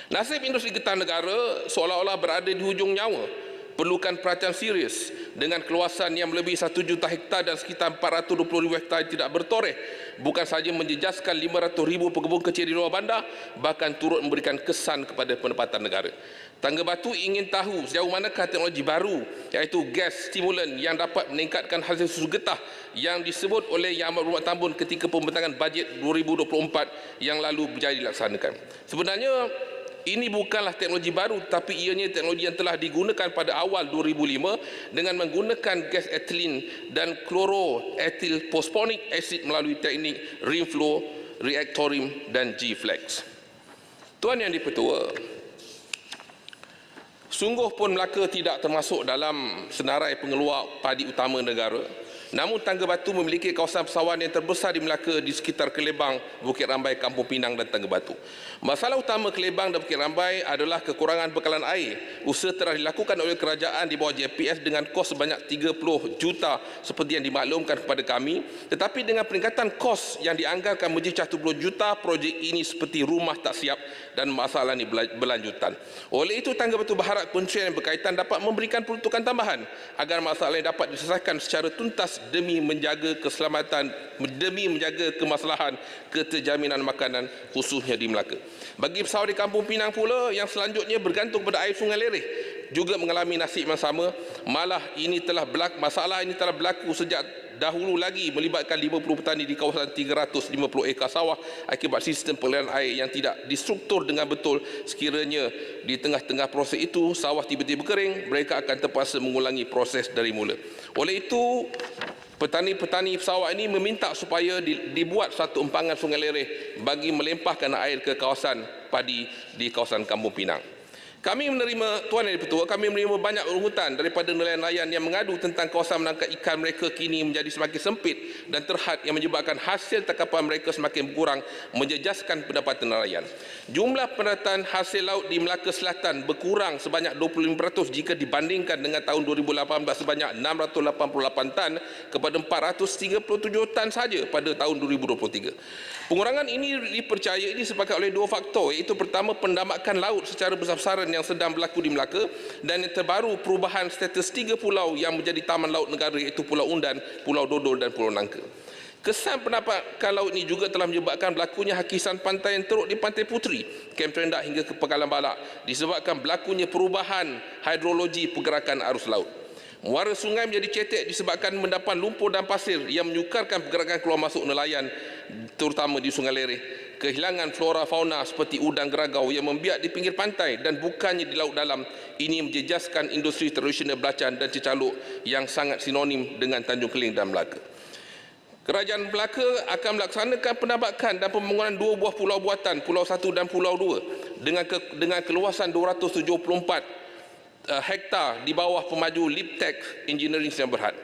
Nasib industri getah negara seolah-olah berada di hujung nyawa. Perlukan perhatian serius dengan keluasan yang melebihi 1 juta hektar dan sekitar 420,000 hektar yang tidak bertoreh. Bukan sahaja menjejaskan 500,000 pekebun kecil di luar bandar, bahkan turut memberikan kesan kepada pendapatan negara. Tangga Batu ingin tahu sejauh manakah teknologi baru iaitu gas stimulan yang dapat meningkatkan hasil susu getah yang disebut oleh Yang Amat Berhormat Tambun ketika pembentangan bajet 2024 yang lalu berjaya dilaksanakan. Sebenarnya ini bukanlah teknologi baru tapi ianya teknologi yang telah digunakan pada awal 2005 dengan menggunakan gas ethylene dan chloroethyl phosphonic acid melalui teknik rim flow, reactorium dan G-flex. Tuan Yang di-Pertua, sungguh pun Melaka tidak termasuk dalam senarai pengeluar padi utama negara. Namun Tangga Batu memiliki kawasan persawahan yang terbesar di Melaka di sekitar Kelebang, Bukit Rambai, Kampung Pinang dan Tangga Batu. Masalah utama Kelebang dan Bukit Rambai adalah kekurangan bekalan air. Usaha telah dilakukan oleh kerajaan di bawah JPS dengan kos sebanyak 30 juta seperti yang dimaklumkan kepada kami. Tetapi dengan peningkatan kos yang dianggarkan menjadi 40 juta, projek ini seperti rumah tak siap dan masalah ini berlanjutan. Oleh itu Tangga Batu berharap kementerian yang berkaitan dapat memberikan peruntukan tambahan agar masalah ini dapat diselesaikan secara tuntas demi menjaga keselamatan, demi menjaga kemaslahan keterjaminan makanan khususnya di Melaka. Bagi pesawat di Kampung Pinang pula yang selanjutnya bergantung pada air Sungai Lereh juga mengalami nasib yang sama. Malah masalah ini telah berlaku sejak dahulu lagi melibatkan 50 petani di kawasan 350 ekar sawah akibat sistem pengaliran air yang tidak distruktur dengan betul. Sekiranya di tengah-tengah proses itu sawah tiba-tiba kering, mereka akan terpaksa mengulangi proses dari mula. Oleh itu petani-petani sawah ini meminta supaya dibuat satu empangan Sungai Lereh bagi melempahkan air ke kawasan padi di kawasan Kampung Pinang. Kami menerima, Tuan Yang di-Pertua, kami menerima banyak urutan daripada nelayan-nelayan yang mengadu tentang kawasan menangkap ikan mereka kini menjadi semakin sempit dan terhad yang menyebabkan hasil tangkapan mereka semakin berkurang, menjejaskan pendapatan nelayan. Jumlah pendaratan hasil laut di Melaka Selatan berkurang sebanyak 25% jika dibandingkan dengan tahun 2018 sebanyak 688 tan kepada 437 tan saja pada tahun 2023. Pengurangan ini dipercayai disebabkan oleh dua faktor, iaitu pertama pendamakan laut secara besar-besaran yang sedang berlaku di Melaka dan yang terbaru perubahan status 3 pulau yang menjadi taman laut negara iaitu Pulau Undan, Pulau Dodol dan Pulau Nangka. Kesan pendapatan laut ini juga telah menyebabkan berlakunya hakisan pantai yang teruk di Pantai Puteri, Kem Terendak hingga ke Pekalan Balak disebabkan berlakunya perubahan hidrologi pergerakan arus laut. Muara sungai menjadi cetek disebabkan mendapat lumpur dan pasir yang menyukarkan pergerakan keluar masuk nelayan terutama di Sungai Lereh. Kehilangan flora fauna seperti udang geragau yang membiak di pinggir pantai dan bukannya di laut dalam. Ini menjejaskan industri tradisional belacan dan cecaluk yang sangat sinonim dengan Tanjung Keling dan Melaka. Kerajaan Melaka akan melaksanakan penambakan dan pembangunan 2 buah pulau buatan, Pulau 1 dan Pulau 2 dengan keluasan 274 hektar di bawah pemaju Liptek Engineering yang berhad.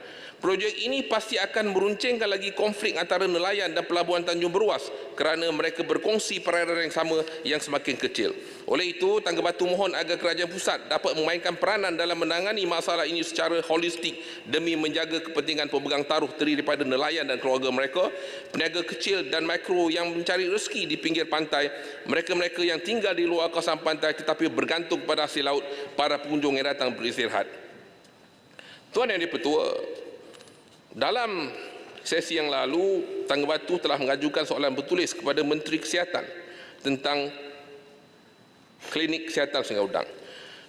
Projek ini pasti akan meruncingkan lagi konflik antara nelayan dan pelabuhan Tanjung Beruas kerana mereka berkongsi perairan yang sama yang semakin kecil. Oleh itu, Tangga Batu mohon agar kerajaan pusat dapat memainkan peranan dalam menangani masalah ini secara holistik demi menjaga kepentingan pemegang taruh terdiri daripada nelayan dan keluarga mereka, peniaga kecil dan mikro yang mencari rezeki di pinggir pantai, mereka-mereka yang tinggal di luar kawasan pantai tetapi bergantung pada hasil laut, para pengunjung yang datang beristirahat. Tuan Yang di-Pertua, dalam sesi yang lalu, Tangga Batu telah mengajukan soalan bertulis kepada Menteri Kesihatan tentang klinik kesihatan Sungai Udang.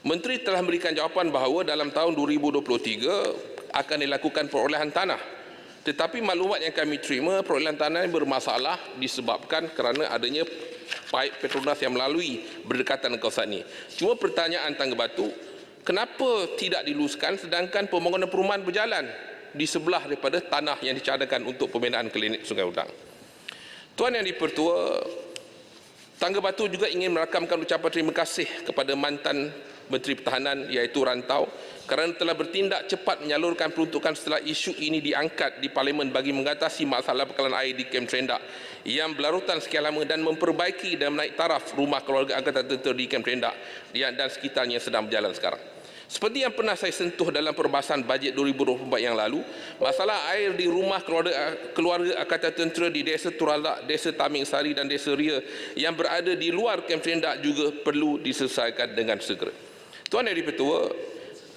Menteri telah memberikan jawapan bahawa dalam tahun 2023 akan dilakukan perolehan tanah. Tetapi maklumat yang kami terima, perolehan tanah yang bermasalah disebabkan kerana adanya paip Petronas yang melalui berdekatan dengan kawasan ini. Cuma pertanyaan Tangga Batu, kenapa tidak diluluskan sedangkan pembangunan perumahan berjalan di sebelah daripada tanah yang dicadangkan untuk pembinaan klinik Sungai Udang? Tuan Yang di-Pertua, Tangga Batu juga ingin merakamkan ucapan terima kasih kepada mantan Menteri Pertahanan iaitu Rantau kerana telah bertindak cepat menyalurkan peruntukan setelah isu ini diangkat di Parlimen bagi mengatasi masalah bekalan air di Kem Trendak yang berlarutan sekian lama dan memperbaiki dan menaik taraf rumah keluarga Angkatan Tentera di Kem Trendak dan sekitarnya sedang berjalan sekarang. Seperti yang pernah saya sentuh dalam perbahasan bajet 2024 yang lalu, masalah air di rumah keluarga Angkatan Tentera di Desa Turalak, Desa Taming Sari dan Desa Ria yang berada di luar Kem Trendak juga perlu diselesaikan dengan segera. Tuan Yang di-Pertua,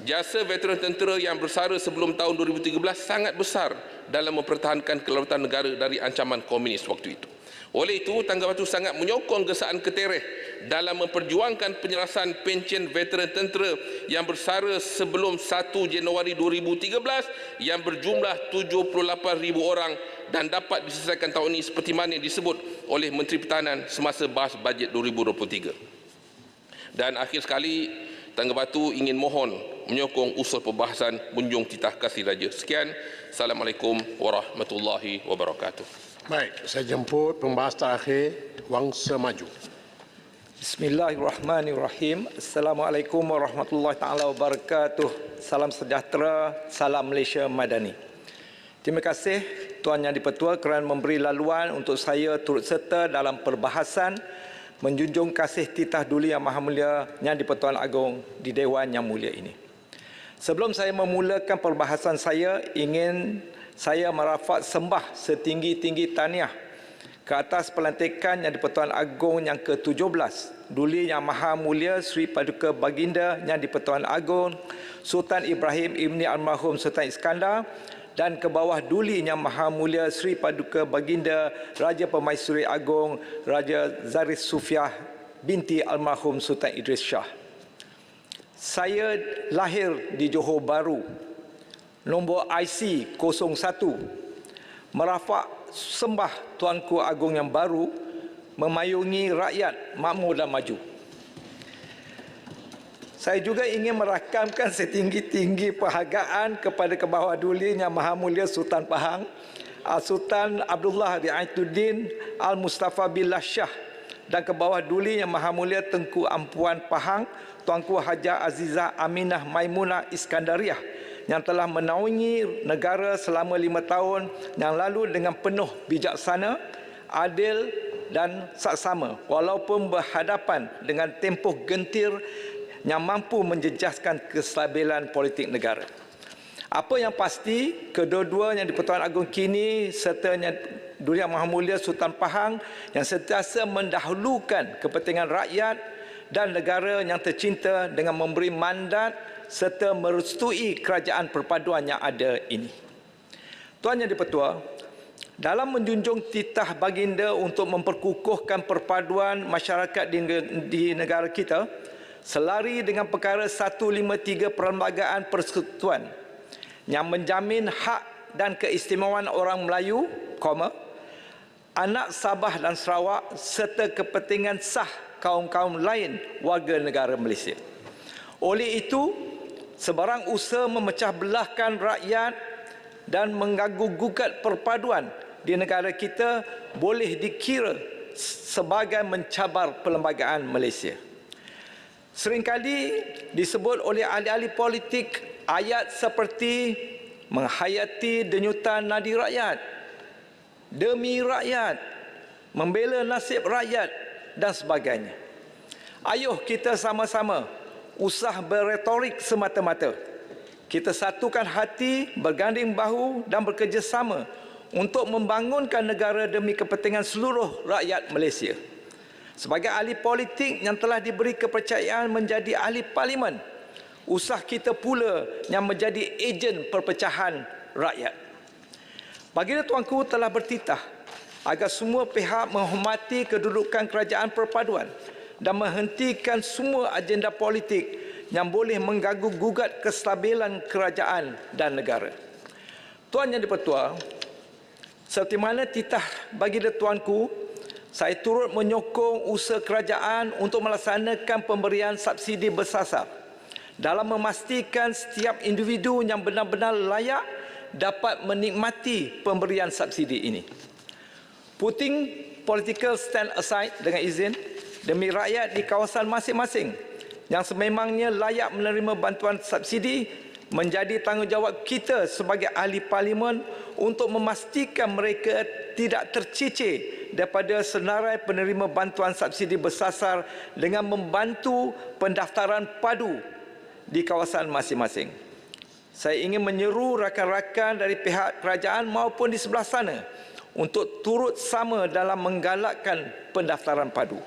jasa veteran tentera yang bersara sebelum tahun 2013 sangat besar dalam mempertahankan kedaulatan negara dari ancaman komunis waktu itu. Oleh itu, Tangga Batu sangat menyokong gesaan ketereh dalam memperjuangkan penyelesaian pencen veteran tentera yang bersara sebelum 1 Januari 2013 yang berjumlah 78,000 orang dan dapat diselesaikan tahun ini seperti mana yang disebut oleh Menteri Pertahanan semasa bahas bajet 2023. Dan akhir sekali, Tangga Batu ingin mohon menyokong usul perbahasan Munjung Titah Kasih Raja. Sekian. Assalamualaikum warahmatullahi wabarakatuh. Baik, saya jemput pembahas terakhir, Wangsa Maju. Bismillahirrahmanirrahim. Assalamualaikum warahmatullahi taala wabarakatuh. Salam sejahtera, salam Malaysia Madani. Terima kasih Tuan Yang di-Pertua kerana memberi laluan untuk saya turut serta dalam perbahasan menjunjung kasih titah duli Yang Maha Mulia Yang di-Pertuan Agong di Dewan Yang Mulia ini. Sebelum saya memulakan perbahasan saya, ingin saya merafak sembah setinggi-tinggi tahniah ke atas pelantikan Yang di-Pertuan Agong yang ke-17 Duli Yang Maha Mulia Sri Paduka Baginda Yang di-Pertuan Agong Sultan Ibrahim Ibni Almarhum Sultan Iskandar dan ke bawah Duli Yang Maha Mulia Sri Paduka Baginda Raja Permaisuri Agong Raja Zaris Sufiah binti Almarhum Sultan Idris Shah. Saya lahir di Johor Bahru, nombor IC 01, merafak sembah Tuanku Agong yang baru memayungi rakyat makmur dan maju. Saya juga ingin merakamkan setinggi-tinggi penghargaan kepada Kebawah Duli Yang Maha Mulia Sultan Pahang, Sultan Abdullah Riayatuddin Al-Mustafa Billah Shah dan Kebawah Duli Yang Maha Mulia Tengku Ampuan Pahang, Tuanku Haja Azizah Aminah Maimunah Iskandariah yang telah menaungi negara selama 5 tahun yang lalu dengan penuh bijaksana, adil dan saksama walaupun berhadapan dengan tempoh gentir yang mampu menjejaskan kestabilan politik negara. Apa yang pasti, kedua-dua Yang di-Pertuan Agong kini serta Duli Yang Maha Mulia Sultan Pahang yang sentiasa mendahulukan kepentingan rakyat dan negara yang tercinta dengan memberi mandat serta merestui kerajaan perpaduan yang ada ini. Tuan Yang di-Pertua, dalam menjunjung titah baginda untuk memperkukuhkan perpaduan masyarakat di negara kita, selari dengan perkara 153 Perlembagaan Persekutuan yang menjamin hak dan keistimewaan orang Melayu, anak Sabah dan Sarawak serta kepentingan sah kaum-kaum lain warga negara Malaysia. Oleh itu, sebarang usaha memecah belahkan rakyat dan mengganggu-gugat perpaduan di negara kita boleh dikira sebagai mencabar perlembagaan Malaysia. Seringkali disebut oleh ahli-ahli politik ayat seperti menghayati denyutan nadi rakyat, demi rakyat, membela nasib rakyat dan sebagainya. Ayuh kita sama-sama usah berretorik semata-mata. Kita satukan hati, berganding bahu dan bekerjasama untuk membangunkan negara demi kepentingan seluruh rakyat Malaysia. Sebagai ahli politik yang telah diberi kepercayaan menjadi ahli parlimen, usah kita pula yang menjadi ejen perpecahan rakyat. Baginda Tuanku telah bertitah agar semua pihak menghormati kedudukan kerajaan perpaduan dan menghentikan semua agenda politik yang boleh mengganggu gugat kestabilan kerajaan dan negara. Tuan Yang di-Pertua, seperti mana titah baginda Tuanku, saya turut menyokong usaha kerajaan untuk melaksanakan pemberian subsidi bersasar dalam memastikan setiap individu yang benar-benar layak dapat menikmati pemberian subsidi ini. Putting political stand aside, dengan izin, demi rakyat di kawasan masing-masing yang sememangnya layak menerima bantuan subsidi, menjadi tanggungjawab kita sebagai ahli parlimen untuk memastikan mereka tidak tercicir daripada senarai penerima bantuan subsidi bersasar dengan membantu pendaftaran padu di kawasan masing-masing. Saya ingin menyeru rakan-rakan dari pihak kerajaan maupun di sebelah sana untuk turut sama dalam menggalakkan pendaftaran padu.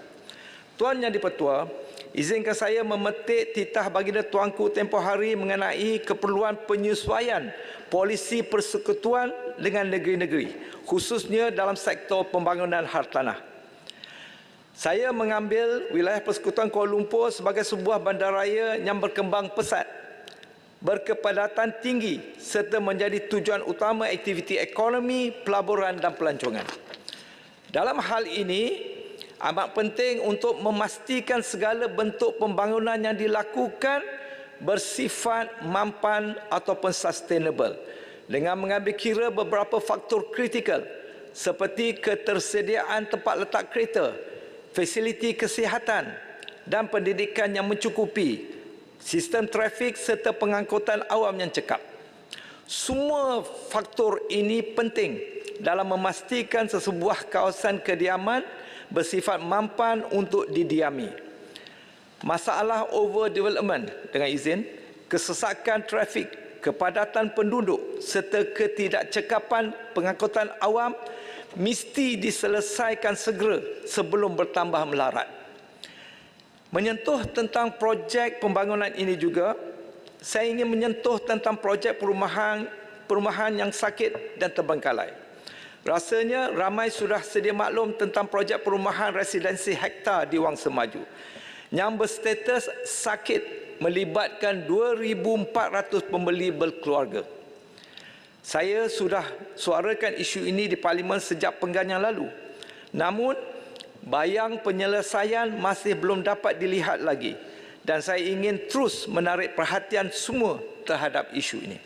Tuan Yang di-Pertua, izinkan saya memetik titah baginda Tuanku tempoh hari mengenai keperluan penyesuaian polisi persekutuan dengan negeri-negeri, khususnya dalam sektor pembangunan hartanah. Saya mengambil wilayah persekutuan Kuala Lumpur sebagai sebuah bandaraya yang berkembang pesat, berkepadatan tinggi serta menjadi tujuan utama aktiviti ekonomi, pelaburan dan pelancongan. Dalam hal ini, amat penting untuk memastikan segala bentuk pembangunan yang dilakukan bersifat mampan ataupun sustainable dengan mengambil kira beberapa faktor kritikal seperti ketersediaan tempat letak kereta, fasiliti kesihatan dan pendidikan yang mencukupi, sistem trafik serta pengangkutan awam yang cekap. Semua faktor ini penting dalam memastikan sesebuah kawasan kediaman bersifat mampan untuk didiami. Masalah overdevelopment, dengan izin, kesesakan trafik, kepadatan penduduk serta ketidakcekapan pengangkutan awam mesti diselesaikan segera sebelum bertambah melarat. Menyentuh tentang projek pembangunan ini juga, saya ingin menyentuh tentang projek perumahan yang sakit dan terbengkalai. Rasanya ramai sudah sedia maklum tentang projek perumahan residensi hektar di Wangsa Maju yang berstatus sakit melibatkan 2,400 pembeli berkeluarga. Saya sudah suarakan isu ini di Parlimen sejak penggan yang lalu. Namun, bayang penyelesaian masih belum dapat dilihat lagi dan saya ingin terus menarik perhatian semua terhadap isu ini.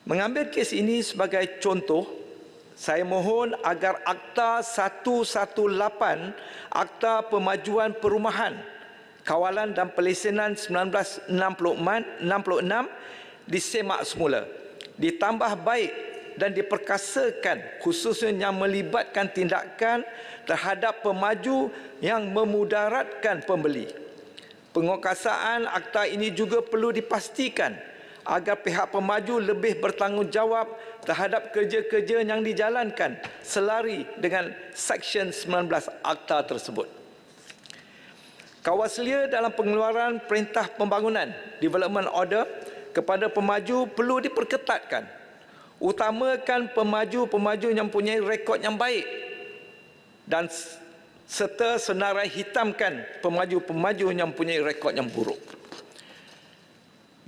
Mengambil kes ini sebagai contoh, saya mohon agar Akta 118, Akta Pemajuan Perumahan, Kawalan dan Pelesenan 1966 disemak semula, ditambah baik dan diperkasakan khususnya yang melibatkan tindakan terhadap pemaju yang memudaratkan pembeli. Penguatkuasaan akta ini juga perlu dipastikan agar pihak pemaju lebih bertanggungjawab terhadap kerja-kerja yang dijalankan selari dengan Seksyen 19 akta tersebut. Kawaslia dalam pengeluaran Perintah Pembangunan Development Order kepada pemaju perlu diperketatkan. Utamakan pemaju-pemaju yang mempunyai rekod yang baik dan serta senarai hitamkan pemaju-pemaju yang mempunyai rekod yang buruk.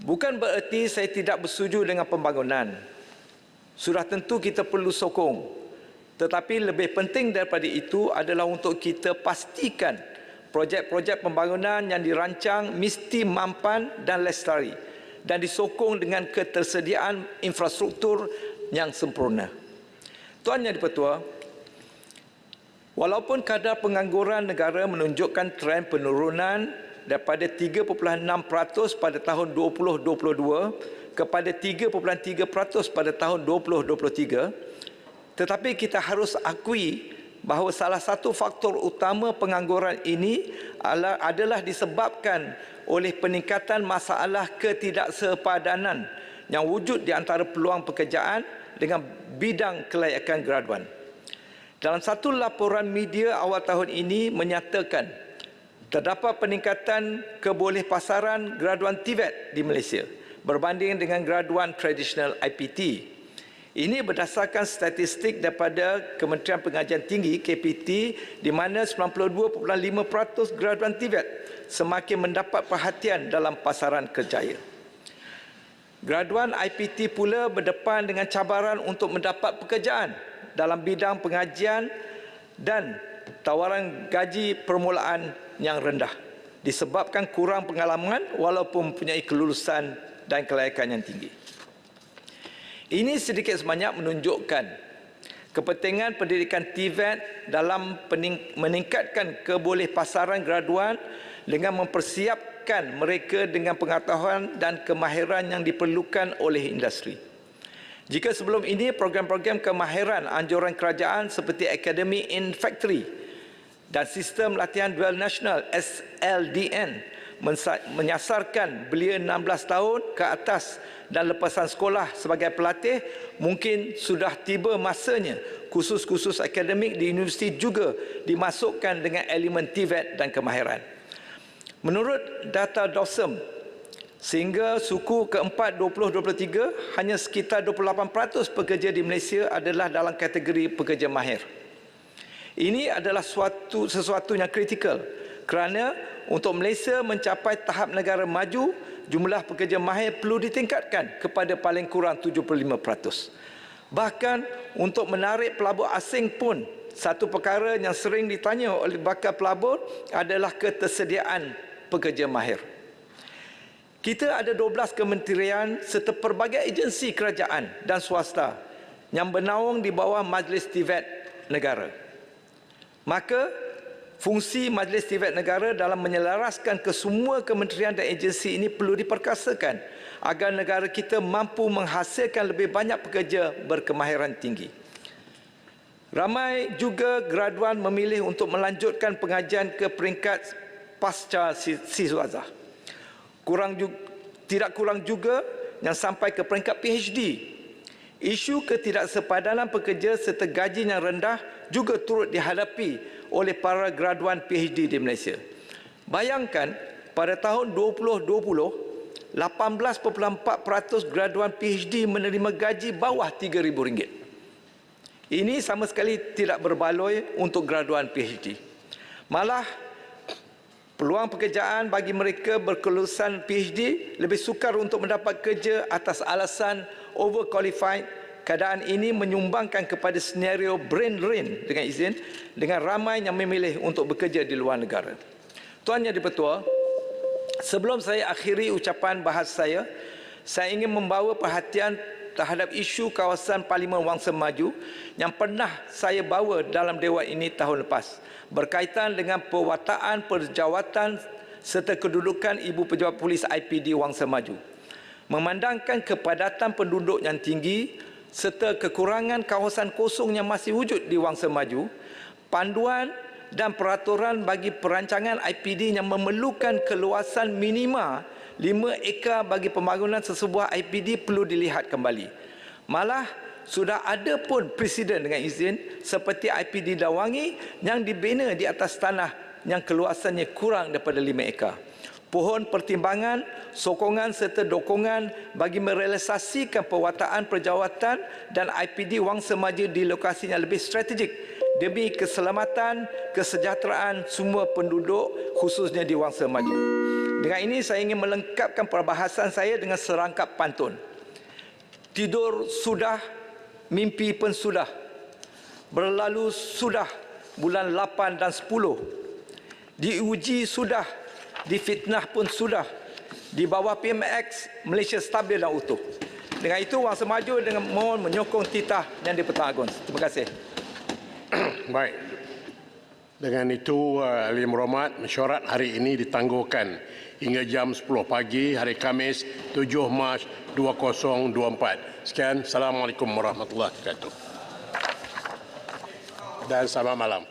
Bukan bererti saya tidak bersetuju dengan pembangunan. Sudah tentu kita perlu sokong. Tetapi lebih penting daripada itu adalah untuk kita pastikan projek-projek pembangunan yang dirancang mesti mampan dan lestari dan disokong dengan ketersediaan infrastruktur yang sempurna. Tuan Yang di-Pertua, walaupun kadar pengangguran negara menunjukkan tren penurunan daripada 3.6% pada tahun 2022 kepada 3.3% pada tahun 2023. Tetapi kita harus akui bahawa salah satu faktor utama pengangguran ini adalah disebabkan oleh peningkatan masalah ketidaksepadanan yang wujud di antara peluang pekerjaan dengan bidang kelayakan graduan. Dalam satu laporan media awal tahun ini menyatakan terdapat peningkatan kebolehpasaran graduan TVET di Malaysia berbanding dengan graduan tradisional IPT. Ini berdasarkan statistik daripada Kementerian Pengajian Tinggi KPT, di mana 92.5% graduan TVET semakin mendapat perhatian dalam pasaran kerjaya. Graduan IPT pula berdepan dengan cabaran untuk mendapat pekerjaan dalam bidang pengajian dan tawaran gaji permulaan yang rendah disebabkan kurang pengalaman walaupun mempunyai kelulusan dan kelayakan yang tinggi. Ini sedikit sebanyak menunjukkan kepentingan pendidikan TVET dalam meningkatkan kebolehpasaran graduan dengan mempersiapkan mereka dengan pengetahuan dan kemahiran yang diperlukan oleh industri. Jika sebelum ini program-program kemahiran anjuran kerajaan seperti Academy in Factory dan Sistem Latihan Dual Nasional SLDN menyasarkan belia 16 tahun ke atas dan lepasan sekolah sebagai pelatih, mungkin sudah tiba masanya kursus-kursus akademik di universiti juga dimasukkan dengan elemen TVET dan kemahiran. Menurut data DOSM, sehingga suku keempat 2023, hanya sekitar 28% pekerja di Malaysia adalah dalam kategori pekerja mahir. Ini adalah sesuatu yang kritikal kerana untuk Malaysia mencapai tahap negara maju, jumlah pekerja mahir perlu ditingkatkan kepada paling kurang 75%. Bahkan untuk menarik pelabur asing pun, satu perkara yang sering ditanya oleh bakal pelabur adalah ketersediaan pekerja mahir. Kita ada 12 kementerian serta pelbagai agensi kerajaan dan swasta yang bernaung di bawah Majlis TVET Negara. Maka, fungsi Majlis TVET Negara dalam menyelaraskan kesemua kementerian dan agensi ini perlu diperkasakan agar negara kita mampu menghasilkan lebih banyak pekerja berkemahiran tinggi. Ramai juga graduan memilih untuk melanjutkan pengajian ke peringkat pasca siswazah. Tidak kurang juga yang sampai ke peringkat PhD. Isu ketidaksepadanan pekerja serta gaji yang rendah juga turut dihadapi oleh para graduan PhD di Malaysia. Bayangkan, pada tahun 2020, 18.4% graduan PhD menerima gaji bawah RM3,000. Ini sama sekali tidak berbaloi untuk graduan PhD. Malah, peluang pekerjaan bagi mereka berkelulusan PhD lebih sukar untuk mendapat kerja atas alasan overqualified. Keadaan ini menyumbangkan kepada senario brain drain dengan izin, dengan ramai yang memilih untuk bekerja di luar negara. Tuan Yang di-Pertua, sebelum saya akhiri ucapan bahas saya ingin membawa perhatian terhadap isu kawasan Parlimen Wangsa Maju yang pernah saya bawa dalam dewan ini tahun lepas, berkaitan dengan pewataan perjawatan serta kedudukan Ibu Pejabat Polis IPD Wangsa Maju. Memandangkan kepadatan penduduk yang tinggi serta kekurangan kawasan kosong yang masih wujud di Wangsa Maju, panduan dan peraturan bagi perancangan IPD yang memerlukan keluasan minima 5 ekar bagi pembangunan sesebuah IPD perlu dilihat kembali. Malah, sudah ada pun presiden dengan izin seperti IPD Dawangi yang dibina di atas tanah yang keluasannya kurang daripada 5 ekar. Pohon pertimbangan, sokongan serta dokongan bagi merealisasikan pewataan perjawatan dan IPD Wangsa Maju di lokasi yang lebih strategik demi keselamatan, kesejahteraan semua penduduk khususnya di Wangsa Maju. Dengan ini saya ingin melengkapkan perbahasan saya dengan serangkap pantun. Tidur sudah, mimpi pun sudah. Berlalu sudah bulan 8 dan 10. Diuji sudah, difitnah pun sudah. Di bawah PMX, Malaysia stabil dan utuh. Dengan itu, Wangsa Maju dengan mohon menyokong titah yang di-Pertuan Agong. Terima kasih. Baik. Dengan itu, Ahli Berhormat, mesyuarat hari ini ditangguhkan hingga jam 10 pagi hari Khamis 7 Mac 2024. Sekian, Assalamualaikum warahmatullahi wabarakatuh. Dan selamat malam.